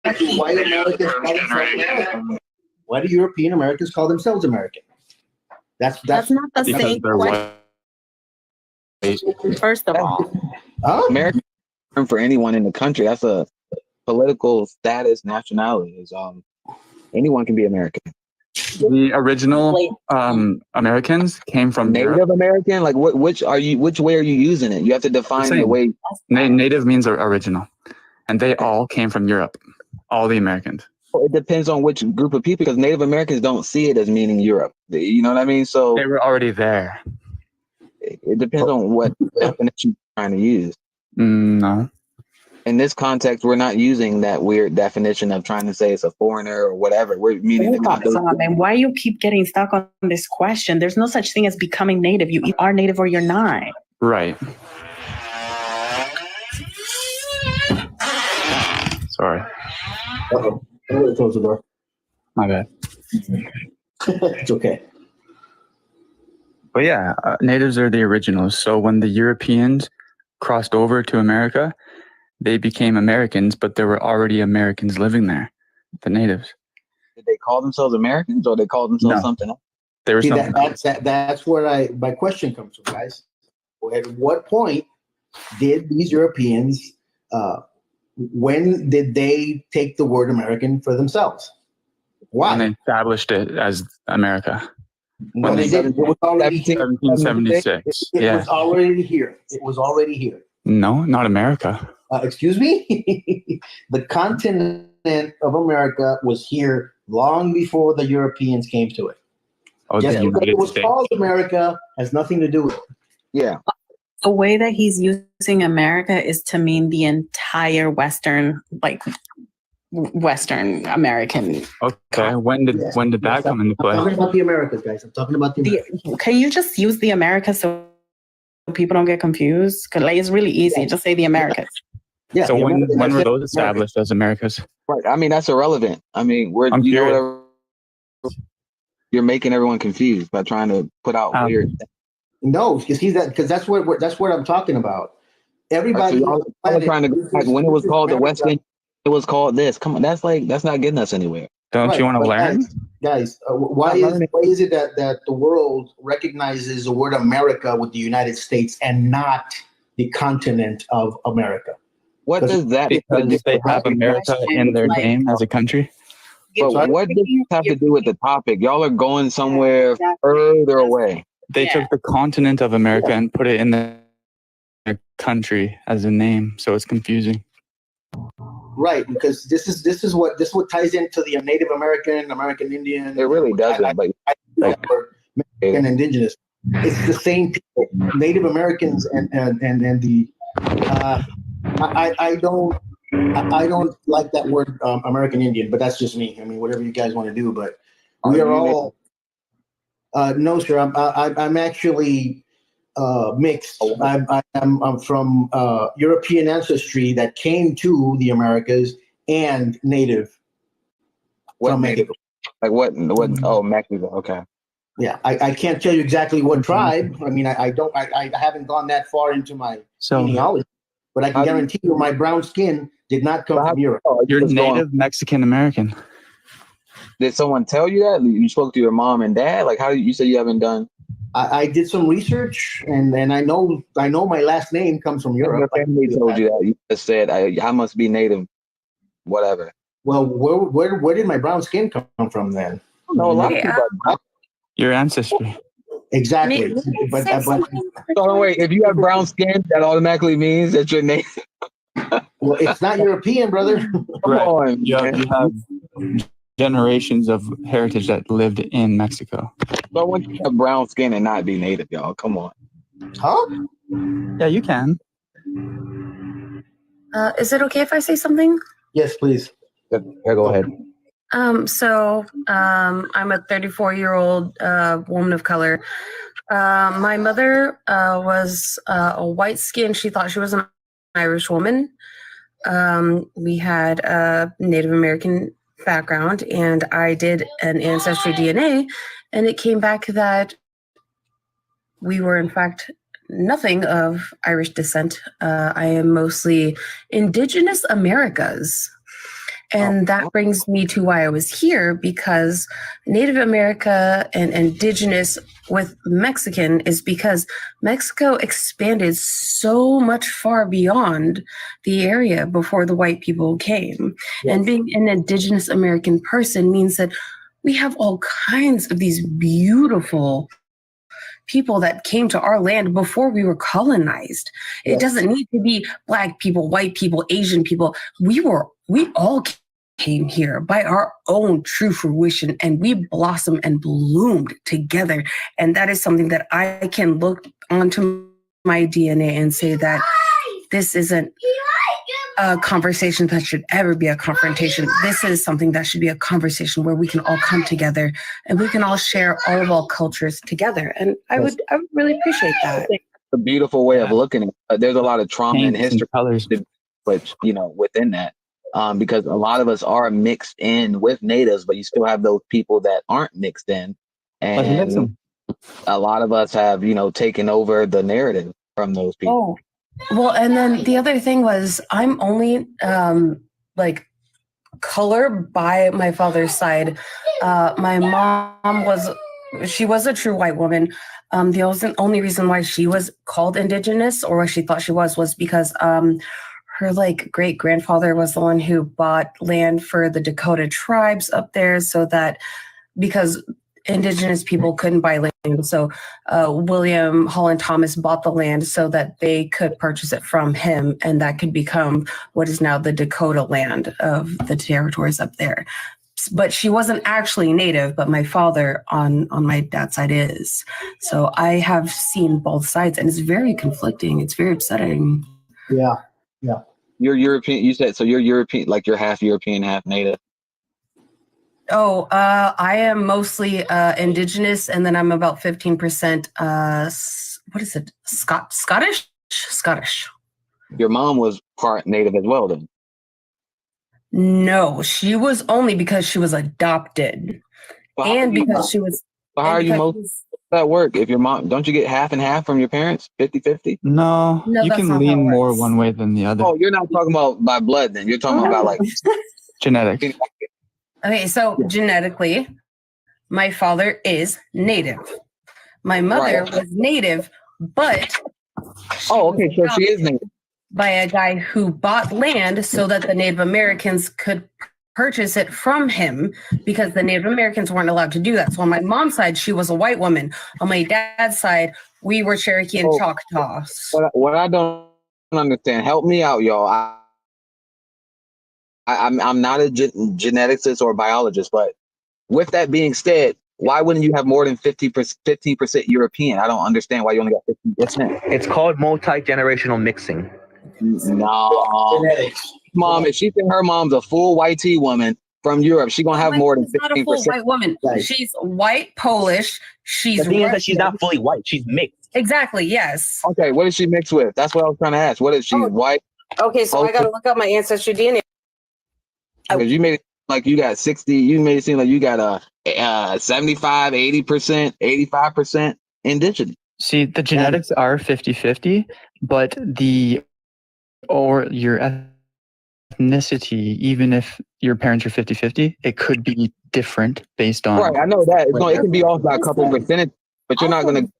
Americans call themselves American? Why do European Americans call themselves American? That's not the same question. First of all, American for anyone in the country. That's a political status, nationality. Is anyone can be American. The original Americans came from Native Europe. American. Like which way are you using it? You have to define the way. Native means original, and they all came from Europe. All the Americans. It depends on which group of people, because Native Americans don't see it as meaning Europe. You know what I mean? So they were already there. It depends on what definition you're trying to use. No. In this context, we're not using that weird definition of trying to say it's a foreigner or whatever. We're meaning the context. Why you keep getting stuck on this question? There's no such thing as becoming Native. You either are Native or you're not. Right. Sorry. Uh-oh. I'm going to close the door. My bad. It's okay. But yeah, natives are the originals. So when the Europeans crossed over to America, they became Americans, but there were already Americans living there, the natives. Did they call themselves Americans or they called themselves something else? They were something else. That's where my question comes from, guys. At what point did these Europeans, when did they take the word American for themselves? Why? When they established it as America. No, they didn't. It was already here. 1776. It was already here. It was already here. No, not America. Excuse me? The continent of America was here long before the Europeans came to it. Oh, just because it was called America has nothing to do with it. Yeah. The way that he's using America is to mean the entire Western American. Okay. When did that come into play? I'm talking about the Americas, guys. I'm talking about the Americas. Can you just use the Americas so people don't get confused? Because it's really easy. Just say the Americas. Yeah. So when were those established as Americas? Right. I mean, that's irrelevant. I mean, you're making everyone confused by trying to put out weird. No, because that's what I'm talking about. Everybody. Right, so y'all trying to go back when it was called the West Indies. It was called this. Come on, that's not getting us anywhere. Don't you want to but learn? guys, why is it that the world recognizes the word America with the United States and not the continent of America? What does that? Because they have America in their name as a country. But what does this have to do with the topic? Y'all are going somewhere further away. They took the continent of America and put it in their country as a name, so it's confusing. Right, because this is what ties into the Native American, American Indian. It really doesn't. Mexican indigenous. It's the same people. Native Americans and the. I don't like that word American Indian, but that's just me. I mean, whatever you guys want to do, but we are all. No, sir. I'm actually mixed. I'm from European ancestry that came to the Americas and native. What native? Like what? Oh, Mexico. Okay. Yeah, I can't tell you exactly what tribe. I mean, I haven't gone that far into my genealogy, but I can guarantee you my brown skin did not come from Europe. You're native Mexican American. Did someone tell you that? You spoke to your mom and dad? Like, how you say you haven't done? I did some research, and I know my last name comes from Europe. Your family told you that. You just said I must be native, whatever. Well, where did my brown skin come from then? No, a lot of people. Your ancestry. Exactly. But so wait, if you have brown skin, that automatically means that you're native. Well, it's not European, brother. Right. You have generations of heritage that lived in Mexico. But when you have brown skin and not be native, y'all, come on. Huh? Yeah, you can. Is it okay if I say something? Yes, please. Yeah, go ahead. I'm a 34-year-old woman of color. My mother was a white skin. She thought she was an Irish woman. We had a Native American background, and I did an ancestry DNA, and it came back that we were in fact nothing of Irish descent. I am mostly Indigenous Americas. And that brings me to why I was here, because Native America and Indigenous with Mexican is because Mexico expanded so much far beyond the area before the white people came. Yes. And being an Indigenous American person means that we have all kinds of these beautiful people that came to our land before we were colonized. Yes. It doesn't need to be Black people, white people, Asian people. We all came here by our own true fruition, and we blossomed and bloomed together. And that is something that I can look onto my DNA and say that this isn't a conversation that should ever be a confrontation. This is something that should be a conversation where we can all come together and we can all share all of our cultures together. And I would really appreciate that. A beautiful way of looking at it. There's a lot of trauma and history, which, within that. Because a lot of us are mixed in with natives, but you still have those people that aren't mixed in. And a lot of us have, taken over the narrative from those people. Oh, well, and then the other thing was I'm only color by my father's side. My mom was a true white woman. The only reason why she was called Indigenous, or what she thought she was because her great grandfather was the one who bought land for the Dakota tribes up there, so that because Indigenous people couldn't buy land, so William Holland Thomas bought the land so that they could purchase it from him, and that could become what is now the Dakota land of the territories up there. But she wasn't actually Native, but my father on my dad's side is. So I have seen both sides, and it's very conflicting. It's very upsetting. Yeah. Yeah. You're European, you said, so you're European, like you're half European, half Native. Oh, I am mostly Indigenous, and then I'm about 15%, what is it? Scottish? Scottish. Your mom was part Native as well, then? No, she was only because she was adopted. And because she was... How are you most... that work? If your mom, don't you get half and half from your parents? 50-50? No, you can lean more one way than the other. Oh, you're not talking about by blood then. You're talking about like genetics. Okay, so genetically, my father is native. My mother was native, but so she is native. By a guy who bought land so that the Native Americans could purchase it from him, because the Native Americans weren't allowed to do that. So on my mom's side, she was a white woman. On my dad's side, we were Cherokee and Choctaws. What I don't understand, help me out, y'all. I'm not a geneticist or a biologist, but with that being said, why wouldn't you have more than 15% European? I don't understand why you only got 15%. It's called multi-generational mixing. No. Genetics. Mom, if she think her mom's a full white tea woman from Europe, she gonna have more than 15%. She's not a full white woman. She's white Polish. She's the thing is that she's Russian. not fully white. She's mixed. Exactly. Yes. Okay, what is she mixed with? That's what I was trying to ask. What is she, white? Okay, so I gotta look up my ancestry DNA. Because you made it like you got 60, you made it seem like you got a 75, 80%, 85% indigenous. See, the genetics are 50-50, but your ethnicity, even if your parents are 50-50, it could be different based on. Right, I know that. It can be off by a couple percentage, but you're not going to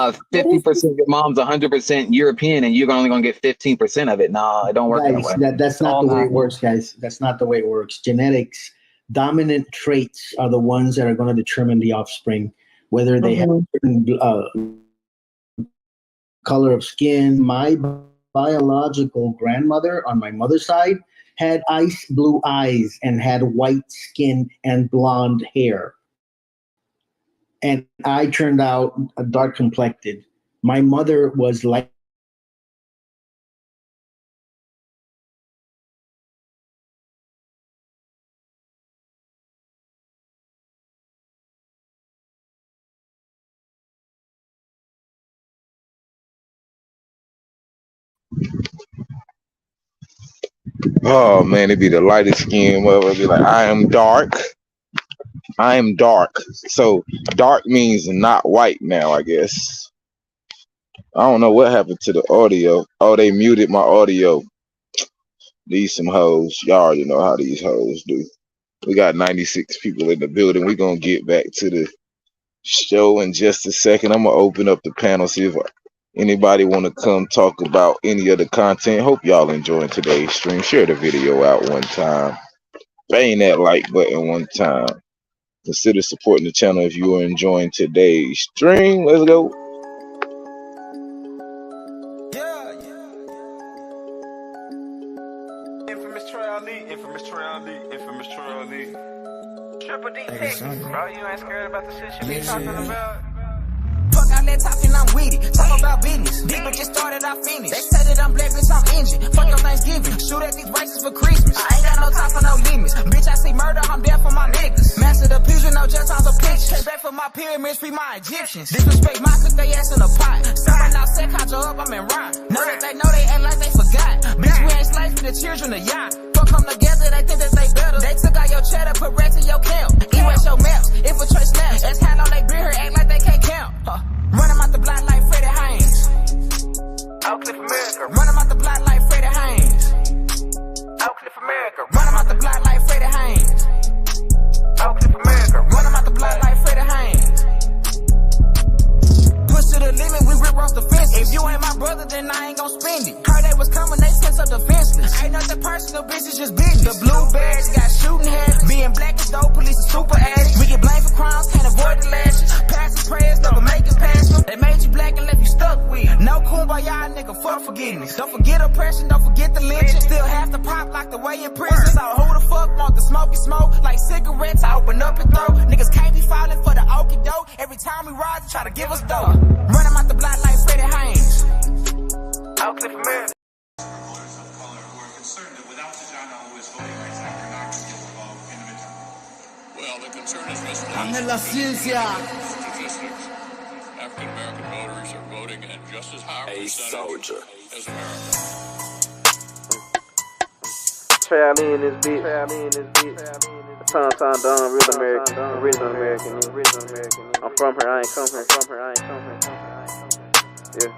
50% your mom's 100% European and you're only going to get 15% of it. No, it don't work that way. That's not the way it works, guys. That's not the way it works. Genetics, dominant traits are the ones that are going to determine the offspring, whether they have a certain color of skin. My biological grandmother on my mother's side had ice blue eyes and had white skin and blonde hair. And I turned out dark complected. My mother was like Oh man, it'd be the lightest skin. It'd be like, I am dark. I am dark. So dark means not white now, I guess. I don't know what happened to the audio. Oh, they muted my audio. These some hoes. Y'all already know how these hoes do. We got 96 people in the building. We're gonna get back to the show in just a second. I'm gonna open up the panel, see if anybody want to come talk about any of the content. Hope y'all enjoying today's stream. Share the video out one time. Bang that like button one time. Consider supporting the channel if you are enjoying today's stream. Let's go. Triple D Texas, bro. You ain't scared about the shit you be talking about? Fuck all that talking, I'm with it. Talk about business. Deep but just started, I finished. They said that I'm black, bitch, I'm engine. Fuck your Thanksgiving. Shoot at these races for Christmas. I ain't got no time for no limits. Bitch, I see murder, I'm there for my niggas. Master the fusion, no just on the pictures. Take back for my pyramids, free my Egyptians. Disrespect my cook, they ass in a pot. Someone out set, conjure up, I'm in rhyme. Know that they know they act like they forgot. Bitch, we ain't slaves for the children of y'all. Fuck come together, they think that they better. They took out your cheddar, put rats in your camp. Erase your maps, infiltrate snaps. That's how long they been here, act like they can't count. Run them out the block like Freddie Haynes. Oak Cliff America. Run them out the block like Freddie Haynes. Oak Cliff America. Run them out the block like Freddie Haynes. Oak Cliff America. Run them out the block like Freddie Haynes. Push to the limit, we rip off the fence. If you ain't my brother, then I ain't gon' spend it. Heard they was coming, they sent up defenseless. Ain't nothing personal, bitch, it's just business. The blueberries got shooting habits. Being black is dope, police is super addicts. We get blamed for crimes, can't avoid the lashes. Passing prayers, never make it past them. They made you black and left you stuck with it. No kumbaya, nigga, fuck forgiveness. Don't forget oppression, don't forget the lynching. Still have to pop like the way in prison. So who the fuck want the smoky smoke? Like cigarettes, I open up and throw. Niggas can't be falling for the okie doke. Every time we rise, they try to give us dope. Run them out the block like Freddie Haynes. Oak Cliff America. Ame la ciencia. African American voters are voting at just as high a percentage as America. Try me in this bitch. Tom Don, real American, original American. I'm from here, I ain't come here. Yeah.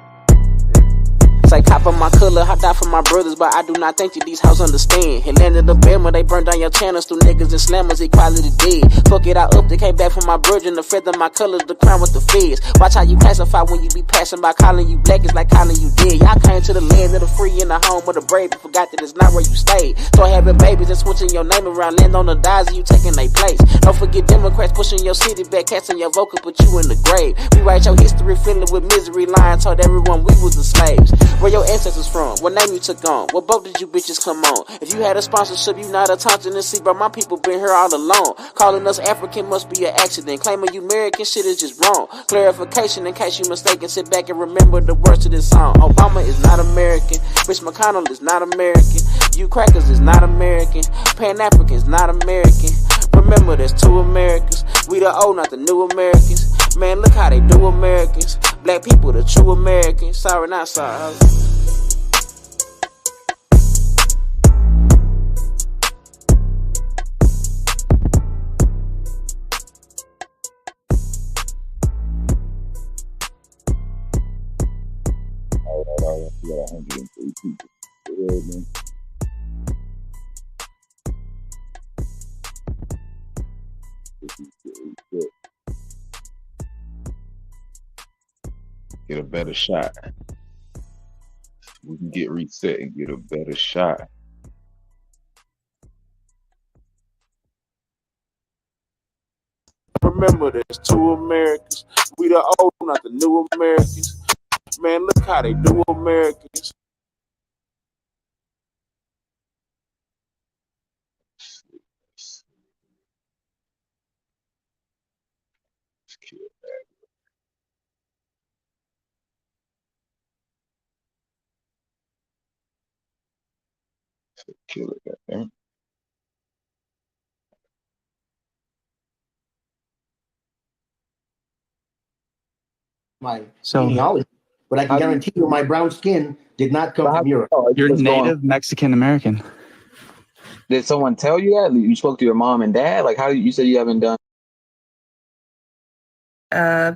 Say copper my color, I die for my brothers, but I do not think that these hoes understand. It landed the Bama, they burned down your channels through niggas and slammers, equality dead. Fuck it, I up, they came back from my virgin, the feather, my color, the crown with the feds. Watch how you classify when you be passing by, calling you black, it's like calling you dead. Y'all came to the land of the free and the home of the brave, but forgot that it's not where you stayed. Start having babies and switching your name around, land on the dies and you taking their place. Don't forget Democrats pushing your city back, casting your vocal, put you in the grave. Rewrite your history, filling with misery, lying, told everyone we was the slaves. Where your ancestors from? What name you took on? What boat did you bitches come on? If you had a sponsorship, you not a Thompson and see, but my people been here all along. Calling us African must be an accident. Claiming you American shit is just wrong. Clarification in case you mistaken. Sit back and remember the words of this song. Obama is not American. Rich McConnell is not American. You crackers is not American. Pan-African is not American. Remember there's two Americans. We the old, not the new Americans. Man, look how they do Americans. Black people, the true Americans. Sorry, not sorry. We got 103 people. Go ahead, man. Get a better shot. We can get reset and get a better shot. Remember there's two Americans. We the old, not the new Americans. Man, look how they do Americans. Kill it, goddamn. My So- genealogy, but I can guarantee you my brown skin did not come from Europe. You're native Mexican American. Did someone tell you that? You spoke to your mom and dad? Like, how you said you haven't done?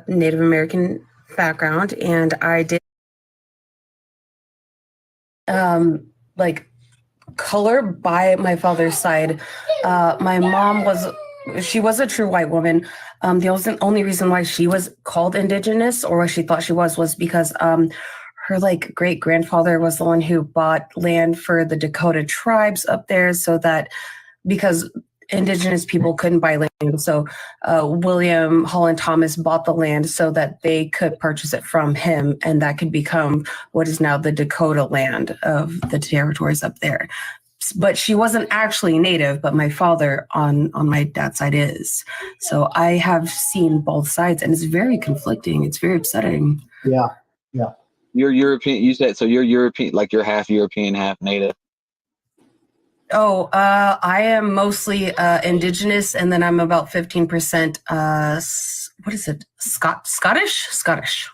Native American background, and I did like color by my father's side. My mom was a true white woman. The only reason why she was called indigenous, or what she thought she was because her like great grandfather was the one who bought land for the Dakota tribes up there, so that because indigenous people couldn't buy land, so William Holland Thomas bought the land so that they could purchase it from him, and that could become what is now the Dakota land of the territories up there. But she wasn't actually native, but my father on my dad's side is. So I have seen both sides, and it's very conflicting. It's very upsetting. Yeah, yeah. You're European. You said so. You're European, like you're half European, half native. Oh, I am mostly indigenous, and then I'm about 15%. What is it? Scottish.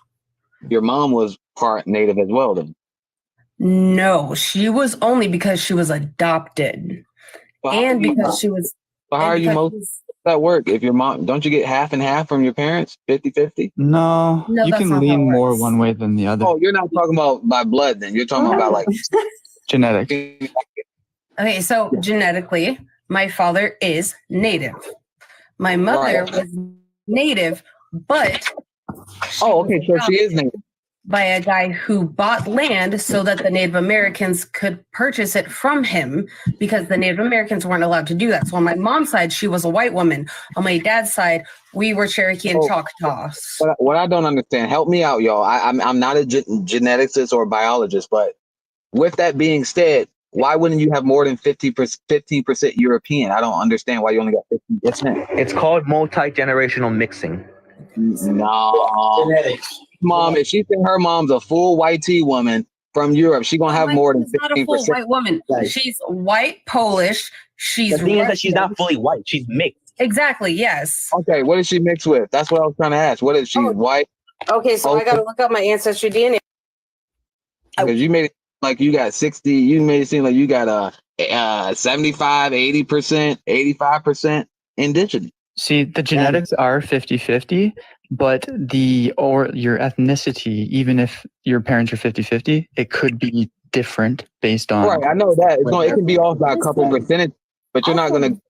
Your mom was part native as well, then. No, she was only because she was adopted, and because she was. So how are you most? That work? If your mom, don't you get half and half from your parents, 50-50? No, No, you that's can not how lean it more works. one way than the other. Oh, you're not talking about by blood, then. You're talking about like genetics. Okay, so genetically, my father is native. My mother was native, but okay, so she is native. By a guy who bought land so that the Native Americans could purchase it from him, because the Native Americans weren't allowed to do that. So on my mom's side, she was a white woman. On my dad's side, we were Cherokee and Choctaws. What I don't understand, help me out, y'all. I'm not a geneticist or a biologist, but with that being said, why wouldn't you have more than 15% European? I don't understand why you only got 15%. It's called multi-generational mixing. No. Genetics. Mom, if she think her mom's a full white tea woman from Europe, she's gonna have more than 15%. Not a full white woman. She's white Polish. She's the thing is that she's not fully white. She's mixed. Exactly. Yes. Okay, what is she mixed with? That's what I was trying to ask. What is she white? Okay, so I gotta look up my ancestry DNA. Because you made it like you got 60. You made it seem like you got 75, 80%, 85% indigenous. See, the genetics are 50-50, But your ethnicity, even if your parents are 50-50, it could be different based on. Right, I know that. It can be off by a couple percentage, but you're not going to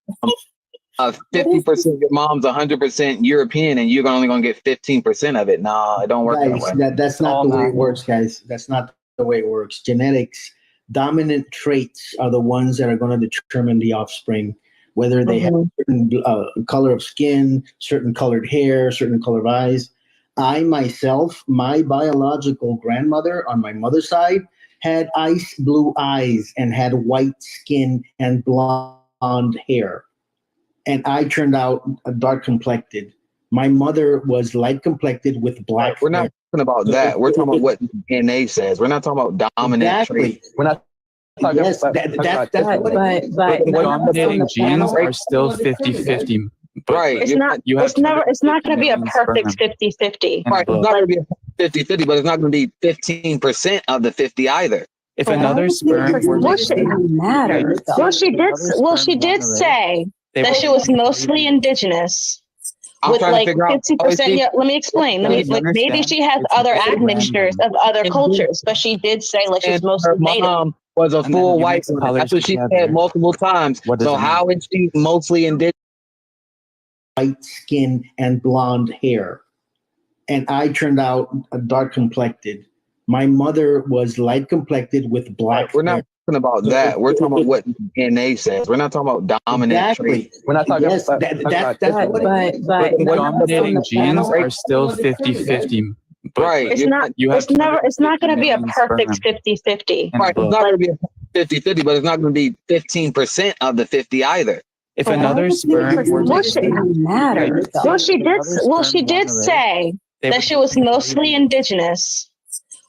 50% your mom's 100% European and you're only going to get 15% of it. Nah, it don't work that way. That's not the way it works, guys. That's not the way it works. Genetics, dominant traits are the ones that are going to determine the offspring, whether they have certain color of skin, certain colored hair, certain color of eyes. I myself, my biological grandmother on my mother's side had ice blue eyes and had white skin and blonde hair. And I turned out dark complected. My mother was light complected with black. We're not talking about that. We're talking about what DNA says. We're not talking about dominant traits. We're not talking Yes, about but dominating genes are still 50-50. Right. It's not going to be a perfect 50-50. Right. It's not going to be a 50-50, but it's not going to be 15% of the 50 either. If another sperm were Well, she did say that she was mostly indigenous. With like 50%. Yeah, let me explain. Maybe she has other admixtures of other cultures, but she did say like she's mostly native. Mom was a full white woman. That's what she said multiple times. So how is she mostly indigenous? White skin and blonde hair. And I turned out dark complected. My mother was light complected with black. We're not talking about that. We're talking about what DNA says. We're not talking about dominant traits. We're not talking about but dominating genes are still 50-50. Right. It's not going to be a perfect 50-50. Right. It's not going to be a 50-50, but it's not going to be 15% of the 50 either. If another sperm were she did say that she was mostly indigenous.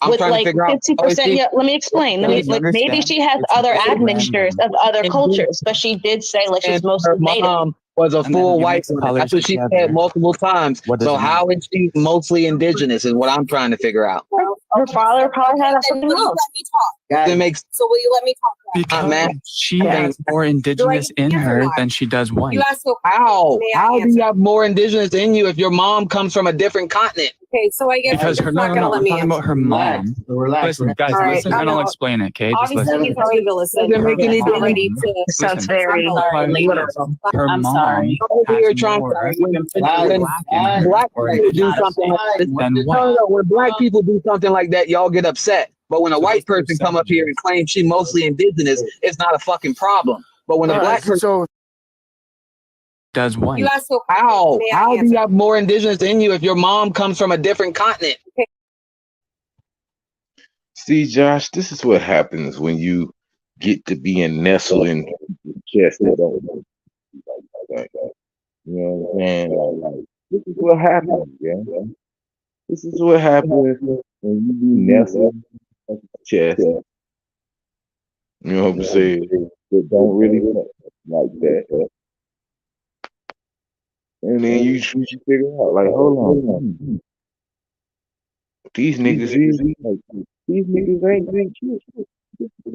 With like 50%. Yeah, let me explain. Maybe she has other admixtures of other cultures, but she did say like she's mostly native. Mom was a full white woman. That's what she said multiple times. So how is she mostly indigenous is what I'm trying to figure out. Her father probably had something else. It makes So will you let me talk? because she has more indigenous in her than she does white. How do you have more indigenous in you if your mom comes from a different continent? Okay, so I guess Because I'm talking about her mom. Listen, guys, listen, and I'll explain it. Okay, just listen. Obviously, he's already to listen. He's already to. Sounds very literal. Her I'm mom sorry. You're trying when black people do something like this, when black people do something like that, y'all get upset. But when a white person come up here and claim she mostly indigenous, it's not a fucking problem. But when a black person does white, how do you have more indigenous in you if your mom comes from a different continent? See, Josh, this is what happens when you get to being nestled in the chest. You know what I'm saying? Like, this is what happens, yeah. This is what happens when you be nestled in the chest. You know what I'm saying? It don't really work like that. And then you figure out, like, hold on. These niggas ain't shit.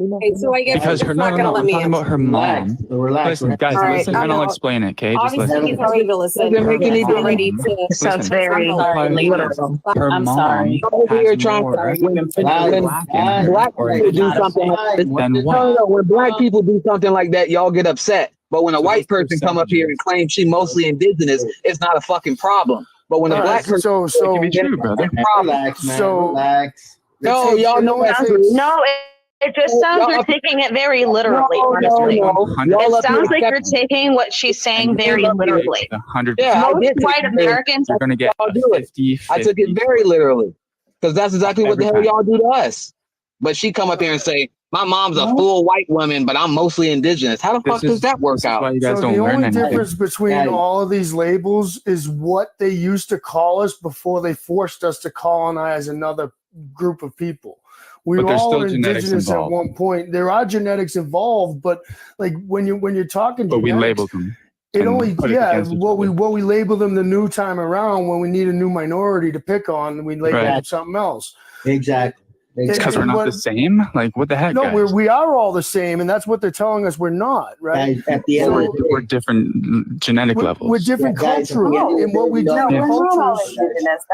Okay, so I guess because her I'm talking about her mom. Listen, guys, listen, and I'll explain it. Okay, just listen. Obviously, he's already to listen. He's already to. Sounds very literal. Her I'm mom sorry. You're trying when black people do something like this, when black people do something like that, y'all get upset. But when a white person come up here and claim she mostly indigenous, it's not a fucking problem. But when a black person, it can be true, brother. Relax, man. Relax. No, y'all know that's No, it just sounds you're taking it very literally, honestly. It sounds like you're taking what she's saying very literally. 100%. Most white Americans are going to get 50. I took it very literally because that's exactly what the hell y'all do to us. But she come up here and say, my mom's a full white woman, but I'm mostly indigenous. How the fuck does that work out? So the only difference between all of these labels is what they used to call us before they forced us to colonize another group of people. We were all indigenous at one point. There are genetics involved, but like when you're talking, but we labeled them. It only what we label them the new time around when we need a new minority to pick on, we label them something else. Exactly. Because we're not the same. Like, what the heck? No, guys? we are all the same, and that's what they're telling us we're not, right? Guys, at the end of the day, we're different genetic levels. We're different culturally in what we do.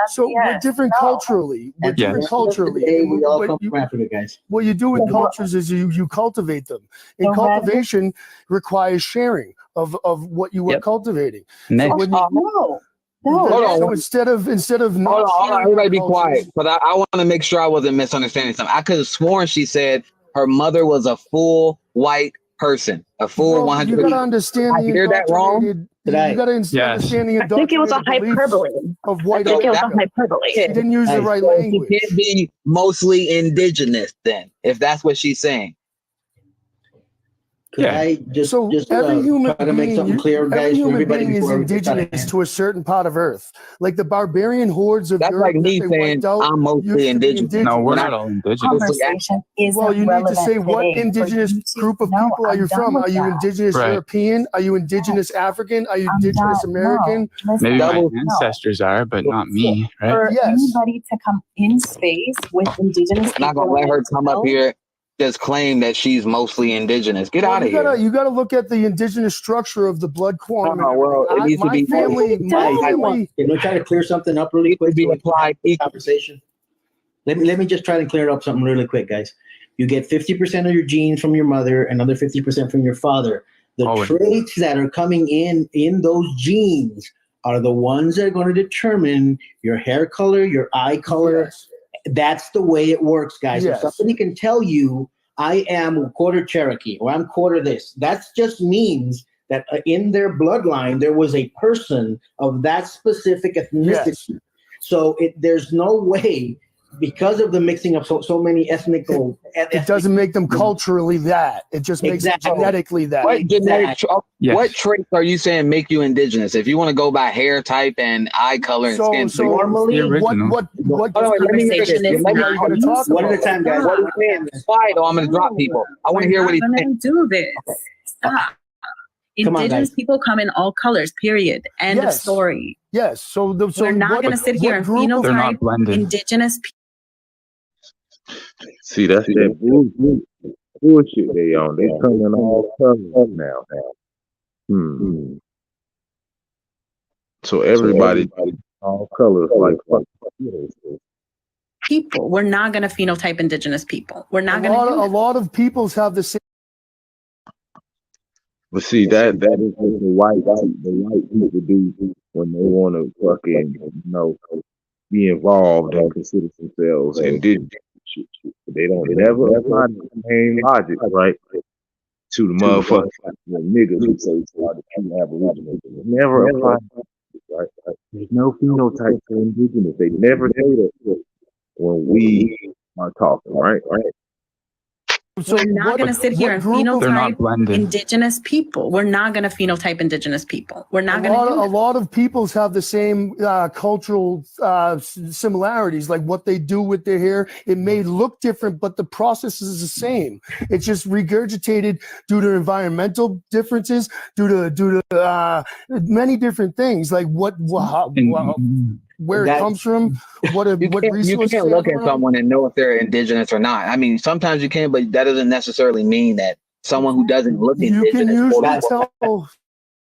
So we're different culturally. We're different culturally. We all come from Africa, guys. What you do with cultures is you cultivate them. And cultivation requires sharing of what you were cultivating. So when you, Hold on. So instead of not hold on, everybody be cultures, quiet. But I want to make sure I wasn't misunderstanding something. I could have sworn she said her mother was a full white person, a full 100%. You gotta understand. I hear that wrong. You gotta understand the I think it was a hyperbole. Of white. I think it was a hyperbole. She didn't use the right language. She can't be mostly indigenous then, if that's what she's saying. Could I just every human try to make being, something clear, guys, every for human everybody being is before we indigenous to a certain part of Earth. Like the barbarian hordes of That's Europe like me that they saying wiped out, I'm mostly indigenous. No, we're not all indigenous. Conversation is well, you need to say what indigenous group of people are you from? Are you indigenous European? Are you indigenous African? Are you indigenous American? Maybe my ancestors are, but not me, right? For anybody to come in space with indigenous people. I'm not gonna let her come up here just claim that she's mostly indigenous. Get out of here. You gotta look at the indigenous structure of the blood quantum. It needs to be family. Can we try to clear something up really quick? Be applied conversation. Let me just try to clear up something really quick, guys. You get 50% of your genes from your mother, another 50% from your father. The traits that are coming in those genes are the ones that are going to determine your hair color, your eye color. Yes. That's the way it works, guys. Yes. If somebody can tell you, I am quarter Cherokee or I'm quarter this, that just means that in their bloodline, there was a person of that specific ethnicity. Yes. So there's no way, because of the mixing of so many ethnic. It doesn't make them culturally that. It just makes them genetically that. What traits are you saying make you indigenous? If you want to go by hair type and eye color and skin, so normally, what conversation is one at a time, guys. What are you saying? Quiet, or I'm going to drop people. I want to hear what he's saying. Do this. Stop. Indigenous people come in all colors, period. End of story. Yes. So we're not going to sit here and phenotype indigenous people. See, that's that bullshit they on. They coming all colors now. So everybody all colors like people. We're not going to phenotype indigenous people. We're not going to. A lot of peoples have the same. But see, that is what the white people do when they want to fucking be involved and consider themselves indigenous. They don't never apply the same logic, right, to the motherfuckers, the niggas who say the true aboriginals. Never apply, right? There's no phenotype for indigenous. They never say that when we are talking, right? So we're not going to sit here and phenotype indigenous people. We're not going to phenotype indigenous people. We're not going to. A lot of peoples have the same cultural similarities, like what they do with their hair. It may look different, but the process is the same. It's just regurgitated due to environmental differences, due to many different things, like where it comes from, what resources. You can't look at someone and know if they're indigenous or not. I mean, sometimes you can, but that doesn't necessarily mean that someone who doesn't look indigenous. You can usually tell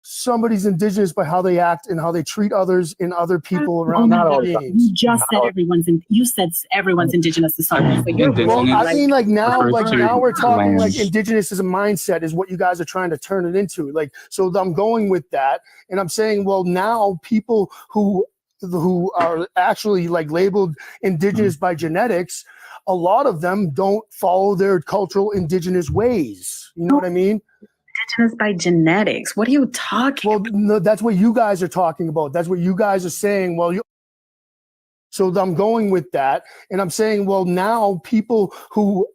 somebody's indigenous by how they act and how they treat others and other people around them. You just said everyone's indigenous to something. Well, I mean, now we're talking like indigenous as a mindset is what you guys are trying to turn it into. Like, so I'm going with that, and I'm saying, well, now people who are actually like labeled indigenous by genetics, a lot of them don't follow their cultural indigenous ways. You know what I mean? Indigenous by genetics. What are you talking about? Well, no, that's what you guys are talking about. That's what you guys are saying. Well, so I'm going with that, and I'm saying, well, now people who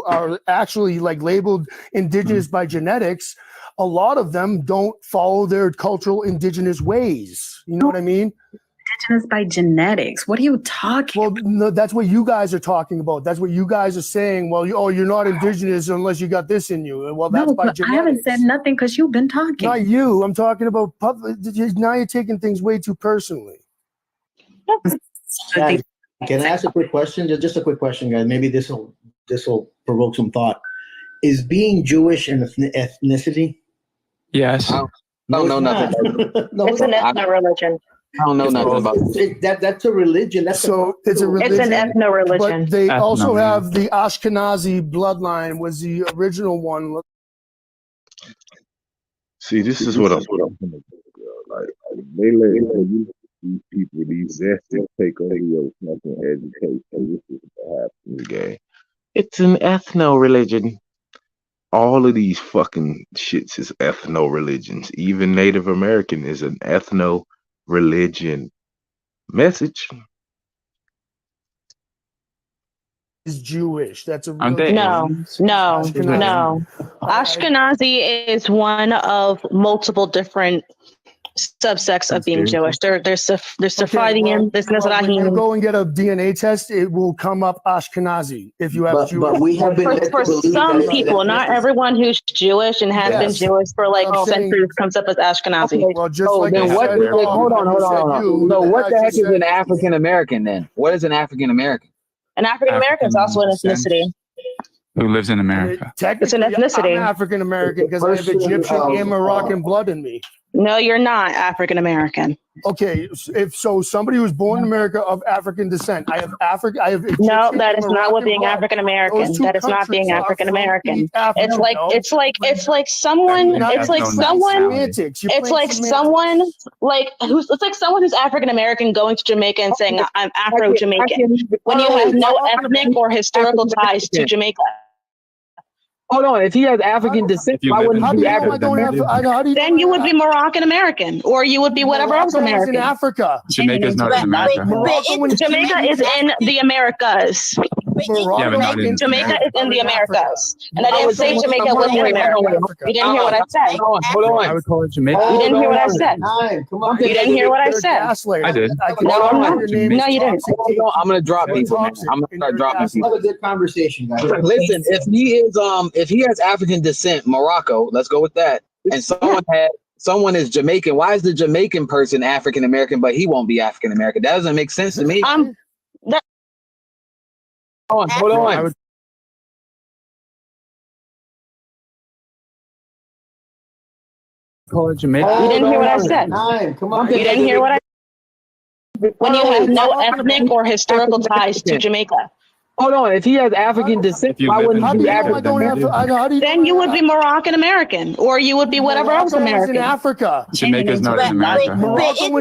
are actually like labeled indigenous by genetics, a lot of them don't follow their cultural indigenous ways. You know what I mean? Indigenous by genetics. What are you talking about? Well, no, that's what you guys are talking about. That's what you guys are saying. Well, you're not indigenous unless you got this in you. Well, that's by genetics. I haven't said nothing because you've been talking. Not you. I'm talking about public. Now you're taking things way too personally. Can I ask a quick question? Just a quick question, guys. Maybe this will provoke some thought. Is being Jewish an ethnicity? Yes. I don't know nothing. No, It's an ethno-religion. I don't know nothing about that's a religion. It's a religion. It's an ethno-religion. But they also have the Ashkenazi bloodline was the original one. See, this is what I'm talking about. Like they let these people, these zesties, take over your fucking education. This is what happens, gang. It's an ethno religion. All of these fucking shits is ethno religions. Even Native American is an ethno religion. Message. Is Jewish. That's a Aren't they no. Ashkenazi. Ashkenazi is one of multiple different subsects of being Jewish. There's Sephardian, there's When you Mizrahim. go and get a DNA test, it will come up Ashkenazi if you have Jewish. But we have been For some people, not everyone who's Jewish and has been Jewish for like centuries comes up as Ashkenazi. Well, just hold on. So what the heck is an African American then? What is an African American? An African American is also an ethnicity. Who lives in America? It's an ethnicity. I'm African American because I have Egyptian and Moroccan blood in me. No, you're not African American. Okay, if so, somebody who's born in America of African descent. I have Egyptian. No, that is not what being African American. That is not being African American. It's like someone who's African American going to Jamaica and saying I'm Afro Jamaican when you have no ethnic or historical ties to Jamaica. Hold on, if he has African descent, why wouldn't he be African American? Then you would be Moroccan American, or you would be whatever else American. In Africa. Jamaica's not in America. Jamaica is in the Americas. Jamaica is in the Americas. And I didn't say Jamaica was in America. You didn't hear what I said. Hold on. I would call it Jamaica. You didn't hear what I said. You didn't hear what I said. I did. No, you didn't. I'm gonna drop people. I'm gonna start dropping people. Have a good conversation, guys. Listen, if he has African descent, Morocco, let's go with that. And someone is Jamaican. Why is the Jamaican person African American, but he won't be African American? That doesn't make sense to me. Hold on. Call it Jamaica. You didn't hear what I said. Come on. You didn't hear what I said. When you have no ethnic or historical ties to Jamaica. Hold on. If he has African descent, why wouldn't he be African American? Then you would be Moroccan American, or you would be whatever else American. In Africa. Jamaica's not in America.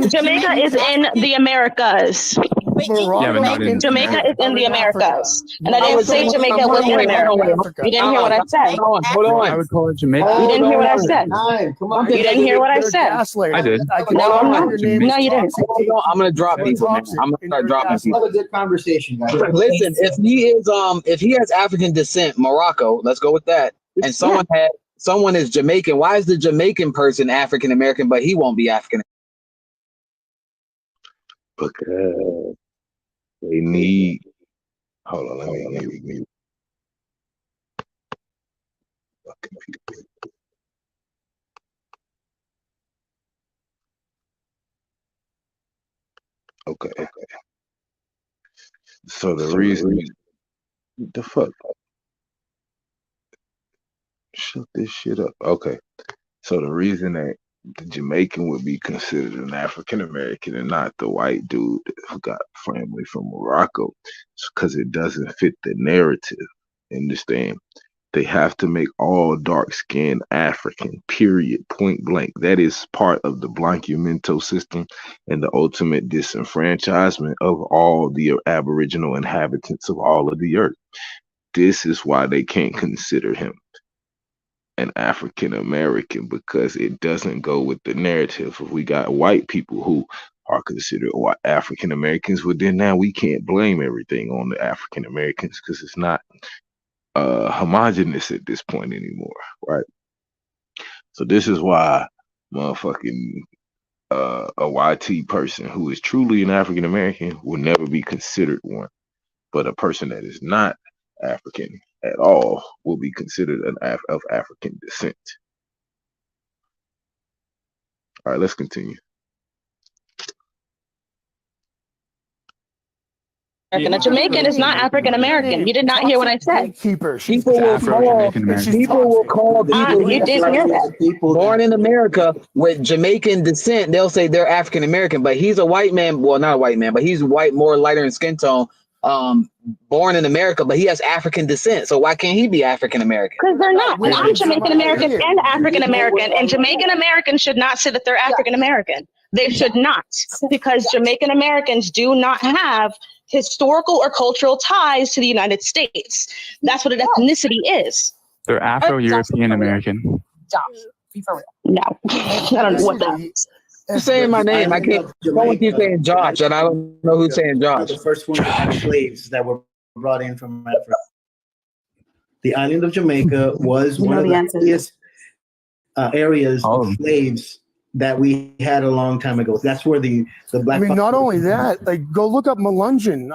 Jamaica is in the Americas. Jamaica is in the Americas. And I didn't say Jamaica was in America. You didn't hear what I said. Hold on. I would call it Jamaica. You didn't hear what I said. You didn't hear what I said. I did. No, you didn't. I'm gonna drop people. I'm gonna start dropping people. Have a good conversation, guys. Listen, if he has African descent, Morocco, let's go with that. And someone is Jamaican. Why is the Jamaican person African American, but he won't be African? Because they need. Hold on, let me. Fucking people. Okay. So the reason, the fuck, shut this shit up. Okay. So the reason that the Jamaican would be considered an African American and not the white dude who got family from Morocco is because it doesn't fit the narrative. Understand? They have to make all dark-skinned African, period, point blank. That is part of the Blanqueamento system and the ultimate disenfranchisement of all the Aboriginal inhabitants of all of the earth. This is why they can't consider him an African American, because it doesn't go with the narrative. If we got white people who are considered African Americans, well, then now we can't blame everything on the African Americans because it's not homogenous at this point anymore, right? So this is why motherfucking a YT person who is truly an African American will never be considered one, but a person that is not African at all will be considered of African descent. All right, let's continue. A Jamaican is not African American. You did not hear what I said. People will call people you didn't hear that. born in America with Jamaican descent. They'll say they're African American, but he's a white man. Well, not a white man, but he's white, more lighter in skin tone. Born in America, but he has African descent. So why can't he be African American? Because they're not. I'm Jamaican American and African American, and Jamaican Americans should not say that they're African American. They should not, because Jamaican Americans do not have historical or cultural ties to the United States. That's what an ethnicity is. They're Afro-European American. Josh, be for real. No, I don't know what that is. You're saying my name. I can't. Someone keeps saying Josh, and I don't know who's saying Josh. The first one to have slaves that were brought in from Africa. The island of Jamaica was one of the earliest areas of slaves that we had a long time ago. That's where the black. I mean, not only that, like go look up Melungeon.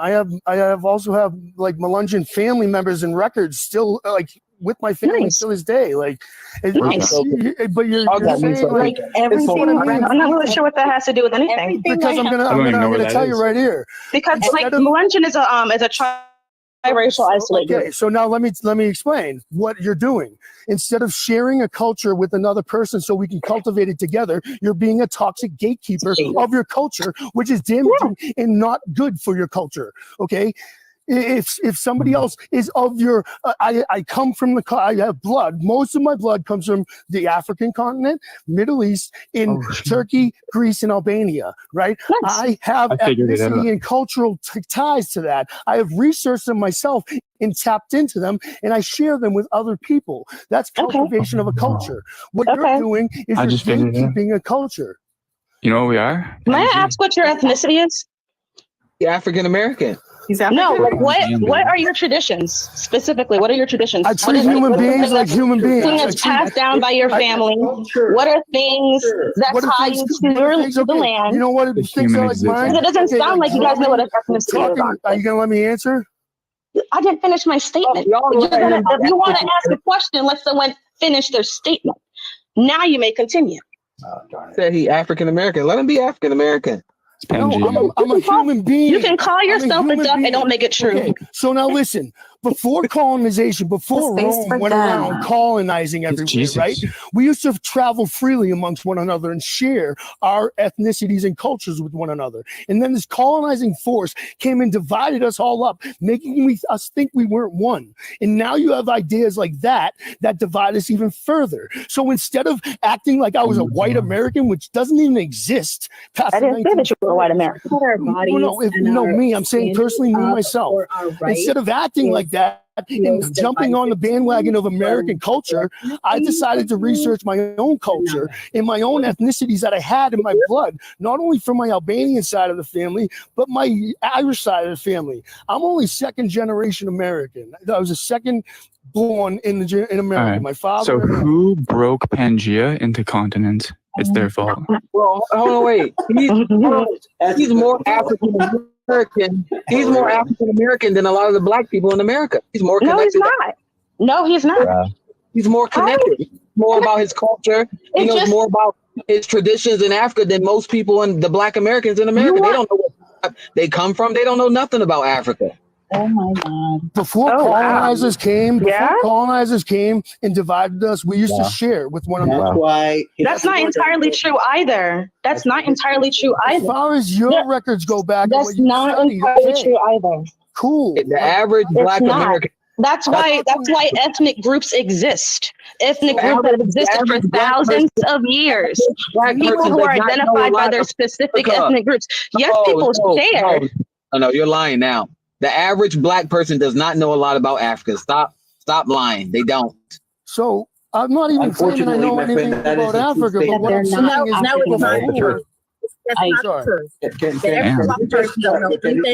I also have like Melungeon family members and records still like with my family to this day. Like, but you're saying like everything. I'm not really sure what that has to do with anything. Because I'm gonna tell you right here. Because like Melungeon is a biracial isolated. Okay, so now let me explain what you're doing. Instead of sharing a culture with another person so we can cultivate it together, you're being a toxic gatekeeper of your culture, which is damaging and not good for your culture. Okay. If somebody else is of your, I come from I have blood. Most of my blood comes from the African continent, Middle East, in Turkey, Greece, and Albania, right? I have ethnicity and cultural ties to that. I have researched them myself and tapped into them, and I share them with other people. That's cultivation of a culture. What you're doing is you're gatekeeping a culture. You know what we are? May I ask what your ethnicity is? African American. No, like what are your traditions specifically? What are your traditions? I treat human beings like human beings. Things passed down by your family. What are things that tie you to the land? You know what? Things are like mine. It doesn't sound like you guys know what ethnicity is. Are you gonna let me answer? I didn't finish my statement. If you want to ask a question, let someone finish their statement. Now you may continue. Said he African American. Let him be African American. No, I'm a human being. You can call yourself a duck and don't make it true. Okay. So now listen, before colonization, before Rome went around colonizing everywhere, right? We used to travel freely amongst one another and share our ethnicities and cultures with one another. And then this colonizing force came and divided us all up, making us think we weren't one. And now you have ideas like that divide us even further. So instead of acting like I was a white American, which doesn't even exist, I didn't say that you were a white American. Me. I'm saying personally, me myself. Instead of acting like that and jumping on the bandwagon of American culture, I decided to research my own culture and my own ethnicities that I had in my blood, not only from my Albanian side of the family, but my Irish side of the family. I'm only second generation American. I was a second born in America. Right. My father. So who broke Pangea into continents? It's their fault. Well, hold on, wait. He's more African American. He's more African American than a lot of the black people in America. He's more connected. No, he's not. No, he's not. He's more connected. More about his culture. He knows more about his traditions in Africa than most people in the black Americans in America. They don't know where they come from. They don't know nothing about Africa. Oh my God! Before colonizers came and divided us, we used to share with one another. That's not entirely true either. That's not entirely true either. As far as your records go back, that's not entirely true either. Cool. The average black American. That's why ethnic groups exist. Ethnic groups that have existed for thousands of years. People who are identified by their specific ethnic groups. Yes, people share. No, you're lying now. The average black person does not know a lot about Africa. Stop lying. They don't. So I'm not even saying I know anything about Africa, but what I'm saying is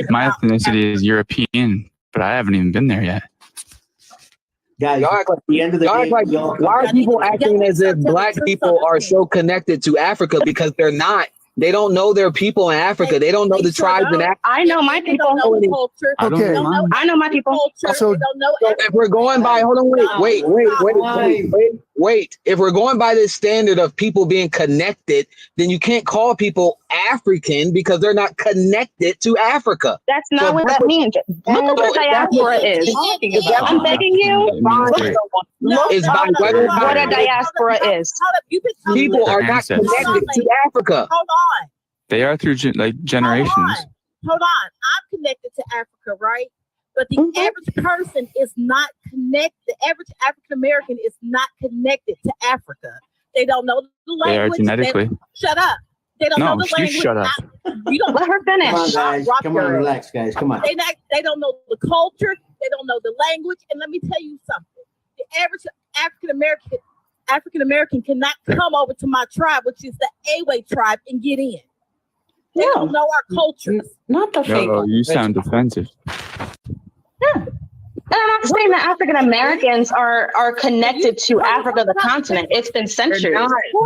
my ethnicity is European, but I haven't even been there yet. Guys, at the end of the day, why are people acting as if black people are so connected to Africa? Because they're not. They don't know their people in Africa. They don't know the tribes in Africa. I know my people. Okay. I know my people. So if we're going by, hold on, wait. wait. If we're going by this standard of people being connected, then you can't call people African because they're not connected to Africa. That's not what that means. Look up what diaspora is. I'm begging you. Look up what a diaspora is. People are not connected to Africa. Hold on. They are through generations. Hold on. I'm connected to Africa, right? But the average person is not connected. The average African American is not connected to Africa. They don't know the language. They are genetically. Shut up. They don't know the language. Shut up. You don't let her finish. Come on, guys. Come on, relax, guys. Come on. They don't know the culture. They don't know the language. And let me tell you something. The average African American cannot come over to my tribe, which is the Awe tribe, and get in. They don't know our cultures. Not the fake. No, you sound defensive. Yeah. And I'm not saying that African Americans are connected to Africa, the continent. It's been centuries.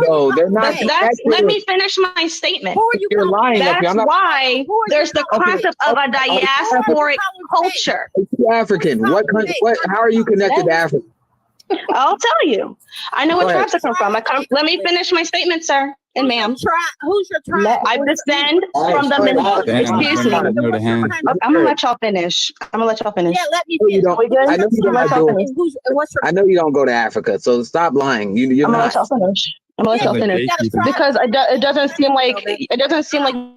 No, they're not. Let me finish my statement. You're lying. That's why there's the concept of a diasporic culture. African. What? How are you connected to Africa? I'll tell you. I know what tribes I come from. Let me finish my statement, sir and ma'am. Who's your tribe? I descend from the excuse me. I'm gonna let y'all finish. Yeah, let me finish. I know you don't go to Africa, so stop lying. You're I'm gonna not. let y'all finish. I'm gonna let y'all finish because it doesn't seem like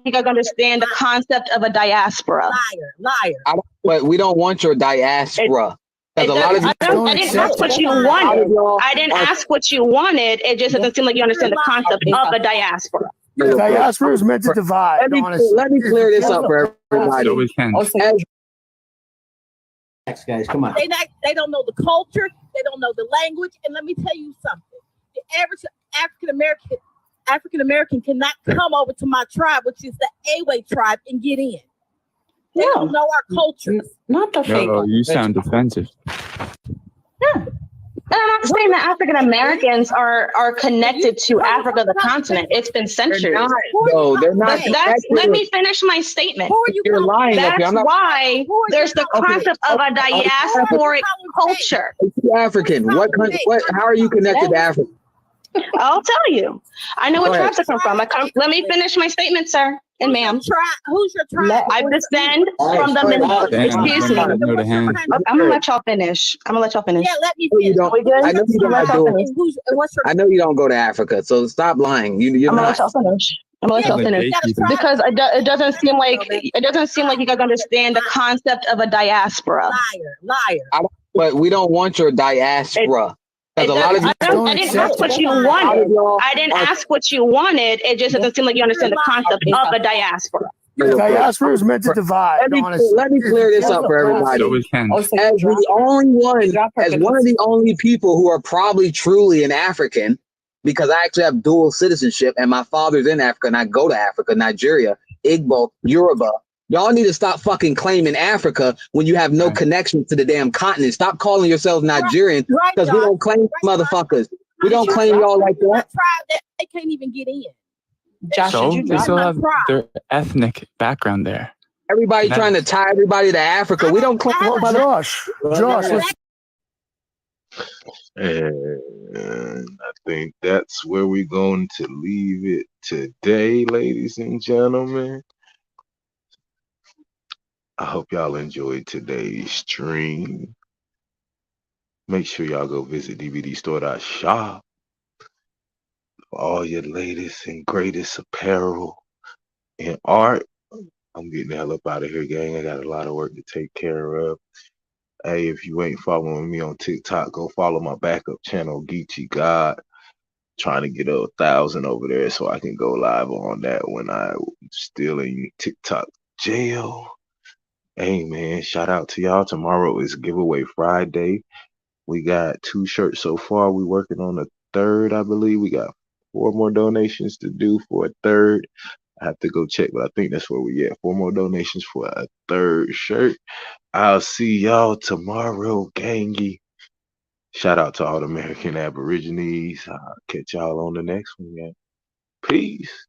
you guys understand the concept of a diaspora. Liar. But we don't want your diaspora. I didn't ask what you wanted. I didn't ask what you wanted. It just doesn't seem like you understand the concept of a diaspora. Diaspora is meant to divide. Let me clear this up for everybody. Next, guys, come on. They don't know the culture. They don't know the language. And let me tell you something. The average African American cannot come over to my tribe, which is the Awe tribe, and get in. They don't know our cultures. Not the fake. No, you sound defensive. Yeah. And I'm not saying that African Americans are connected to Africa, the continent. It's been centuries. No, they're not. Let me finish my statement. You're lying. That's why there's the concept of a diasporic culture. African. How are you connected to Africa? I'll tell you. I know what tribes I come from. Let me finish my statement, sir and ma'am. Who's your tribe? I descend from the excuse me. I'm gonna let y'all finish. Yeah, let me finish. I know you don't go to Africa, so stop lying. You're I'm gonna not. let y'all finish. Because it doesn't seem like you guys understand the concept of a diaspora. Liar. But we don't want your diaspora. I didn't ask what you wanted. I didn't ask what you wanted. It just doesn't seem like you understand the concept of a diaspora. Diaspora is meant to divide. Let me clear this up for everybody. As one of the only people who are probably truly an African, because I actually have dual citizenship and my father's in Africa and I go to Africa, Nigeria, Igbo, Yoruba. Y'all need to stop fucking claiming Africa when you have no connection to the damn continent. Stop calling yourselves Nigerian because we don't claim motherfuckers. We don't claim y'all like that. They can't even get in. Josh, so they still have their ethnic background there. Everybody trying to tie everybody to Africa. We don't claim. Josh. And I think that's where we're going to leave it today, ladies and gentlemen. I hope y'all enjoyed today's stream. Make sure y'all go visit dvdstore.shop for all your latest and greatest apparel and art. I'm getting the hell up out of here, gang. I got a lot of work to take care of. Hey, if you ain't following me on TikTok, go follow my backup channel, Geechee God. Trying to get 1,000 over there so I can go live on that when I'm still in TikTok jail. Hey, man, shout out to y'all. Tomorrow is Giveaway Friday. We got 2 shirts so far. We working on a third, I believe. We got 4 more donations to do for a third. I have to go check, but I think that's where we at. 4 more donations for a third shirt. I'll see y'all tomorrow, gangy. Shout out to all the American Aborigines. I'll catch y'all on the next one, gang. Peace.